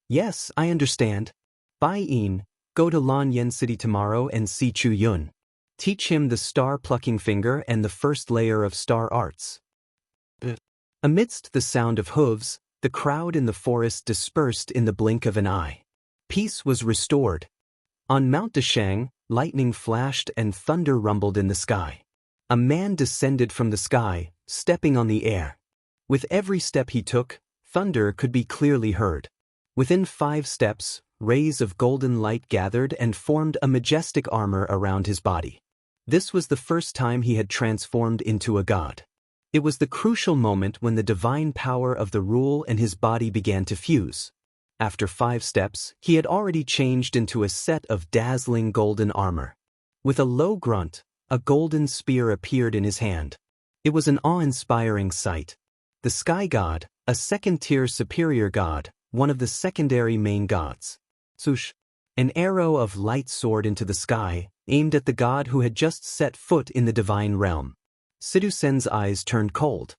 "Yes, I understand. Bai Yin, go to Lan Yan City tomorrow and see Chu Yun. Teach him the Star Plucking Finger and the first layer of Star Arts." Amidst the sound of hooves, the crowd in the forest dispersed in the blink of an eye. Peace was restored. On Mount Deshang, lightning flashed and thunder rumbled in the sky. A man descended from the sky, stepping on the air. With every step he took, thunder could be clearly heard. Within 5 steps, rays of golden light gathered and formed a majestic armor around his body. This was the first time he had transformed into a god. It was the crucial moment when the divine power of the rule and his body began to fuse. After 5 steps, he had already changed into a set of dazzling golden armor. With a low grunt, a golden spear appeared in his hand. It was an awe-inspiring sight. The sky god, a second-tier superior god, one of the secondary main gods. Sush! An arrow of light soared into the sky, aimed at the god who had just set foot in the divine realm. Sidu Sen's eyes turned cold.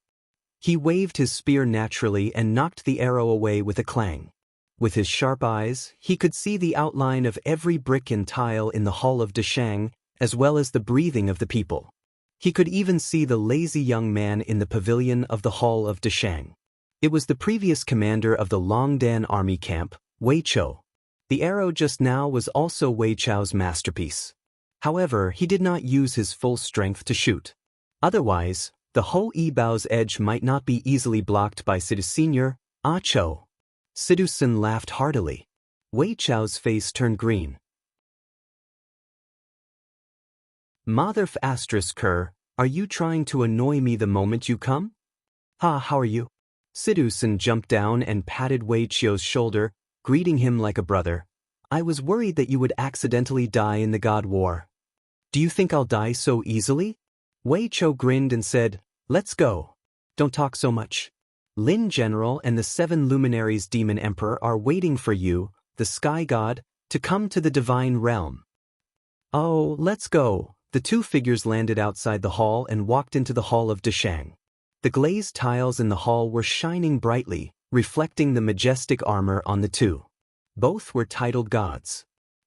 He waved his spear naturally and knocked the arrow away with a clang. With his sharp eyes, he could see the outline of every brick and tile in the Hall of Deshang, as well as the breathing of the people. He could even see the lazy young man in the pavilion of the Hall of Deshang. It was the previous commander of the Longdan army camp, Wei Chou. The arrow just now was also Wei Chou's masterpiece. However, he did not use his full strength to shoot. Otherwise, the Ho Yi Bao's edge might not be easily blocked by Sidu Senior, Ah Chou. Sidu Sen laughed heartily. Wei Chou's face turned green. Motherf *Ker, are you trying to annoy me the moment you come? How are you? Sidu Sen jumped down and patted Wei Chou's shoulder, greeting him like a brother. I was worried that you would accidentally die in the God War. Do you think I'll die so easily? Wei Chou grinned and said, let's go. Don't talk so much. Lin General and the 7 luminaries Demon Emperor are waiting for you, the Sky God, to come to the Divine Realm. Oh, let's go. The 2 figures landed outside the hall and walked into the Hall of Deshang. The glazed tiles in the hall were shining brightly, reflecting the majestic armor on the 2. Both were titled gods.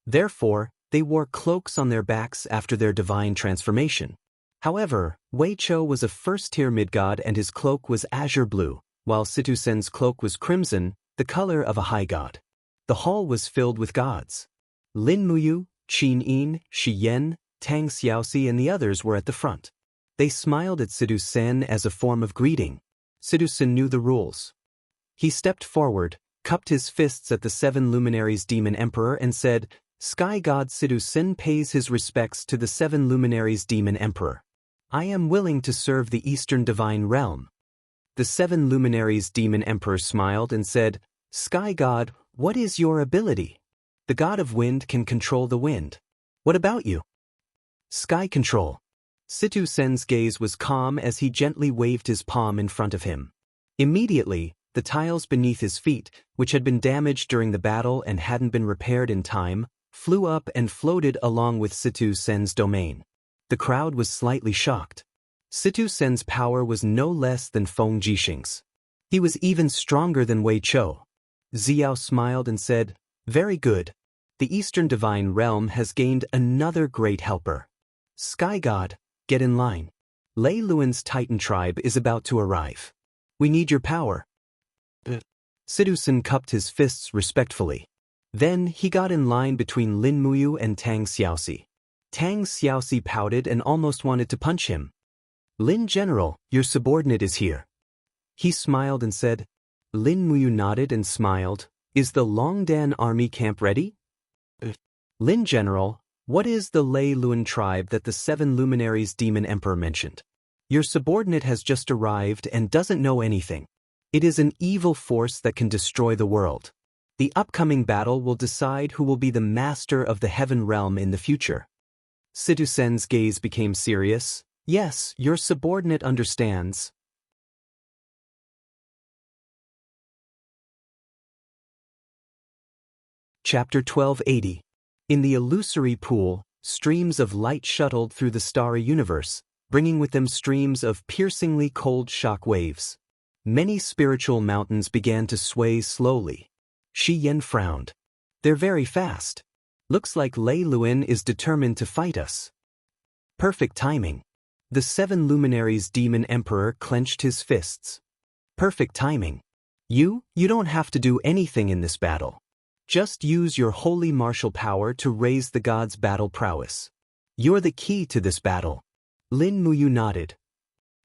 Therefore, they wore cloaks on their backs after their divine transformation. However, Wei Chou was a first-tier mid-god and his cloak was azure blue, while Situ Sen's cloak was crimson, the color of a high god. The hall was filled with gods. Lin Muyu, Qin Yin, Shi Yan, Tang Xiaoxi and the others were at the front. They smiled at Sidu Sen as a form of greeting. Sidu Sen knew the rules. He stepped forward, cupped his fists at the 7 luminaries Demon Emperor and said, Sky God Sidu Sen pays his respects to the 7 luminaries Demon Emperor. I am willing to serve the Eastern Divine Realm. The 7 luminaries Demon Emperor smiled and said, Sky God, what is your ability? The God of Wind can control the wind. What about you? Sky control. Situ Sen's gaze was calm as he gently waved his palm in front of him. Immediately, the tiles beneath his feet, which had been damaged during the battle and hadn't been repaired in time, flew up and floated along with Situ Sen's domain. The crowd was slightly shocked. Situ Sen's power was no less than Feng Jixing's. He was even stronger than Wei Chou. Xiao smiled and said, very good. The Eastern Divine Realm has gained another great helper. Sky God, get in line. Lei Luan's Titan tribe is about to arrive. We need your power. Sidu Sen cupped his fists respectfully. Then he got in line between Lin Muyu and Tang Xiaoxi. Tang Xiaoxi pouted and almost wanted to punch him. Lin General, your subordinate is here. He smiled and said. Lin Muyu nodded and smiled. Is the Longdan army camp ready? Lin General, what is the Lei Luan tribe that the 7 luminaries Demon Emperor mentioned? Your subordinate has just arrived and doesn't know anything. It is an evil force that can destroy the world. The upcoming battle will decide who will be the master of the Heaven Realm in the future. Situ Sen's gaze became serious. Yes, your subordinate understands. Chapter 1280. In the illusory pool, streams of light shuttled through the starry universe, bringing with them streams of piercingly cold shock waves. Many spiritual mountains began to sway slowly. Shi Yan frowned. They're very fast. Looks like Lei Luan is determined to fight us. Perfect timing. The 7 luminaries Demon Emperor clenched his fists. Perfect timing. You don't have to do anything in this battle. Just use your holy martial power to raise the gods' battle prowess. You're the key to this battle. Lin Muyu nodded.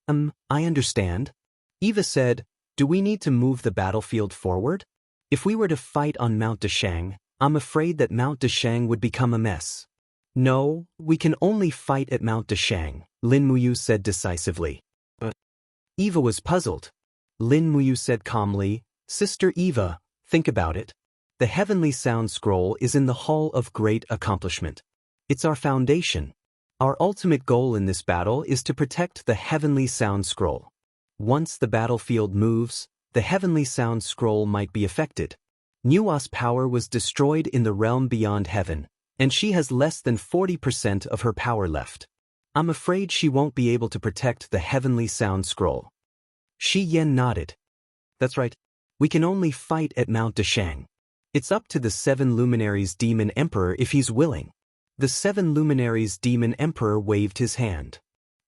I understand. Eva said, do we need to move the battlefield forward? If we were to fight on Mount Deshang, I'm afraid that Mount Deshang would become a mess. No, we can only fight at Mount Deshang, Lin Muyu said decisively. Eva was puzzled. Lin Muyu said calmly, Sister Eva, think about it. The Heavenly Sound Scroll is in the Hall of Great Accomplishment. It's our foundation. Our ultimate goal in this battle is to protect the Heavenly Sound Scroll. Once the battlefield moves, the Heavenly Sound Scroll might be affected. Nua's power was destroyed in the realm beyond heaven, and she has less than 40% of her power left. I'm afraid she won't be able to protect the Heavenly Sound Scroll. Shi Yan nodded. That's right. We can only fight at Mount Deshang. It's up to the 7 Luminaries Demon Emperor if he's willing. The 7 Luminaries Demon Emperor waved his hand.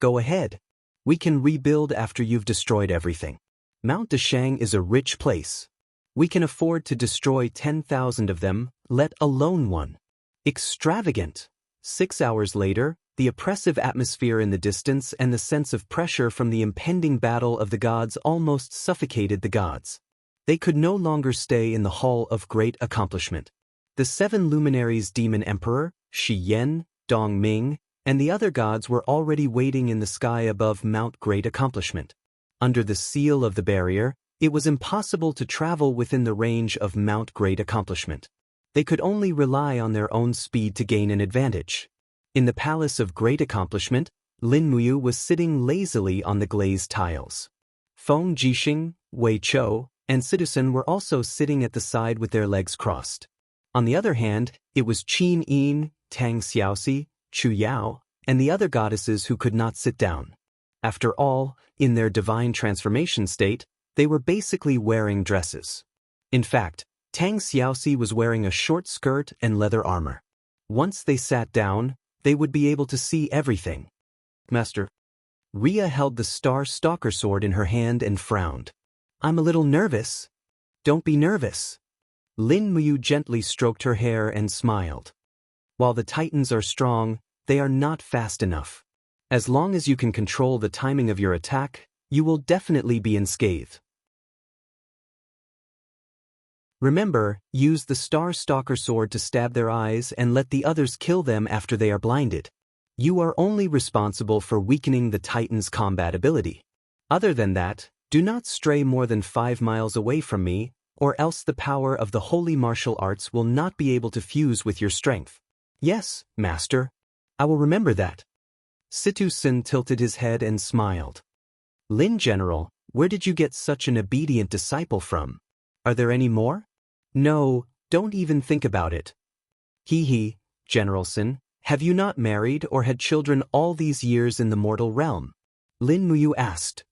Go ahead. We can rebuild after you've destroyed everything. Mount Deshang is a rich place. We can afford to destroy 10,000 of them, let alone one. Extravagant. 6 hours later, the oppressive atmosphere in the distance and the sense of pressure from the impending battle of the gods almost suffocated the gods. They could no longer stay in the Hall of Great Accomplishment. The 7 Luminaries Demon Emperor, Shi Yan, Dong Ming, and the other gods were already waiting in the sky above Mount Great Accomplishment. Under the seal of the barrier, it was impossible to travel within the range of Mount Great Accomplishment. They could only rely on their own speed to gain an advantage. In the Palace of Great Accomplishment, Lin Muyu was sitting lazily on the glazed tiles. Feng Jixing, Wei Chou, and Citizen were also sitting at the side with their legs crossed. On the other hand, it was Qin Yin, Tang Xiaoxi, Chu Yao, and the other goddesses who could not sit down. After all, in their divine transformation state, they were basically wearing dresses. In fact, Tang Xiaoxi was wearing a short skirt and leather armor. Once they sat down, they would be able to see everything. Master. Ria held the Star Stalker sword in her hand and frowned. I'm a little nervous. Don't be nervous. Lin Muyu gently stroked her hair and smiled. While the Titans are strong, they are not fast enough. As long as you can control the timing of your attack, you will definitely be unscathed. Remember, use the Star Stalker sword to stab their eyes and let the others kill them after they are blinded. You are only responsible for weakening the Titan's combat ability. Other than that, do not stray more than 5 miles away from me, or else the power of the holy martial arts will not be able to fuse with your strength. Yes, Master. I will remember that. Situ Sin tilted his head and smiled. Lin General, where did you get such an obedient disciple from? Are there any more? No, don't even think about it. He, General Sin, have you not married or had children all these years in the mortal realm? Lin Muyu asked.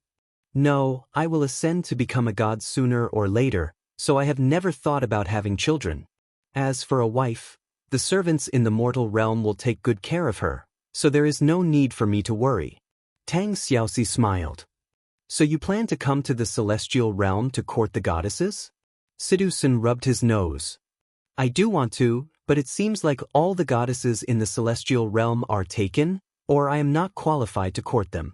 No, I will ascend to become a god sooner or later, so I have never thought about having children. As for a wife, the servants in the mortal realm will take good care of her, so there is no need for me to worry. Tang Xiaoxi smiled. So you plan to come to the celestial realm to court the goddesses? Sidu-san rubbed his nose. I do want to, but it seems like all the goddesses in the celestial realm are taken, or I am not qualified to court them.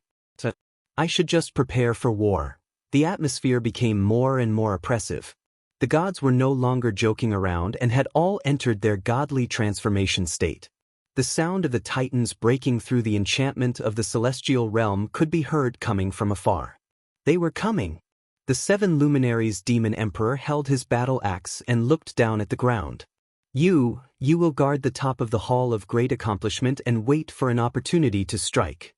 I should just prepare for war. The atmosphere became more and more oppressive. The gods were no longer joking around and had all entered their godly transformation state. The sound of the Titans breaking through the enchantment of the celestial realm could be heard coming from afar. They were coming. The 7 Luminaries Demon Emperor held his battle axe and looked down at the ground. You will guard the top of the Hall of Great Accomplishment and wait for an opportunity to strike.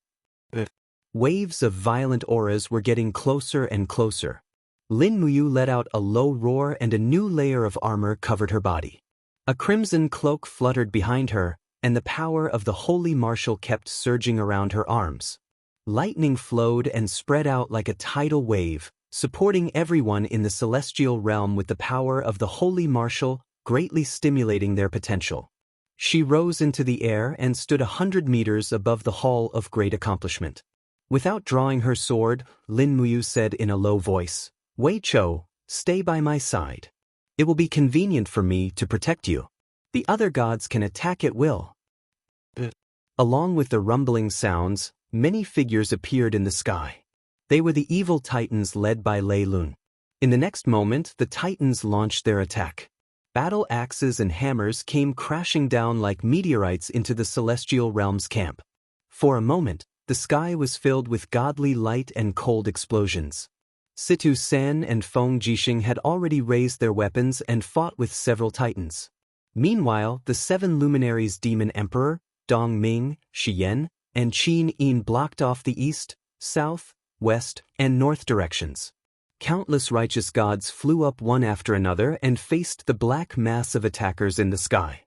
Waves of violent auras were getting closer and closer. Lin Muyu let out a low roar and a new layer of armor covered her body. A crimson cloak fluttered behind her, and the power of the holy martial kept surging around her arms. Lightning flowed and spread out like a tidal wave, supporting everyone in the celestial realm with the power of the holy martial, greatly stimulating their potential. She rose into the air and stood 100 meters above the Hall of Great Accomplishment. Without drawing her sword, Lin Muyu said in a low voice, Wei Chou, stay by my side. It will be convenient for me to protect you. The other gods can attack at will. Along with the rumbling sounds, many figures appeared in the sky. They were the evil titans led by Lei Lun. In the next moment, the titans launched their attack. Battle axes and hammers came crashing down like meteorites into the celestial realm's camp. For a moment, the sky was filled with godly light and cold explosions. Situ San and Feng Jixing had already raised their weapons and fought with several titans. Meanwhile, the 7 Luminaries Demon Emperor, Dong Ming, Shi Yan, and Qin Yin blocked off the east, south, west, and north directions. Countless righteous gods flew up one after another and faced the black mass of attackers in the sky.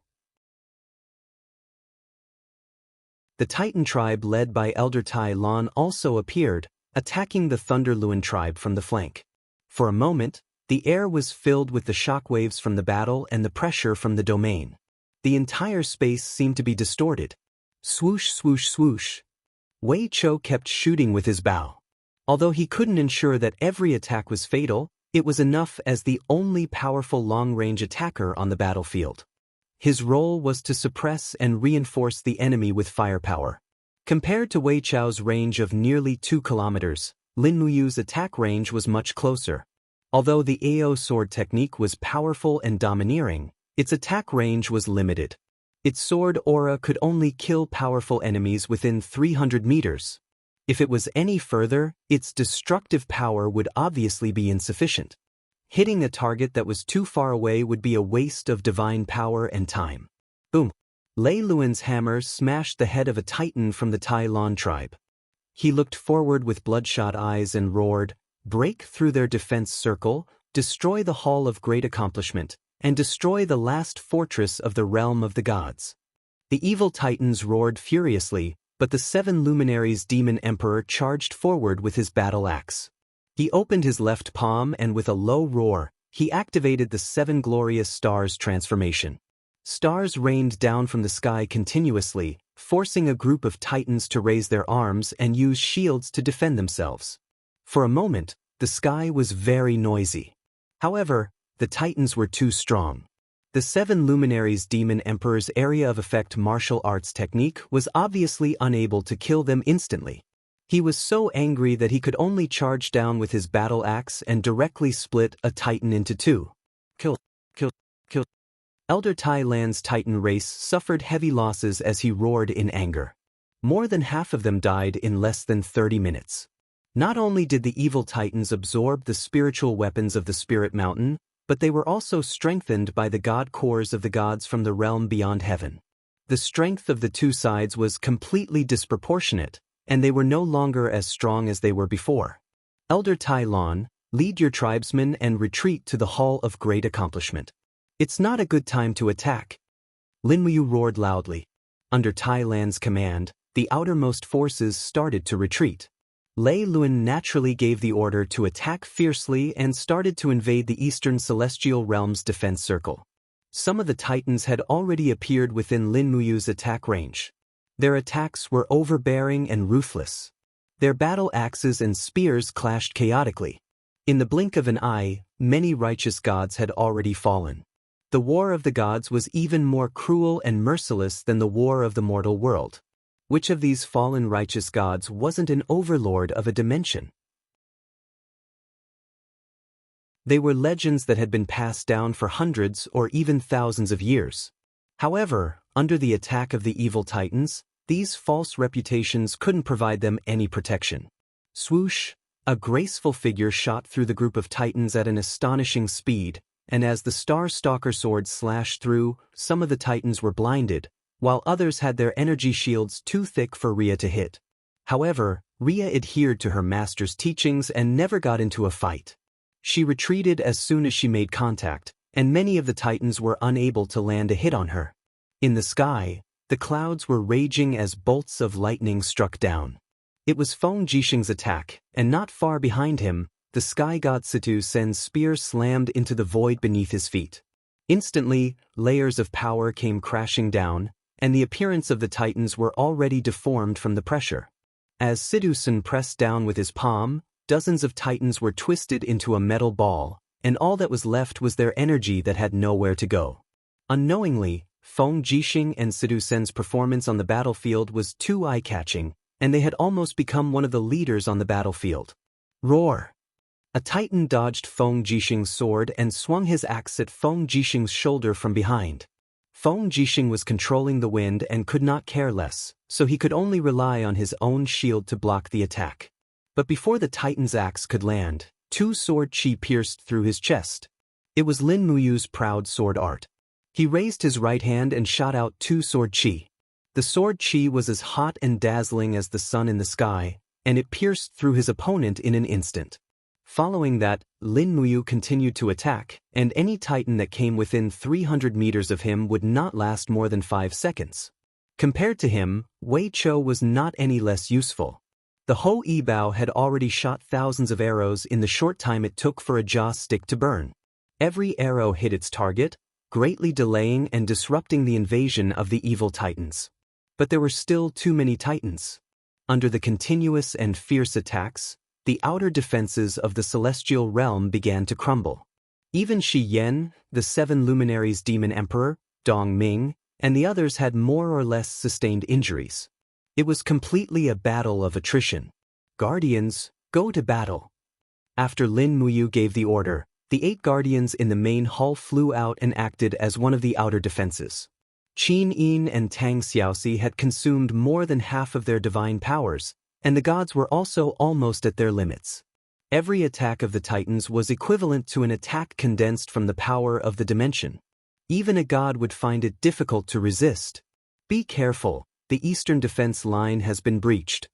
The Titan tribe led by Elder Tai Lon also appeared, attacking the Thunder Luen tribe from the flank. For a moment, The air was filled with the shockwaves from the battle and the pressure from the domain. The entire space seemed to be distorted. Swoosh, swoosh, swoosh. Wei Chou kept shooting with his bow. Although he couldn't ensure that every attack was fatal, it was enough as the only powerful long-range attacker on the battlefield. His role was to suppress and reinforce the enemy with firepower. Compared to Wei Chou's range of nearly 2 kilometers, Lin Muyu's attack range was much closer. Although the AO sword technique was powerful and domineering, its attack range was limited. Its sword aura could only kill powerful enemies within 300 meters. If it was any further, its destructive power would obviously be insufficient. Hitting a target that was too far away would be a waste of divine power and time. Boom! Lei Luan's hammer smashed the head of a titan from the Tai Lan tribe. He looked forward with bloodshot eyes and roared, "Break through their defense circle, destroy the Hall of Great Accomplishment, and destroy the last fortress of the realm of the gods." The evil titans roared furiously, but the 7 luminaries demon emperor charged forward with his battle axe. He opened his left palm and with a low roar, he activated the 7 glorious stars transformation. Stars rained down from the sky continuously, forcing a group of titans to raise their arms and use shields to defend themselves. For a moment, the sky was very noisy. However, the titans were too strong. The 7 luminaries demon emperor's area of effect martial arts technique was obviously unable to kill them instantly. He was so angry that he could only charge down with his battle axe and directly split a titan into 2. Kill, kill, kill. Elder Tai Lan's titan race suffered heavy losses as he roared in anger. More than half of them died in less than 30 minutes. Not only did the evil titans absorb the spiritual weapons of the Spirit Mountain, but they were also strengthened by the god cores of the gods from the realm beyond heaven. The strength of the 2 sides was completely disproportionate, and they were no longer as strong as they were before. Elder Tai Lan, lead your tribesmen and retreat to the Hall of Great Accomplishment. It's not a good time to attack. Lin Muyu roared loudly. Under Tai Lan's command, the outermost forces started to retreat. Lei Luan naturally gave the order to attack fiercely and started to invade the eastern celestial realm's defense circle. Some of the titans had already appeared within Lin Muyu's attack range. Their attacks were overbearing and ruthless. Their battle axes and spears clashed chaotically. In the blink of an eye, many righteous gods had already fallen. The war of the gods was even more cruel and merciless than the war of the mortal world. Which of these fallen righteous gods wasn't an overlord of a dimension? They were legends that had been passed down for hundreds or even thousands of years. However, under the attack of the evil titans, these false reputations couldn't provide them any protection. Swoosh! A graceful figure shot through the group of titans at an astonishing speed, and as the Star Stalker sword slashed through, some of the titans were blinded, while others had their energy shields too thick for Rhea to hit. However, Rhea adhered to her master's teachings and never got into a fight. She retreated as soon as she made contact, and many of the titans were unable to land a hit on her. In the sky, the clouds were raging as bolts of lightning struck down. It was Feng Jixing's attack, and not far behind him, the sky god Situ Sen's spear slammed into the void beneath his feet. Instantly, layers of power came crashing down, and the appearance of the titans were already deformed from the pressure. As Situ Sen pressed down with his palm, dozens of titans were twisted into a metal ball, and all that was left was their energy that had nowhere to go. Unknowingly, Feng Jixing and Situ Sen's performance on the battlefield was too eye-catching, and they had almost become one of the leaders on the battlefield. Roar! A titan dodged Feng Jixing's sword and swung his axe at Feng Jixing's shoulder from behind. Feng Jixing was controlling the wind and could not care less, so he could only rely on his own shield to block the attack. But before the titan's axe could land, 2 sword chi pierced through his chest. It was Lin Muyu's proud sword art. He raised his right hand and shot out 2 sword chi. The sword chi was as hot and dazzling as the sun in the sky, and it pierced through his opponent in an instant. Following that, Lin Muyu continued to attack, and any titan that came within 300 meters of him would not last more than 5 seconds. Compared to him, Wei Chou was not any less useful. The Ho Bao had already shot thousands of arrows in the short time it took for a jaw stick to burn. Every arrow hit its target, greatly delaying and disrupting the invasion of the evil titans. But there were still too many titans. Under the continuous and fierce attacks, the outer defenses of the celestial realm began to crumble. Even Shi Yan, the 7 luminaries demon emperor, Dong Ming, and the others had more or less sustained injuries. It was completely a battle of attrition. Guardians, go to battle. After Lin Muyu gave the order, the 8 guardians in the main hall flew out and acted as one of the outer defenses. Qin Yin and Tang Xiaoxi had consumed more than half of their divine powers, and the gods were also almost at their limits. Every attack of the titans was equivalent to an attack condensed from the power of the dimension. Even a god would find it difficult to resist. Be careful, the eastern defense line has been breached.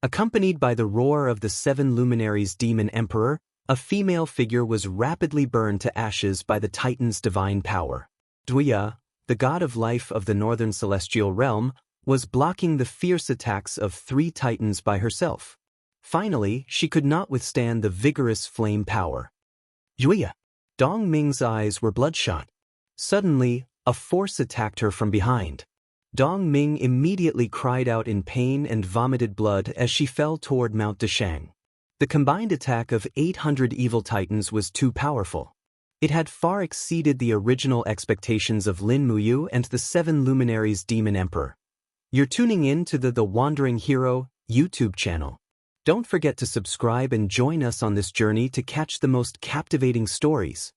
Accompanied by the roar of the 7 luminaries demon emperor, a female figure was rapidly burned to ashes by the Titan's divine power. Wuxia, the god of life of the northern celestial realm, was blocking the fierce attacks of 3 titans by herself. Finally, she could not withstand the vigorous flame power. Wuxia! Dong Ming's eyes were bloodshot. Suddenly, a force attacked her from behind. Dong Ming immediately cried out in pain and vomited blood as she fell toward Mount Deshang. The combined attack of 800 evil titans was too powerful. It had far exceeded the original expectations of Lin Muyu and the 7 luminaries demon emperor. You're tuning in to the Wandering Hero YouTube channel. Don't forget to subscribe and join us on this journey to catch the most captivating stories.